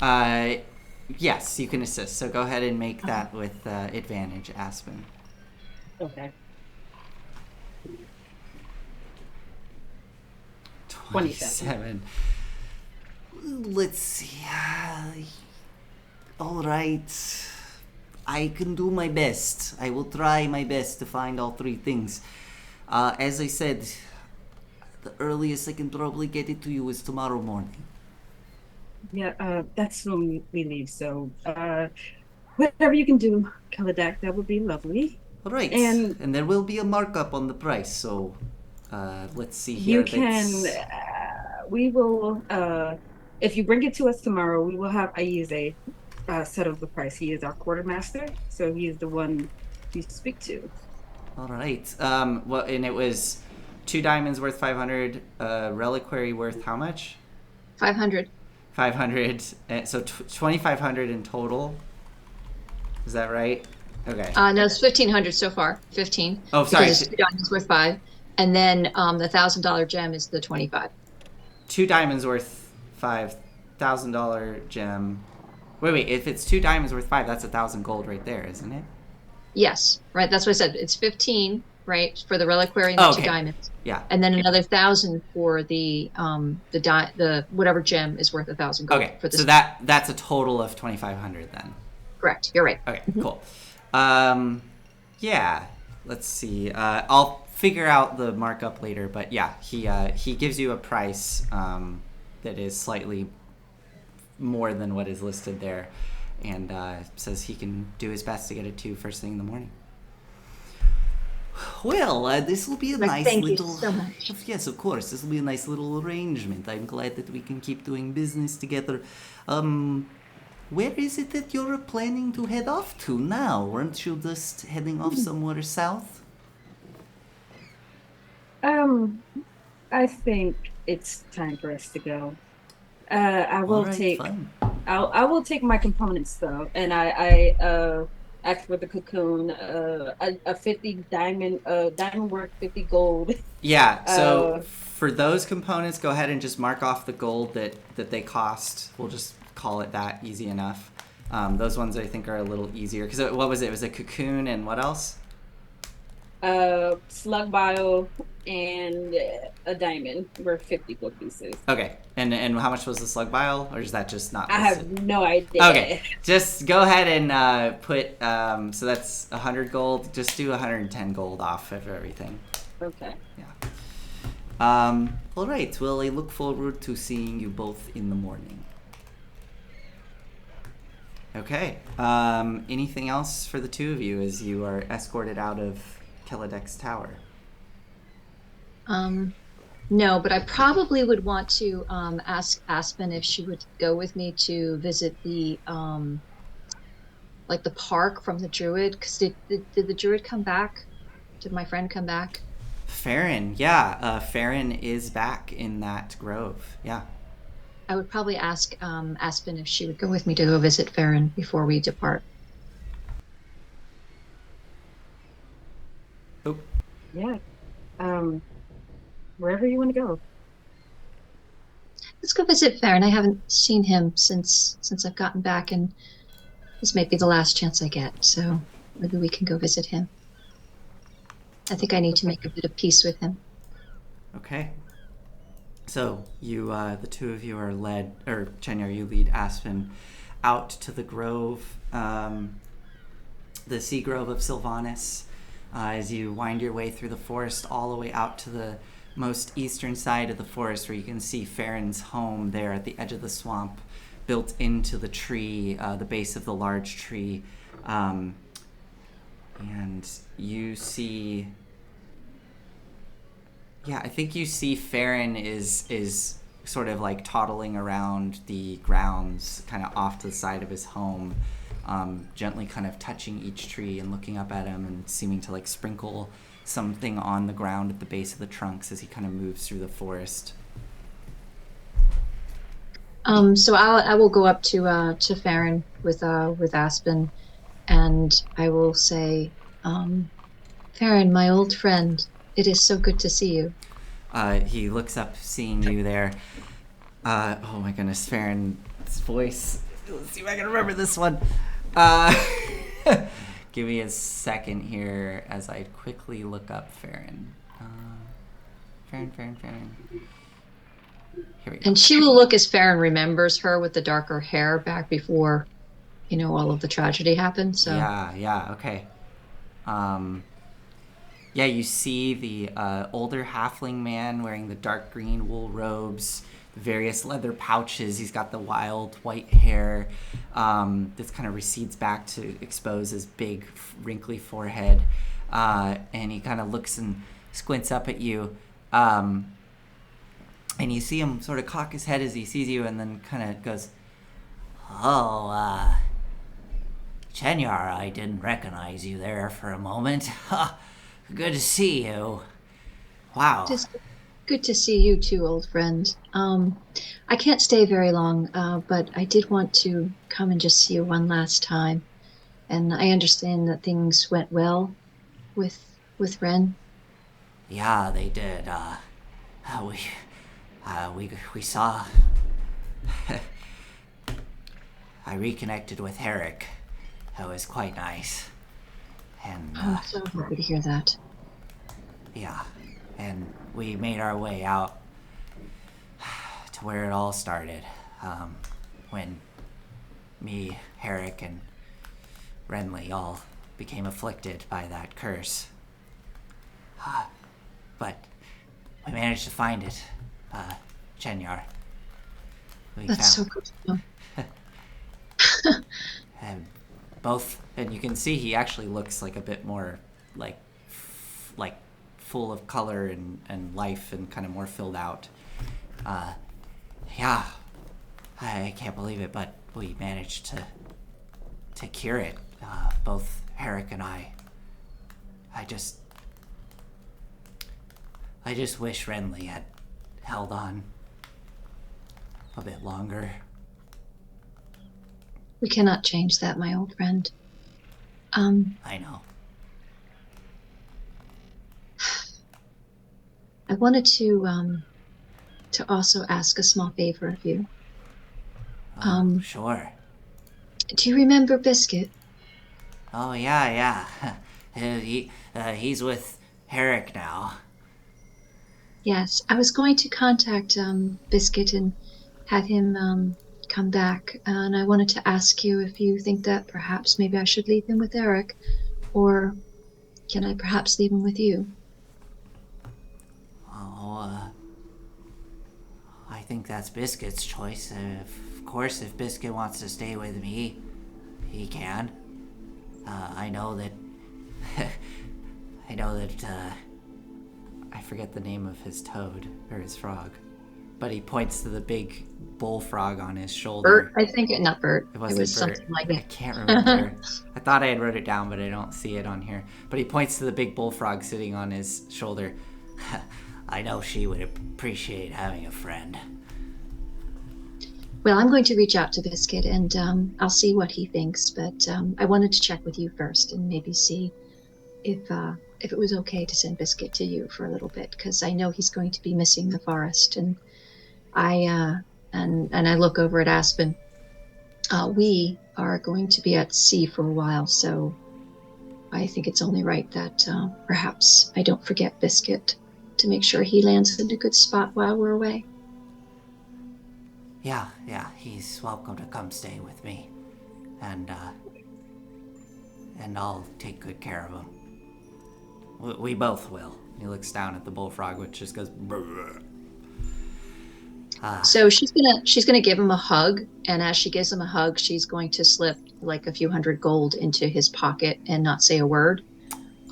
Uh, yes, you can assist. So go ahead and make that with advantage, Aspen. Okay. 27. Let's see. All right. I can do my best. I will try my best to find all 3 things. As I said, the earliest I can probably get it to you is tomorrow morning. Yeah, that's when we leave. So, whatever you can do, Kaladak, that would be lovely. All right. And And there will be a markup on the price. So, let's see you here. can, we will, if you bring it to us tomorrow, we will have Aize settle the price. He is our quartermaster, so he is the one to speak to. All right. Well, and it was 2 diamonds worth 500. Reliquary worth how much? 500. 500. So 2,500 in total. Is that right? Okay. No, it's 1,500 so far. 15. Oh, sorry. Because it's 2 diamonds worth 5. And then the $1,000 gem is the 25. 2 diamonds worth $5,000 gem. Wait. If it's 2 diamonds worth 5, that's 1,000 gold right there, isn't it? Yes, right. That's what I said. It's 15, right, for the reliquary and the Oh, 2 diamonds. Yeah. And then another 1,000 for the whatever gem is worth 1,000 gold Okay. for this. So that's a total of 2,500 then. Correct. You're right. Okay. Cool. Yeah. Let's see. I'll figure out the markup later, but yeah, he gives you a price that is slightly more than what is listed there, and says he can do his best to get it to you first thing in the morning. Well, this will be a nice Thank you little. so much. Yes, of course. This will be a nice little arrangement. I'm glad that we can keep doing business together. Where is it that you're planning to head off to now? Weren't you just heading off somewhere south? I think it's time for us to go. I will All right, take fine. I will take my components though, and I ask for the cocoon, a 50 diamond, diamond worth 50 gold. Yeah, so Uh, for those components, go ahead and just mark off the gold that they cost. We'll just call it that, easy enough. Those ones I think are a little easier. Because what was it? It was a cocoon and what else? slug bile and a diamond worth 50 gold pieces. Okay, and how much was the slug bile? Or is that just not I have listed? no idea. Okay, just go ahead and put, so that's 100 gold. Just do 110 gold off of everything. Okay. Yeah. All right. Well, I look forward to seeing you both in the morning. Okay. Anything else for the two of you as you are escorted out of Keladek's tower? No, but I probably would want to ask Aspen if she would go with me to visit the like the park from the druid. Because did the druid come back? Did my friend come back? Farron, yeah. Farron is back in that grove. Yeah. I would probably ask Aspen if she would go with me to go visit Farron before we depart. Oh, Yeah. Wherever you want to go. Let's go visit Farron. I haven't seen him since I've gotten back, and this may be the last chance I get. So maybe we can go visit him. I think I need to make a bit of peace with him. okay. So you, the two of you are led, or Chenyar, you lead Aspen out to the grove, the sea grove of Sylvanas, as you wind your way through the forest all the way out to the most eastern side of the forest, where you can see Farron's home there at the edge of the swamp, built into the tree, the base of the large tree. And you see, yeah, I think you see Farron is sort of like toddling around the grounds, kind of off to the side of his home, gently kind of touching each tree and looking up at him and seeming to like sprinkle something on the ground at the base of the trunks as he kind of moves through the forest. So I will go up to Farron with Aspen, and I will say, Farron, my old friend, it is so good to see you. He looks up, seeing you there. Oh my goodness, Farron's voice. Let's see if I can remember this one. Give me a second here as I quickly look up Farron. Farron. Here we go. And she will look as Farron remembers her with the darker hair back before, all of the tragedy happened. So Yeah, okay. Yeah, you see the older halfling man wearing the dark green wool robes, various leather pouches. He's got the wild white hair that kind of recedes back to expose his big, wrinkly forehead. And he kind of looks and squints up at you. And you see him sort of cock his head as he sees you and then kind of goes, "Oh, Chenyar, I didn't recognize you there for a moment. Good to see you. Wow." just good to see you too, old friend. I can't stay very long, but I did want to come and just see you one last time. And I understand that things went well with Ren. Yeah, they did. We saw. I reconnected with Herrick. That was quite nice. And I'm so happy to hear that. yeah, and we made our way out to where it all started. When me, Herrick, and Renly all became afflicted by that curse. But we managed to find it, Chenyar. That's so good to know. And and you can see he actually looks like a bit more like full of color and life and kind of more filled out. Yeah, I can't believe it, but we managed to cure it. Both Herrick and I. I just wish Renly had held on a bit longer. We cannot change that, my old friend. I know. I wanted to also ask a small favor of you. Oh, sure. Do you remember Biscuit? Oh, yeah. He's with Herrick now. Yes, I was going to contact Biscuit and have him come back, and I wanted to ask you if you think that perhaps maybe I should leave him with Eric, or can I perhaps leave him with you? Oh, I think that's Biscuit's choice. Of course, if Biscuit wants to stay with me, he can. I know that. I know that. I forget the name of his toad or his frog, but he points to the big bullfrog on his shoulder. Bert, I think not Bert. It It wasn't was Bert. something like I it. can't remember. I thought I had wrote it down, but I don't see it on here. But he points to the big bullfrog sitting on his shoulder. I know she would appreciate having a friend. Well, I'm going to reach out to Biscuit and I'll see what he thinks. But I wanted to check with you first and maybe see if it was okay to send Biscuit to you for a little bit, because I know he's going to be missing the forest. And I look over at Aspen. We are going to be at sea for a while, so I think it's only right that perhaps I don't forget Biscuit to make sure he lands in a good spot while we're away. Yeah, he's welcome to come stay with me. And I'll take good care of him. We both will. He looks down at the bullfrog, which just goes... So she's gonna give him a hug, and as she gives him a hug, she's going to slip like a few hundred gold into his pocket and not say a word.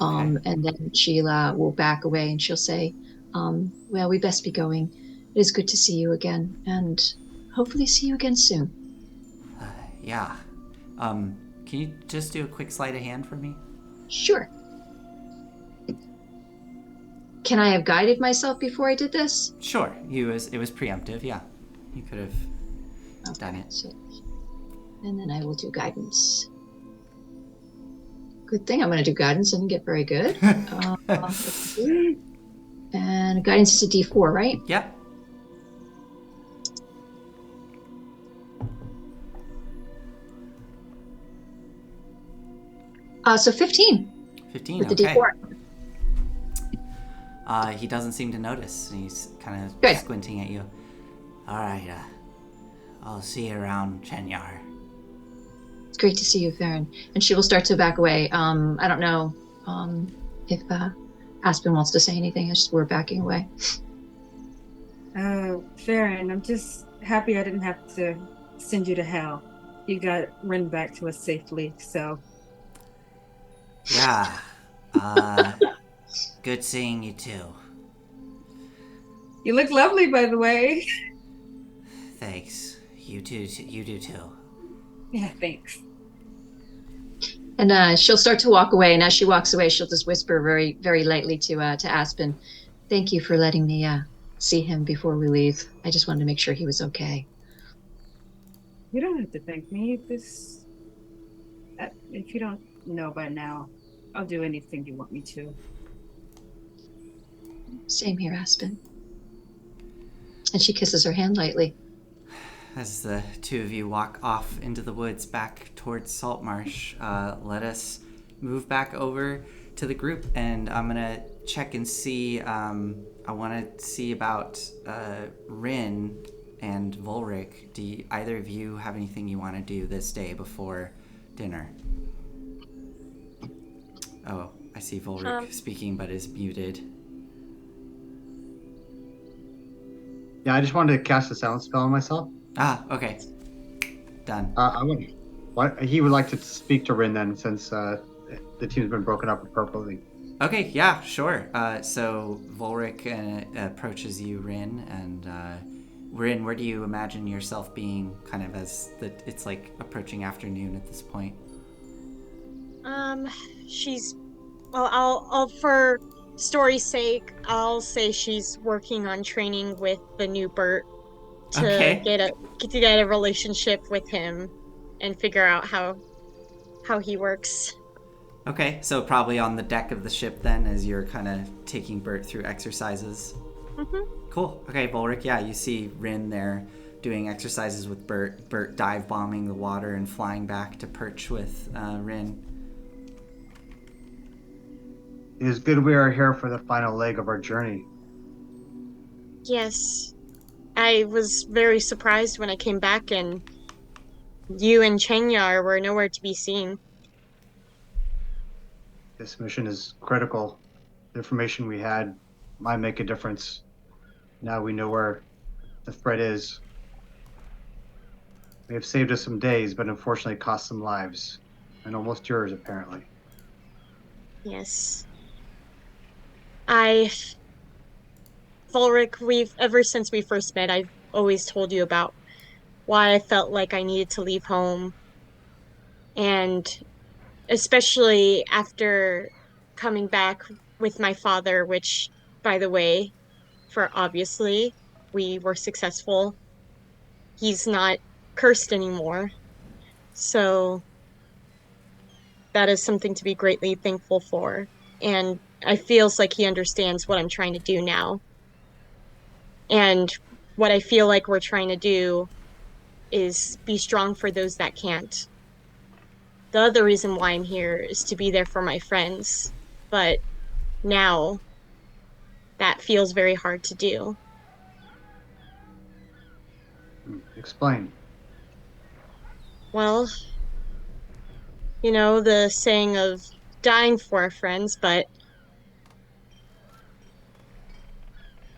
Okay. And then Sheila will back away and she'll say, well, we best be going. It is good to see you again, and hopefully see you again soon. Yeah. Can you just do a quick sleight of hand for me? Sure. Can I have guided myself before I did this? Sure. It was preemptive, yeah. You could have done it. So, and then I will do guidance. Good thing I'm going to do guidance. I didn't get very good. And guidance is a D4, right? Yep. So 15. 15, with the okay. D4. He doesn't seem to notice. He's kind of Good. squinting at you. All right, I'll see you around Chenyar. It's great to see you, Farron. And she will start to back away. I don't know if Aspen wants to say anything as we're backing away. Farron, I'm just happy I didn't have to send you to hell. You got Ren back to us safely, so. Yeah. Good seeing you too. You look lovely, by the way. Thanks. You do too. Yeah, thanks. And she'll start to walk away. And as she walks away, she'll just whisper very, very lightly to Aspen, "Thank you for letting me see him before we leave. I just wanted to make sure he was okay." You don't have to thank me. If you don't know by now, I'll do anything you want me to. Same here, Aspen. And she kisses her hand lightly. As the two of you walk off into the woods back towards Saltmarsh, let us move back over to the group, and I'm gonna check and see. I want to see about Rin and Volric. Do either of you have anything you want to do this day before dinner? Oh, I see Volric speaking, but is muted. Yeah, I just wanted to cast a silence spell on myself. Ah, okay. Done. He would like to speak to Rin then, since the team's been broken up appropriately. Okay, yeah, sure. So Volric approaches you, Rin, and Rin, where do you imagine yourself being kind of as it's like approaching afternoon at this point? I'll for story's sake, I'll say she's working on training with the new Bert to get a relationship with him and figure out how he works. Okay, so probably on the deck of the ship then, as you're kind of taking Bert through exercises. Hmm. Cool. Okay, Volric, yeah, you see Rin there doing exercises with Bert. Bert dive bombing the water and flying back to perch with Rin. It is good we are here for the final leg of our journey. Yes. I was very surprised when I came back and you and Chenyar were nowhere to be seen. This mission is critical. The information we had might make a difference. Now we know where the threat is. They have saved us some days, but unfortunately cost some lives. And almost yours, apparently. Yes. I, Volric, we've, ever since we first met, I've always told you about why I felt like I needed to leave home. And especially after coming back with my father, which, by the way, for obviously, we were successful. He's not cursed anymore. So that is something to be greatly thankful for. And I feels like he understands what I'm trying to do now. And what I feel like we're trying to do is be strong for those that can't. The other reason why I'm here is to be there for my friends. But now that feels very hard to do. Explain. Well, you know, the saying of dying for our friends, but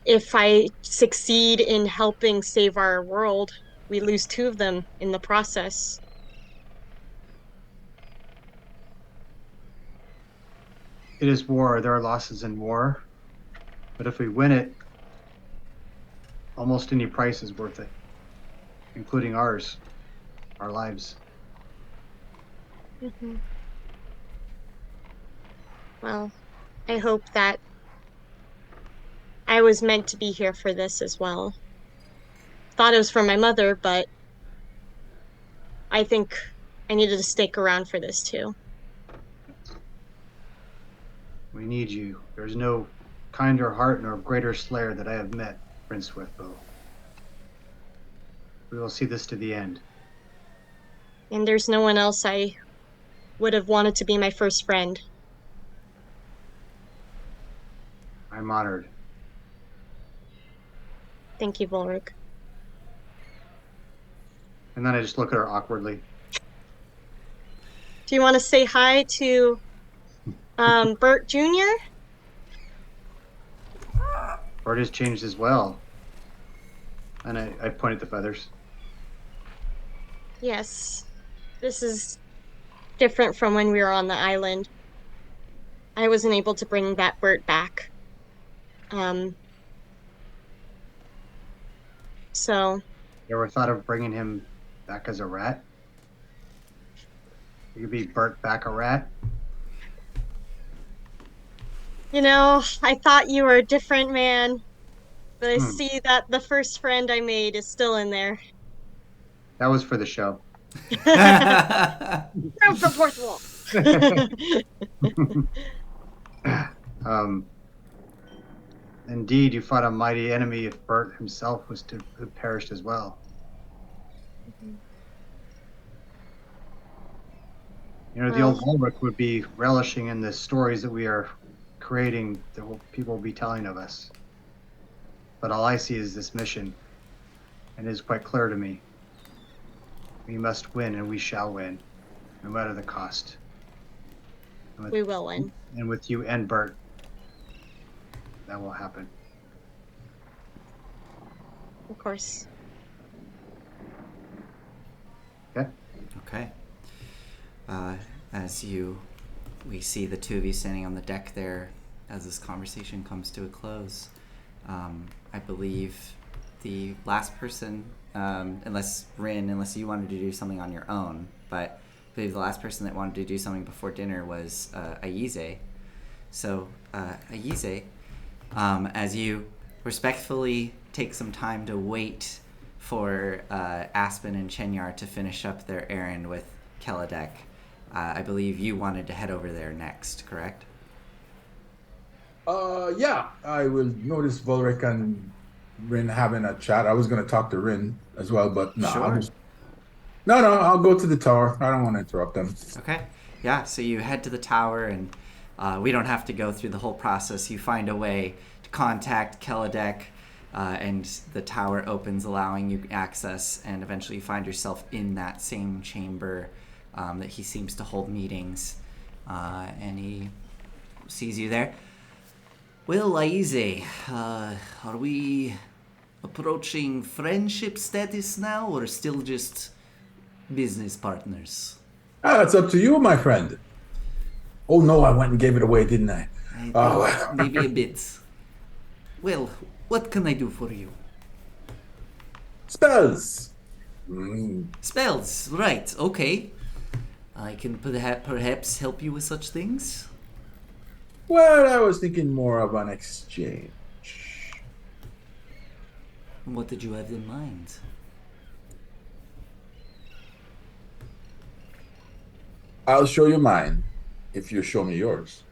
if I succeed in helping save our world, we lose two of them in the process. It is war. There are losses in war. But if we win it, almost any price is worth it, including ours, our lives. Mhm. Well, I hope that I was meant to be here for this as well. Thought it was for my mother, but I think I needed to stick around for this too. We need you. There's no kinder heart nor greater slayer that I have met, Prince Swiftbow. We will see this to the end. And there's no one else I would have wanted to be my first friend. I'm honored. Thank you, Volric. And then I just look at her awkwardly. Do you want to say hi to Bert Jr.? Bart has changed as well. And I point at the feathers. Yes. This is different from when we were on the island. I wasn't able to bring that Bert back. Um, so You ever thought of bringing him back as a rat? You could be Bart back a rat. you know, I thought you were a different man, but I Hmm. see that the first friend I made is still in there. That was for the show. Room for fourth wall. um, indeed, you fought a mighty enemy if Bert himself was to have perished as well. You know, the Well, old Ulrich would be relishing in the stories that we are creating that people will be telling of us. But all I see is this mission, and it is quite clear to me. We must win, and we shall win, no matter the cost. we will win. And with you and Bert, that will happen. Of course. Okay? Okay. As we see the two of you standing on the deck there as this conversation comes to a close. I believe the last person, unless you wanted to do something on your own, but I believe the last person that wanted to do something before dinner was Aize. So, Aize, as you respectfully take some time to wait for Aspen and Chenyar to finish up their errand with Keladek, I believe you wanted to head over there next, correct? Yeah, I will notice Volric and Rin having a chat. I was going to talk to Rin as well, but no, Sure. no, I'll go to the tower. I don't want to interrupt them. Okay. Yeah, so you head to the tower, and we don't have to go through the whole process. You find a way to contact Keladek, and the tower opens, allowing you access, and eventually you find yourself in that same chamber that he seems to hold meetings, and he sees you there. Well, Aize, are we approaching friendship status now, or still just business partners? It's up to you, my friend. Oh no, I went and gave it away, didn't I? I think Oh, maybe a bit. Well, what can I do for you? spells. Spells, right, okay. I can perhaps help you with such things. Well, I was thinking more of an exchange. What did you have in mind? I'll show you mine if you show me yours.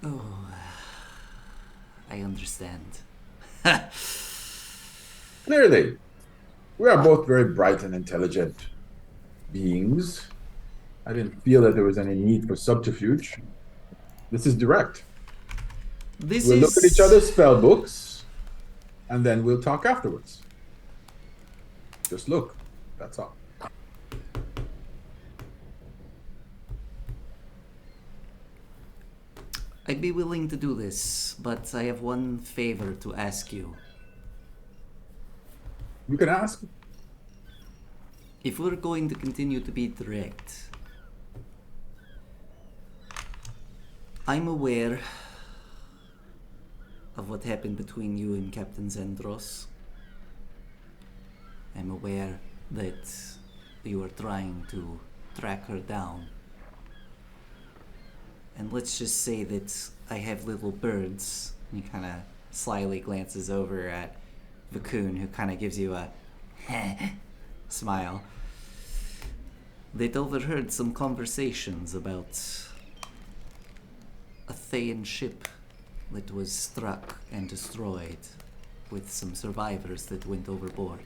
Oh, I understand. Clearly, we are both very bright and intelligent beings. I didn't feel that there was any need for subterfuge. This is direct. This We'll look at each is... other's spell books, and then we'll talk afterwards. Just look. That's all. I'd be willing to do this, but I have one favor to ask you. You can ask. If we're going to continue to be direct, I'm aware of what happened between you and Captain Zendros. I'm aware that you are trying to track her down. And let's just say that I have little birds. And he kind of slyly glances over at Vakun, who kind of gives you a smile. They'd overheard some conversations about a Thayan ship that was struck and destroyed with some survivors that went overboard.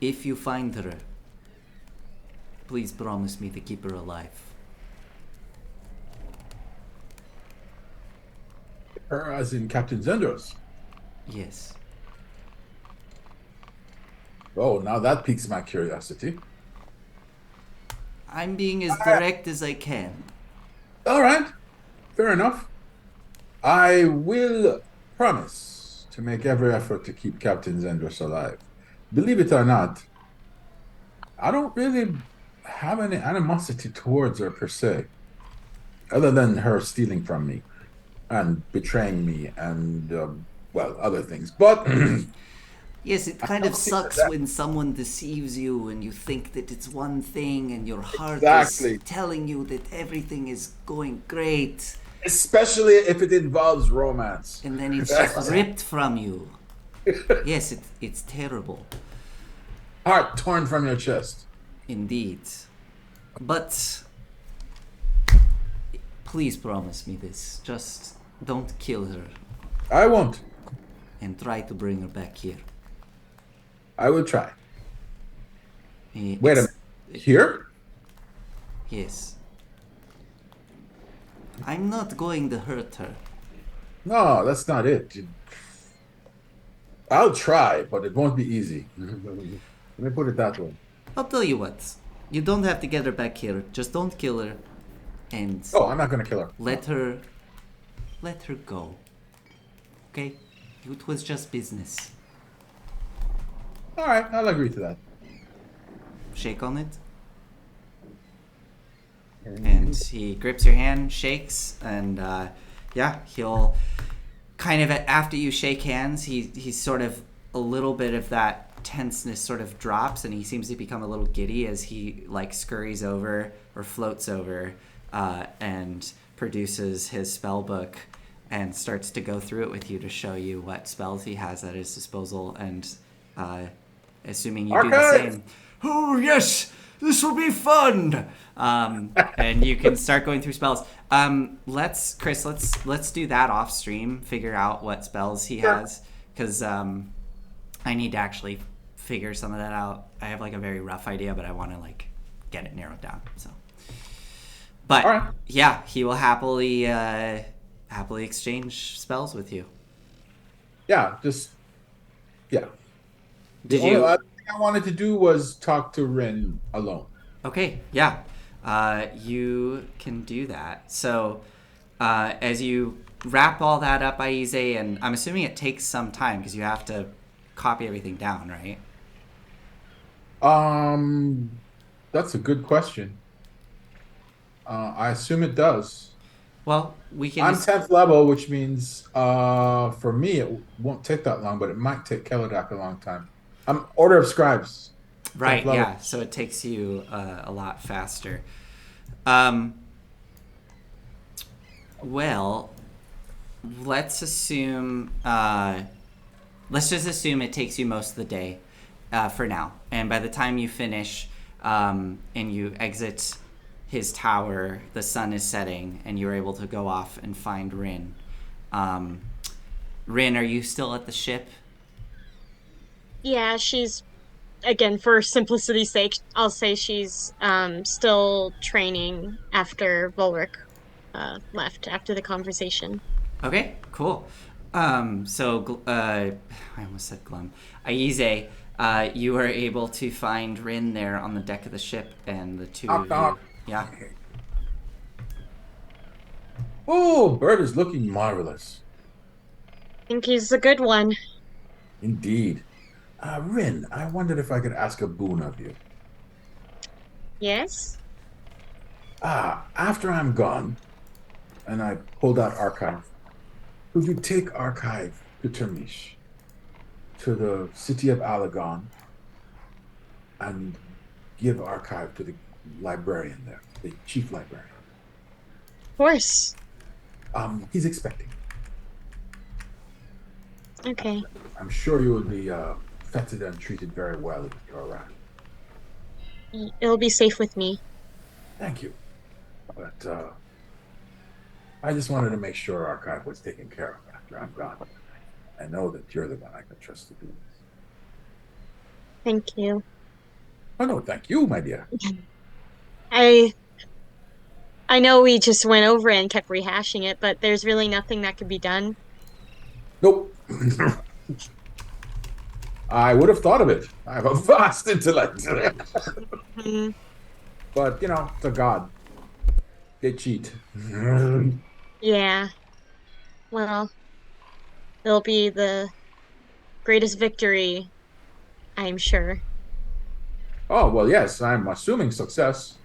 If you find her, please promise me to keep her alive. Her as in Captain Zendros. Yes. Oh, now that piques my curiosity. I'm being as direct as I can. All right. Fair enough. I will promise to make every effort to keep Captain Zendros alive. Believe it or not, I don't really have any animosity towards her per se, other than her stealing from me and betraying me and, well, other things. But Yes, it kind of don't think sucks that- when someone deceives you and you think that it's one thing and your heart Exactly. is telling you that everything is going great, especially if it involves romance. and then it's just ripped from you. Yes, it's terrible. Heart torn from your chest. Indeed. But please promise me this. Just don't kill her I won't. and try to bring her back here. I will try. Eh, Wait a it's- minute. Here? Yes. I'm not going to hurt her. No, that's not it. I'll try, but it won't be easy. Let me put it that way. I'll tell you what. You don't have to get her back here. Just don't kill her. And Oh, I'm not gonna kill her. let her go. Okay? It was just business. All right, I'll agree to that. Shake on it. And he grips your hand, shakes, and yeah, he'll kind of after you shake hands, he's sort of a little bit of that tenseness sort of drops, and he seems to become a little giddy as he like scurries over or floats over and produces his spell book and starts to go through it with you to show you what spells he has at his disposal. And assuming you do the Archive! same. Oh yes, this will be fun. And you can start going through spells. Let's do that off stream. Figure out what spells he has, because I need to actually figure some of that out. I have like a very rough idea, but I want to like get it narrowed down. So, but All right. yeah, he will happily exchange spells with you. Yeah, yeah. Did The only you? other thing I wanted to do was talk to Rin alone. Okay, yeah. You can do that. So, as you wrap all that up, Aize, and I'm assuming it takes some time because you have to copy everything down, right? That's a good question. I assume it does. Well, we can. I'm 10th level, which means for me it won't take that long, but it might take Keladak a long time. I'm Order of Scribes. 10th Right, level. yeah. So it takes you a lot faster. Well, let's assume. Let's just assume it takes you most of the day for now. And by the time you finish and you exit his tower, the sun is setting, and you're able to go off and find Rin. Rin, are you still at the ship? Yeah, she's again for simplicity's sake, I'll say she's still training after Volric left after the conversation. Okay, cool. I almost said Glum. Aize, you are able to find Rin there on the deck of the ship, and the two of you. Yeah. Oh, Bird is looking marvelous. I think he's a good one. Indeed. Rin, I wondered if I could ask a boon of you. Yes? After I'm gone, and I pulled out Archive, could you take Archive to Termish, to the city of Alagon, and give Archive to the librarian there, the chief librarian? Of course. He's expecting. Okay. I'm sure you will be feted and treated very well if you're around. It'll be safe with me. Thank you. But I just wanted to make sure Archive was taken care of after I'm gone. I know that you're the one I can trust to do this. Thank you. Oh, no, thank you, my dear. I know we just went over it and kept rehashing it, but there's really nothing that could be done. Nope. I would have thought of it. I have a vast intellect. Mhm. But, it's a god. They cheat. Yeah. Well, it'll be the greatest victory, I'm sure. Oh, well, yes, I'm assuming success.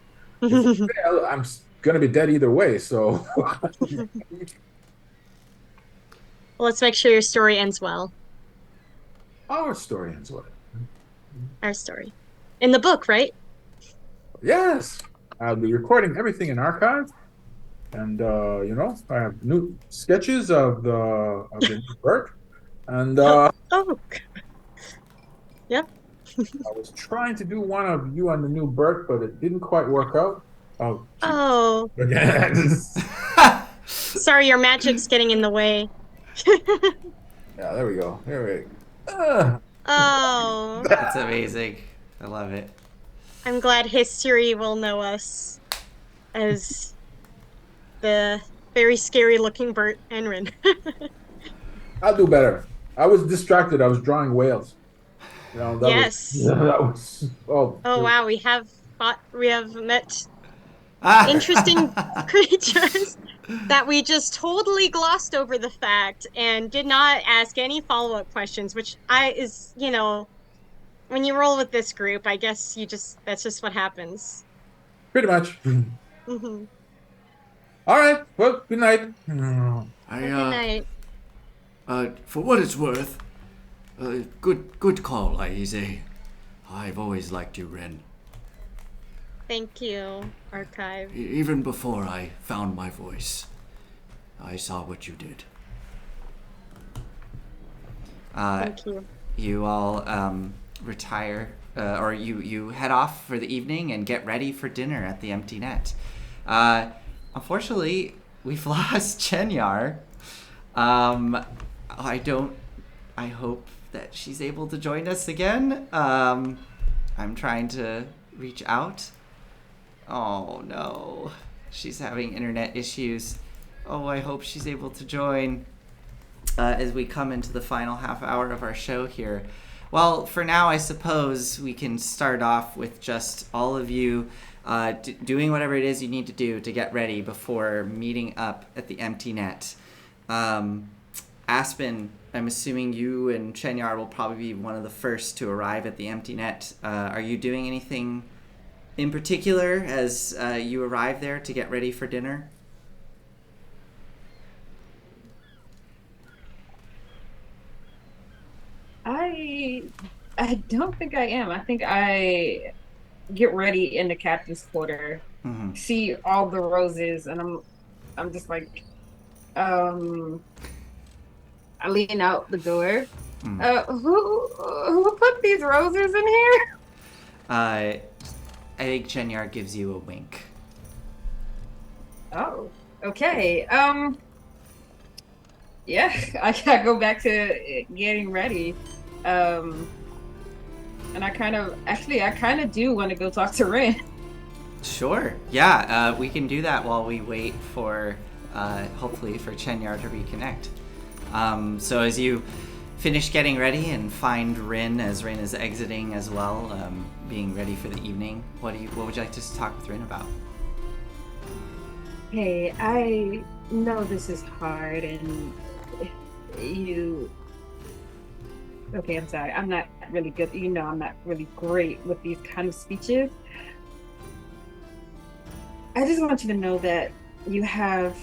If I fail, I'm going to be dead either way, so. Well, let's make sure your story ends well. Our story ends well. Our story. In the book, right? Yes, I'll be recording everything in Archive. And, I have new sketches of the new work. And Oh. Yep. I was trying to do one of you on the new Bert, but it didn't quite work out. Oh. Oh. Sorry, your magic's getting in the way. Yeah, there we go. There we go. Oh. That's amazing. I love it. I'm glad history will know us as the very scary looking Bert and Rin. I'll do better. I was distracted. I was drawing whales. Yes. That was. Oh. Oh wow, we have met interesting creatures that we just totally glossed over the fact and did not ask any follow-up questions, which when you roll with this group, I guess that's just what happens. Pretty much. Mm-hmm. All right. Well, good night. Good night. For what it's worth, good call, Aize. I've always liked you, Ren. Thank you, Archive. Even before I found my voice, I saw what you did. Thank you. You all retire, or you head off for the evening and get ready for dinner at the Empty Net. Unfortunately, we've lost Chenyar. I hope that she's able to join us again. I'm trying to reach out. Oh no, she's having internet issues. Oh, I hope she's able to join as we come into the final half hour of our show here. Well, for now, I suppose we can start off with just all of you doing whatever it is you need to do to get ready before meeting up at the Empty Net. Aspen, I'm assuming you and Chenyar will probably be one of the first to arrive at the Empty Net. Are you doing anything in particular as you arrive there to get ready for dinner? I don't think I am. I think I get ready in the captain's quarter, see all the roses, and I'm just like, I lean out the door. Who put these roses in here? I think Chenyar gives you a wink. Oh, okay. Yeah, I gotta go back to getting ready. And I kind of do want to go talk to Rin. Sure. Yeah, we can do that while we wait for, hopefully, for Chenyar to reconnect. So as you finish getting ready and find Rin as Rin is exiting as well, being ready for the evening, what would you like to talk with Rin about? Hey, I know this is hard, and okay, I'm sorry. I'm not really good. I'm not really great with these kind of speeches. I just want you to know that you have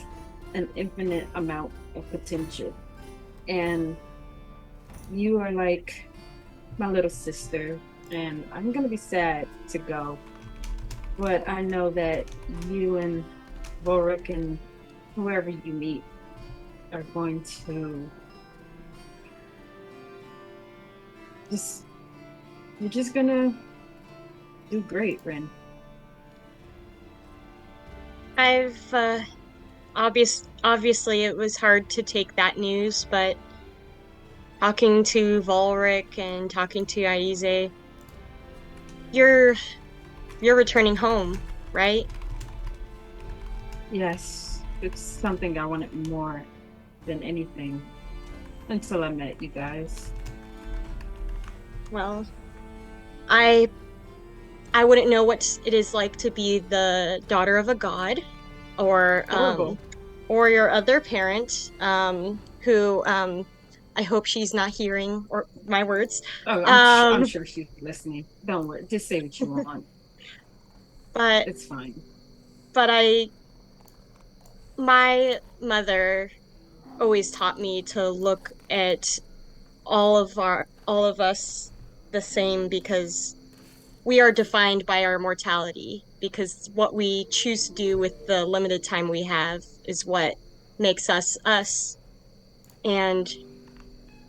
an infinite amount of potential. And you are like my little sister. And I'm going to be sad to go. But I know that you and Vorik and whoever you meet are going to you're just gonna do great, Rin. Obviously it was hard to take that news, but talking to Volric and talking to Aize, you're returning home, right? Yes, it's something I wanted more than anything until I met you guys. Well, I wouldn't know what it is like to be the daughter of a god, or or your other parent, who I hope she's not hearing or my words. Oh, I'm sure she's listening. Don't worry, just say what you want. But it's fine. But my mother always taught me to look at all of us the same, because we are defined by our mortality, because what we choose to do with the limited time we have is what makes us us. And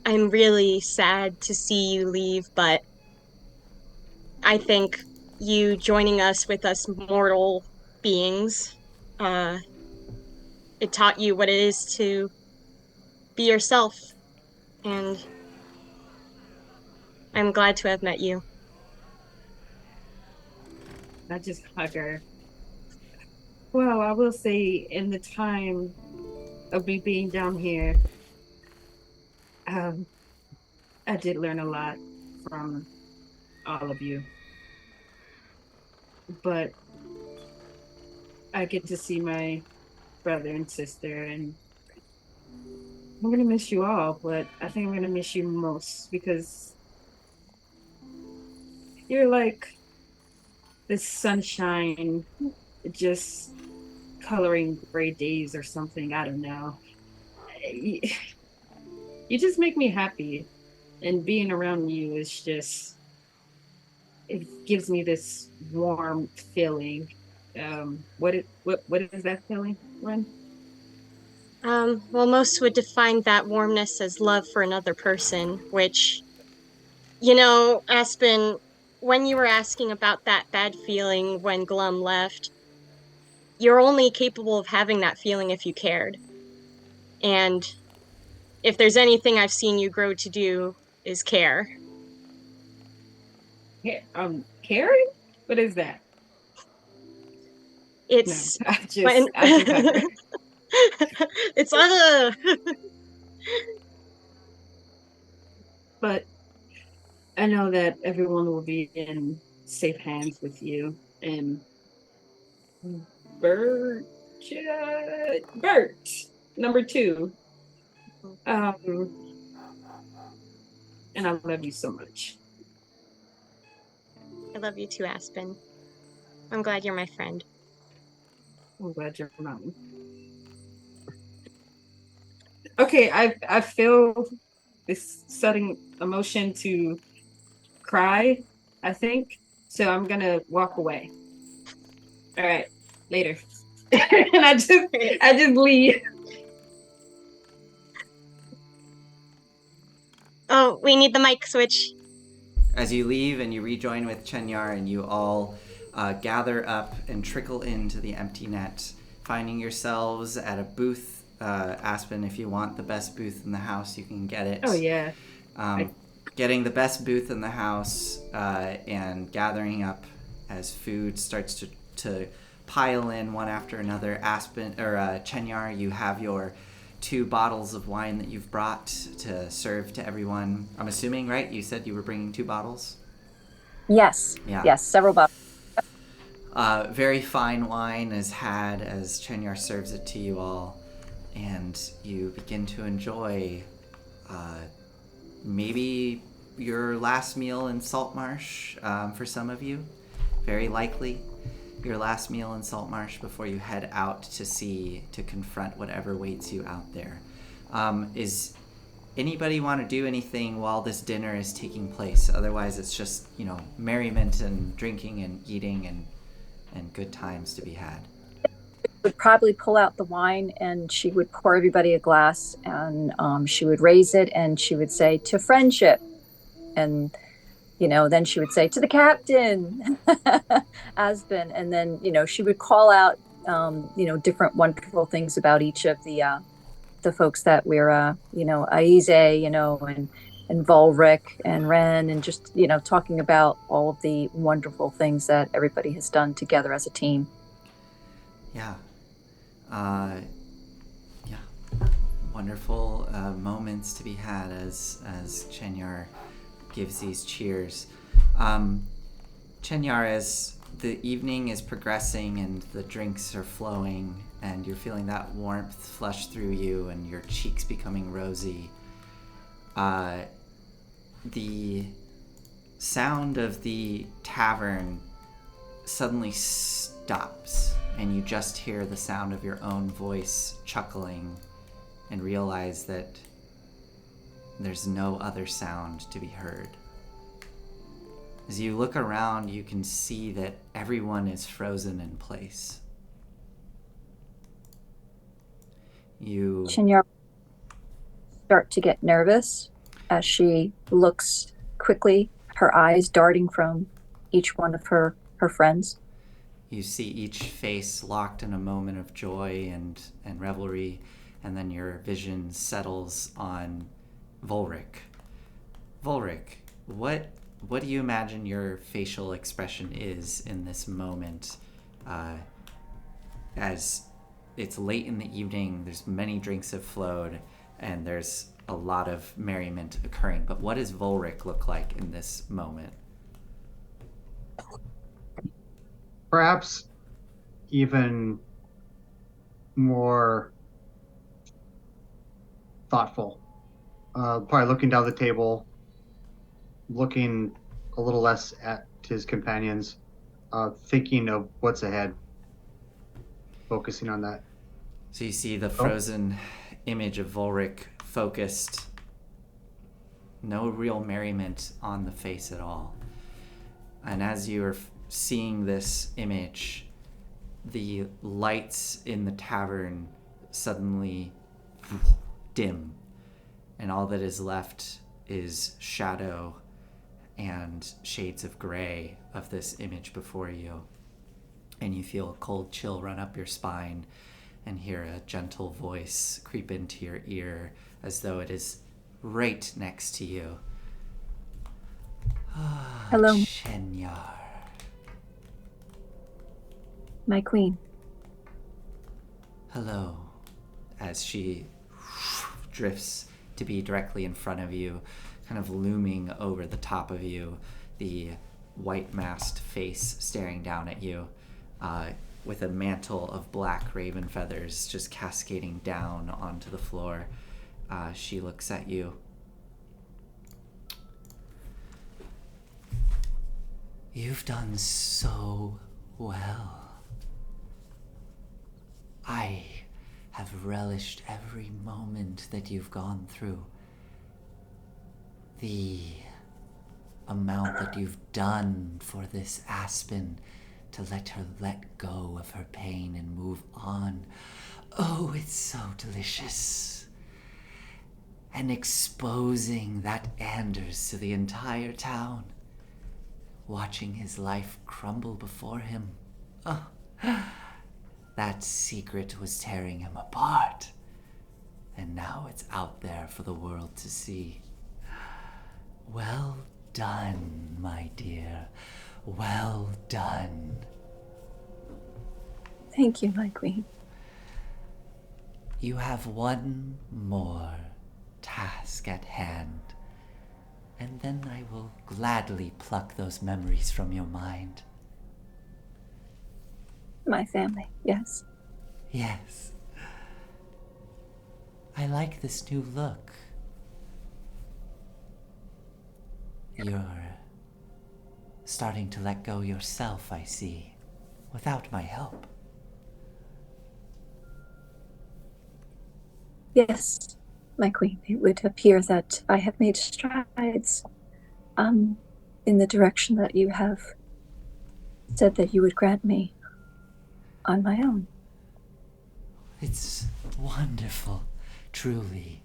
I'm really sad to see you leave, but I think you joining us with us mortal beings, it taught you what it is to be yourself, and I'm glad to have met you. I just hug her. Well, I will say, in the time of me being down here, I did learn a lot from all of you. But I get to see my brother and sister, and I'm gonna miss you all, but I think I'm gonna miss you most because you're like this sunshine just coloring gray days or something. I don't know. You just make me happy, and being around you is just, it gives me this warm feeling. What is that feeling, Ren? Well, most would define that warmness as love for another person, which Aspen, when you were asking about that bad feeling when Glum left, you're only capable of having that feeling if you cared. And if there's anything I've seen you grow to do is care. Carrie? What is that? No, It's I when just have to. it's a But I know that everyone will be in safe hands with you and Bert. Bert, number two. Um, and I love you so much. I love you too, Aspen. I'm glad you're my friend. I'm glad you're mine. Okay, I feel this sudden emotion to cry, I think. So I'm gonna walk away. All right, later. And I just leave. Oh, we need the mic switch. As you leave and you rejoin with Chenyar, and you all gather up and trickle into the empty net, finding yourselves at a booth. Aspen, if you want the best booth in the house, you can get it. Oh yeah. Getting the best booth in the house and gathering up as food starts to pile in one after another. Aspen or Chenyar, you have your 2 bottles of wine that you've brought to serve to everyone. I'm assuming, right? You said you were bringing 2 bottles? Yes. Yeah. Yes, several bottles. Very fine wine is had as Chenyar serves it to you all, and you begin to enjoy maybe your last meal in Saltmarsh for some of you. Very likely your last meal in Saltmarsh before you head out to sea to confront whatever waits you out there. Is anybody want to do anything while this dinner is taking place? Otherwise, it's just, merriment and drinking and eating and good times to be had. Would probably pull out the wine and she would pour everybody a glass, and she would raise it and she would say, "To friendship." And then she would say, "To the captain," Aspen. And then she would call out different wonderful things about each of the folks that we're Aize, and Volric and Ren, and just talking about all of the wonderful things that everybody has done together as a team. Yeah. Wonderful moments to be had as Chenyar gives these cheers. Chenyar, as the evening is progressing and the drinks are flowing and you're feeling that warmth flush through you and your cheeks becoming rosy, the sound of the tavern suddenly stops, and you just hear the sound of your own voice chuckling and realize that there's no other sound to be heard. As you look around, you can see that everyone is frozen in place. Shinyar start to get nervous as she looks quickly, her eyes darting from each one of her friends. You see each face locked in a moment of joy and revelry, and then your vision settles on Volric. Volric, what do you imagine your facial expression is in this moment? As it's late in the evening, there's many drinks have flowed, and there's a lot of merriment occurring. But what does Volric look like in this moment? Perhaps even more thoughtful. Probably looking down the table, looking a little less at his companions, thinking of what's ahead, focusing on that. So you see the frozen image of Volric focused, no real merriment on the face at all. And as you're seeing this image, the lights in the tavern suddenly dim, and all that is left is shadow and shades of gray of this image before you. And you feel a cold chill run up your spine and hear a gentle voice creep into your ear as though it is right next to you. Hello, Chenyar. my queen. Hello. As she drifts to be directly in front of you, kind of looming over the top of you, the white masked face staring down at you, with a mantle of black raven feathers just cascading down onto the floor. She looks at you. You've done so well. I have relished every moment that you've gone through. The amount that you've done for this Aspen to let her let go of her pain and move on. Oh, it's so delicious. And exposing that Anders to the entire town. Watching his life crumble before him. Oh, that secret was tearing him apart. And now it's out there for the world to see. Well done, my dear. Well done. Thank you, my queen. You have one more task at hand, and then I will gladly pluck those memories from your mind. My family, yes. Yes. I like this new look. You're starting to let go yourself, I see, without my help. Yes, my queen. It would appear that I have made strides in the direction that you have said that you would grant me on my own. It's wonderful, truly.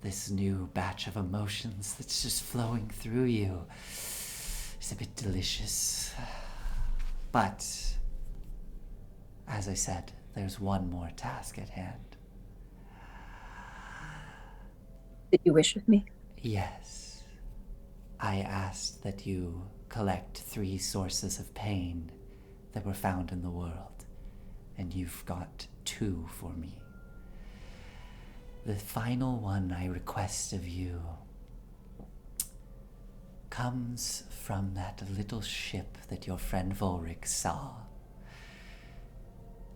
This new batch of emotions that's just flowing through you is a bit delicious. But, as I said, there's one more task at hand. Did you wish of me? Yes. I asked that you collect 3 sources of pain that were found in the world, and you've got 2 for me. The final one I request of you comes from that little ship that your friend Volric saw.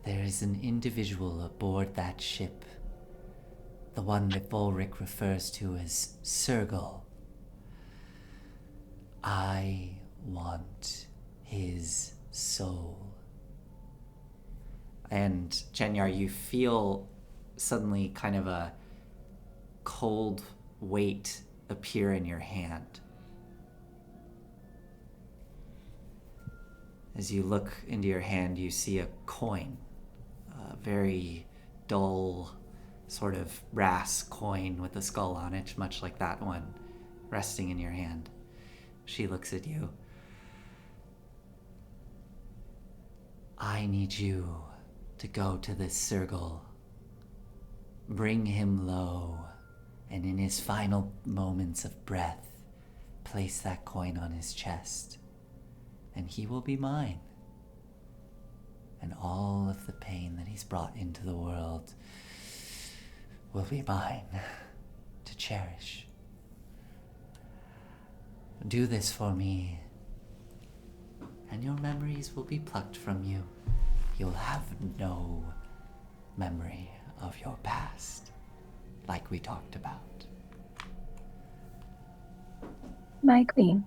There is an individual aboard that ship, the one that Volric refers to as Sergal. I want his soul. And Chenyar, you feel suddenly kind of a cold weight appear in your hand. As you look into your hand, you see a coin, a very dull, sort of brass coin with a skull on it, much like that one, resting in your hand. She looks at you. I need you to go to this Sergal. Bring him low, and in his final moments of breath, place that coin on his chest, and he will be mine. And all of the pain that he's brought into the world will be mine to cherish. Do this for me, and your memories will be plucked from you. You'll have no memory of your past, like we talked about. My queen.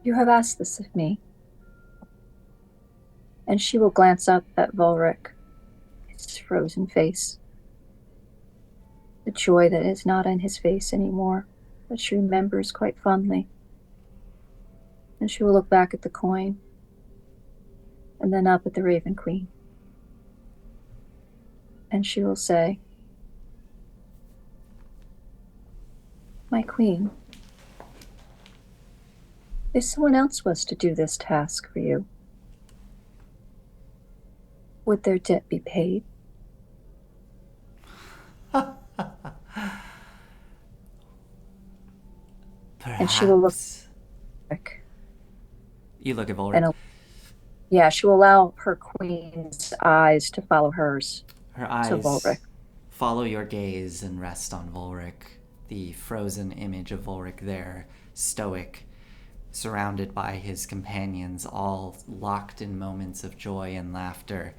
You have asked this of me. And she will glance up at Volric, his frozen face. The joy that is not on his face anymore, that she remembers quite fondly. And she will look back at the coin, and then up at the Raven Queen. and she will say, "My queen, if someone else was to do this task for you, would their debt be paid?" Perhaps. And she will look back. You look at Volric. And yeah, she will allow her queen's eyes to follow hers. Her eyes to Volric. follow your gaze and rest on Volric, the frozen image of Volric there, stoic, surrounded by his companions, all locked in moments of joy and laughter.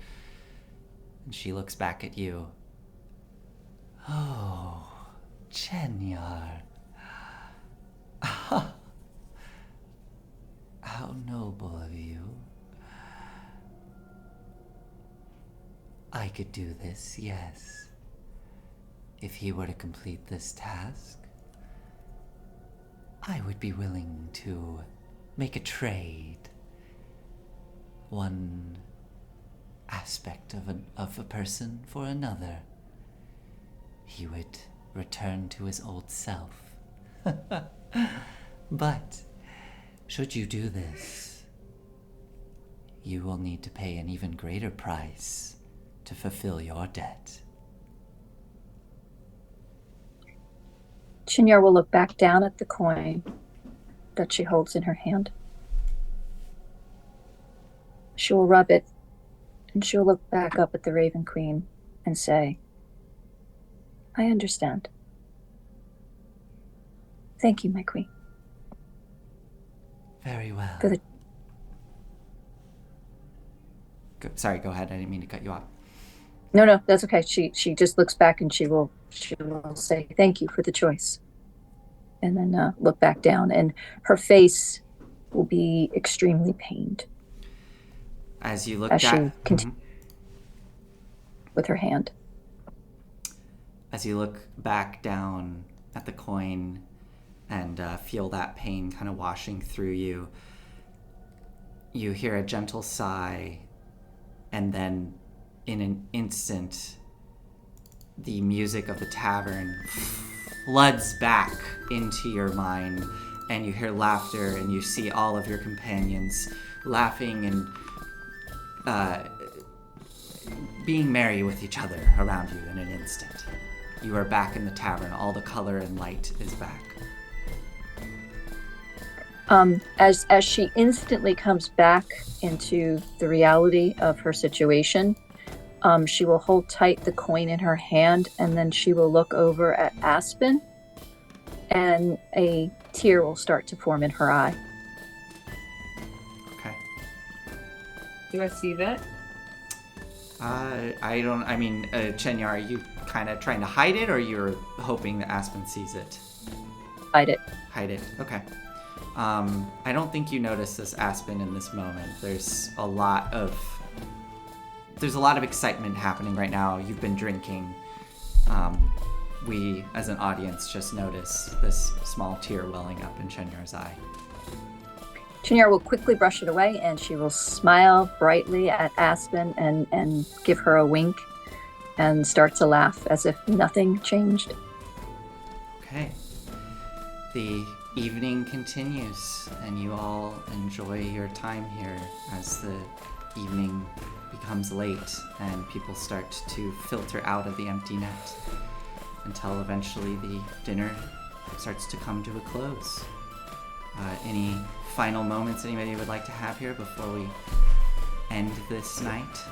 And she looks back at you. Oh, Chenyar. How noble of you. I could do this, yes. If he were to complete this task, I would be willing to make a trade. One aspect of a person for another. He would return to his old self. But should you do this, you will need to pay an even greater price to fulfill your debt. Chinyar will look back down at the coin that she holds in her hand. She will rub it, and she will look back up at the Raven Queen and say, "I understand. Thank you, my queen." Very well. For the Sorry, go ahead. I didn't mean to cut you off. No, that's okay. She just looks back and she will say, "Thank you for the choice," and then look back down, and her face will be extremely pained As you look as she down, continues with her hand. as you look back down at the coin and feel that pain kind of washing through you, you hear a gentle sigh, and then in an instant, the music of the tavern floods back into your mind, and you hear laughter, and you see all of your companions laughing and being merry with each other around you in an instant. You are back in the tavern. All the color and light is back. As she instantly comes back into the reality of her situation, she will hold tight the coin in her hand, and then she will look over at Aspen, and a tear will start to form in her eye. Okay. Do I see that? Chenyar, are you kind of trying to hide it, or you're hoping that Aspen sees it? Hide it. Hide it. Okay. I don't think you notice this, Aspen, in this moment. There's a lot of excitement happening right now. You've been drinking. We, as an audience, just notice this small tear welling up in Chenyar's eye. Chinyar will quickly brush it away, and she will smile brightly at Aspen and give her a wink and start to laugh as if nothing changed. Okay. The evening continues, and you all enjoy your time here as the evening becomes late and people start to filter out of the empty net until eventually the dinner starts to come to a close. Any final moments anybody would like to have here before we end this night?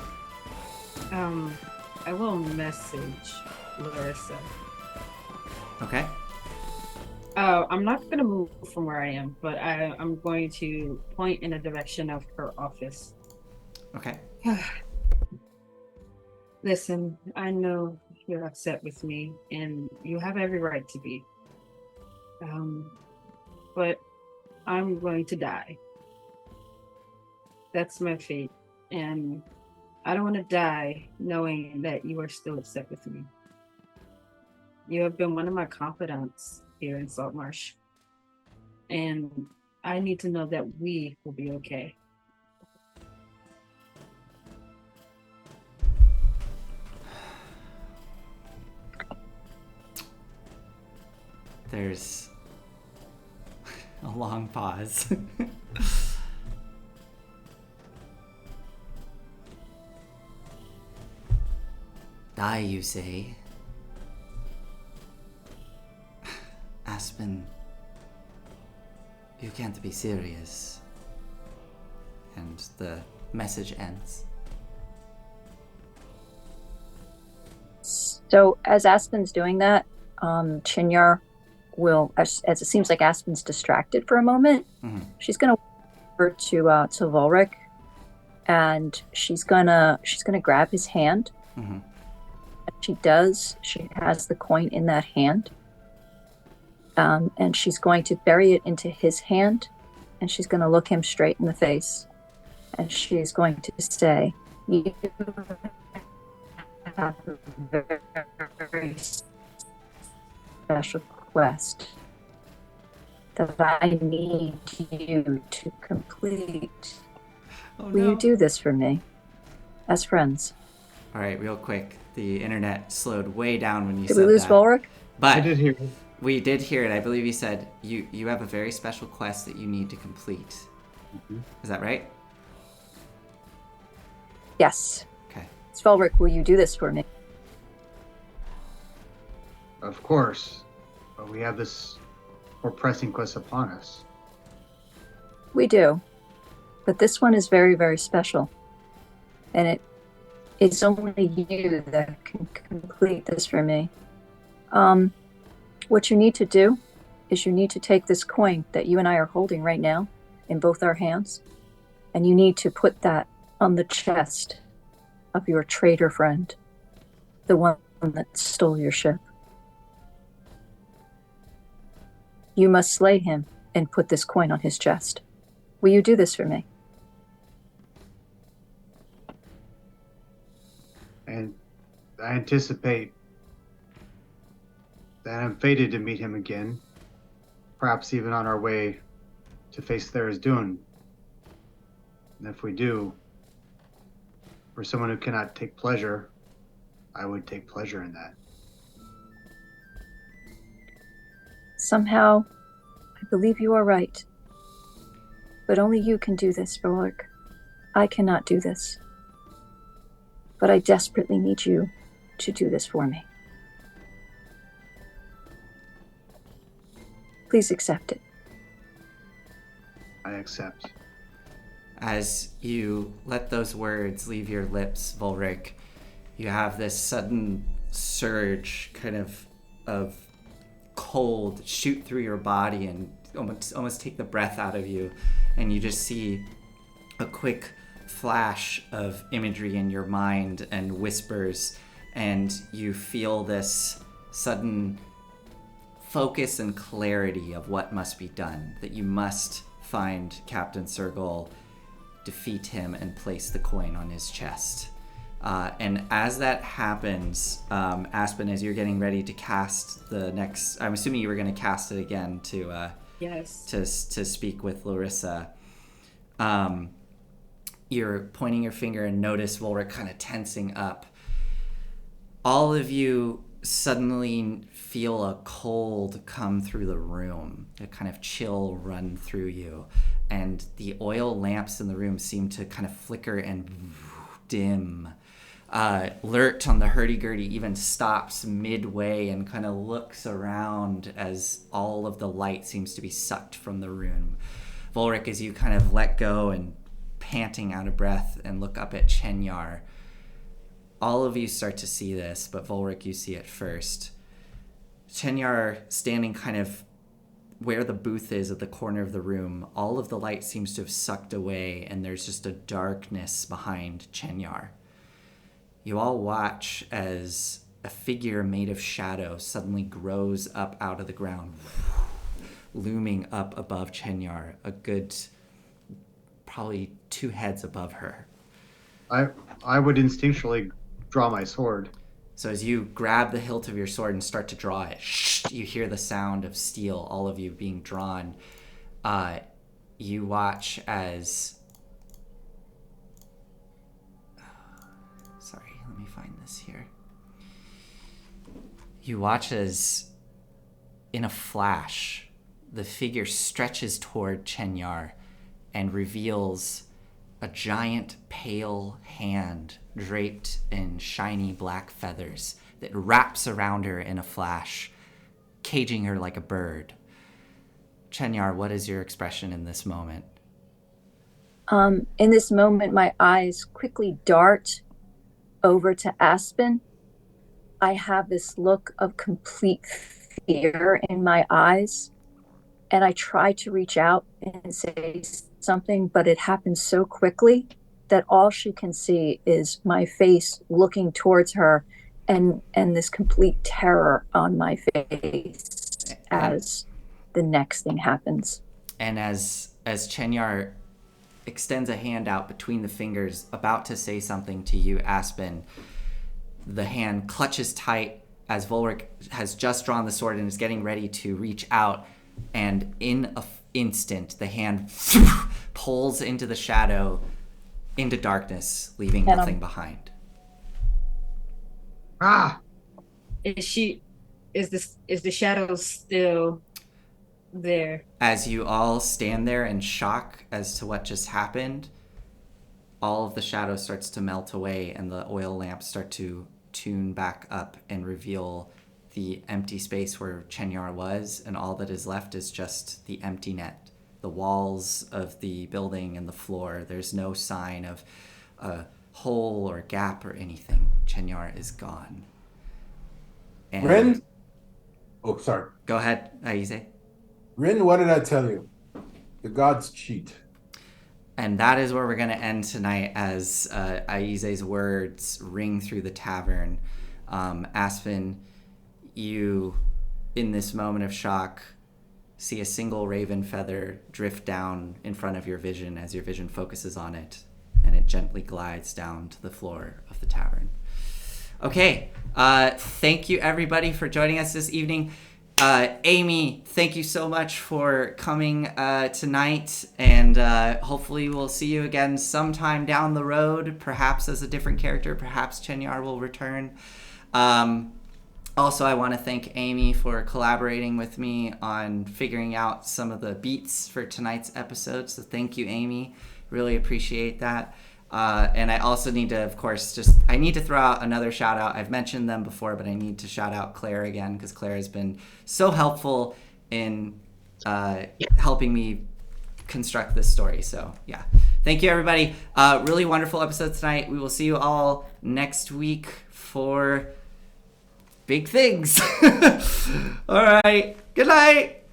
I will message Larissa. Okay. I'm not going to move from where I am, but I'm going to point in the direction of her office. Okay. Listen, I know you're upset with me, and you have every right to be. But I'm going to die. That's my fate, and I don't want to die knowing that you are still upset with me. You have been one of my confidants here in Saltmarsh, and I need to know that we will be okay. There's a long pause. Die, you say? Aspen, you can't be serious. And the message ends. So as Aspen's doing that, Chinyar will, as it seems like Aspen's distracted for a moment, she's gonna over to Volric, and she's gonna grab his hand. She does. She has the coin in that hand, and she's going to bury it into his hand, and she's going to look him straight in the face, and she's going to say, "You have a very special quest that I need you to complete. Will you do this for me, as friends?" All right, real quick. The internet slowed way down when you Did said we lose that. Volric? But I did hear it. we did hear it. I believe you said you have a very special quest that you need to complete. Is that right? Yes. Okay. Svelric, will you do this for me? Of course. But we have this more pressing quest upon us. We do. But this one is very, very special. And it's only you that can complete this for me. What you need to do is you need to take this coin that you and I are holding right now in both our hands, and you need to put that on the chest of your traitor friend, the one that stole your ship. You must slay him and put this coin on his chest. Will you do this for me? And I anticipate that I'm fated to meet him again, perhaps even on our way to face Tharizdun. And if we do, for someone who cannot take pleasure, I would take pleasure in that. Somehow, I believe you are right. But only you can do this, Volric. I cannot do this. But I desperately need you to do this for me. Please accept it. I accept. As you let those words leave your lips, Volric, you have this sudden surge kind of cold shoot through your body and almost take the breath out of you, and you just see a quick flash of imagery in your mind and whispers, and you feel this sudden focus and clarity of what must be done, that you must find Captain Sergal, defeat him, and place the coin on his chest. And as that happens, Aspen, as you're getting ready to cast the next, I'm assuming you were going to cast it again to Yes. to speak with Larissa. You're pointing your finger and notice Volric kind of tensing up. All of you suddenly feel a cold come through the room, a kind of chill run through you, and the oil lamps in the room seem to kind of flicker and dim. Lurt on the hurdy-gurdy even stops midway and kind of looks around as all of the light seems to be sucked from the room. Volric, as you kind of let go and panting out of breath and look up at Chenyar, all of you start to see this, but Volric, you see it first. Chenyar standing kind of where the booth is at the corner of the room, all of the light seems to have sucked away, and there's just a darkness behind Chenyar. You all watch as a figure made of shadow suddenly grows up out of the ground, looming up above Chenyar, a good probably 2 heads above her. I would instinctually draw my sword. So as you grab the hilt of your sword and start to draw it, you hear the sound of steel, all of you being drawn. You watch as... Sorry, let me find this here. You watch as in a flash, the figure stretches toward Chenyar and reveals a giant pale hand draped in shiny black feathers that wraps around her in a flash, caging her like a bird. Chenyar, what is your expression in this moment? In this moment, my eyes quickly dart over to Aspen. I have this look of complete fear in my eyes, and I try to reach out and say something, but it happens so quickly that all she can see is my face looking towards her, and this complete terror on my face as the next thing happens. And as Chenyar extends a hand out between the fingers, about to say something to you, Aspen, the hand clutches tight as Volric has just drawn the sword and is getting ready to reach out, and in an instant, the hand pulls into the shadow, into darkness, leaving nothing behind. Ah! Is the shadow still there? As you all stand there in shock as to what just happened, all of the shadow starts to melt away and the oil lamps start to tune back up and reveal the empty space where Chenyar was, and all that is left is just the empty net, the walls of the building and the floor. There's no sign of a hole or gap or anything. Chenyar is gone. And Rin? Oh, sorry. Go ahead, Aize. Rin, what did I tell you? The gods cheat. And that is where we're going to end tonight as Aize's words ring through the tavern. Aspen, you, in this moment of shock, see a single raven feather drift down in front of your vision as your vision focuses on it, and it gently glides down to the floor of the tavern. Okay, thank you everybody for joining us this evening. Amy, thank you so much for coming tonight, and hopefully we'll see you again sometime down the road, perhaps as a different character, perhaps Chenyar will return. Also, I want to thank Amy for collaborating with me on figuring out some of the beats for tonight's episode, so thank you, Amy. Really appreciate that. And I also need to, of course, I need to throw out another shout out. I've mentioned them before, but I need to shout out Claire again, because Claire has been so helpful in helping me construct this story. So yeah, thank you everybody. Really wonderful episode tonight. We will see you all next week for big things. All right. Good night.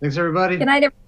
Thanks, everybody. Good night, everyone.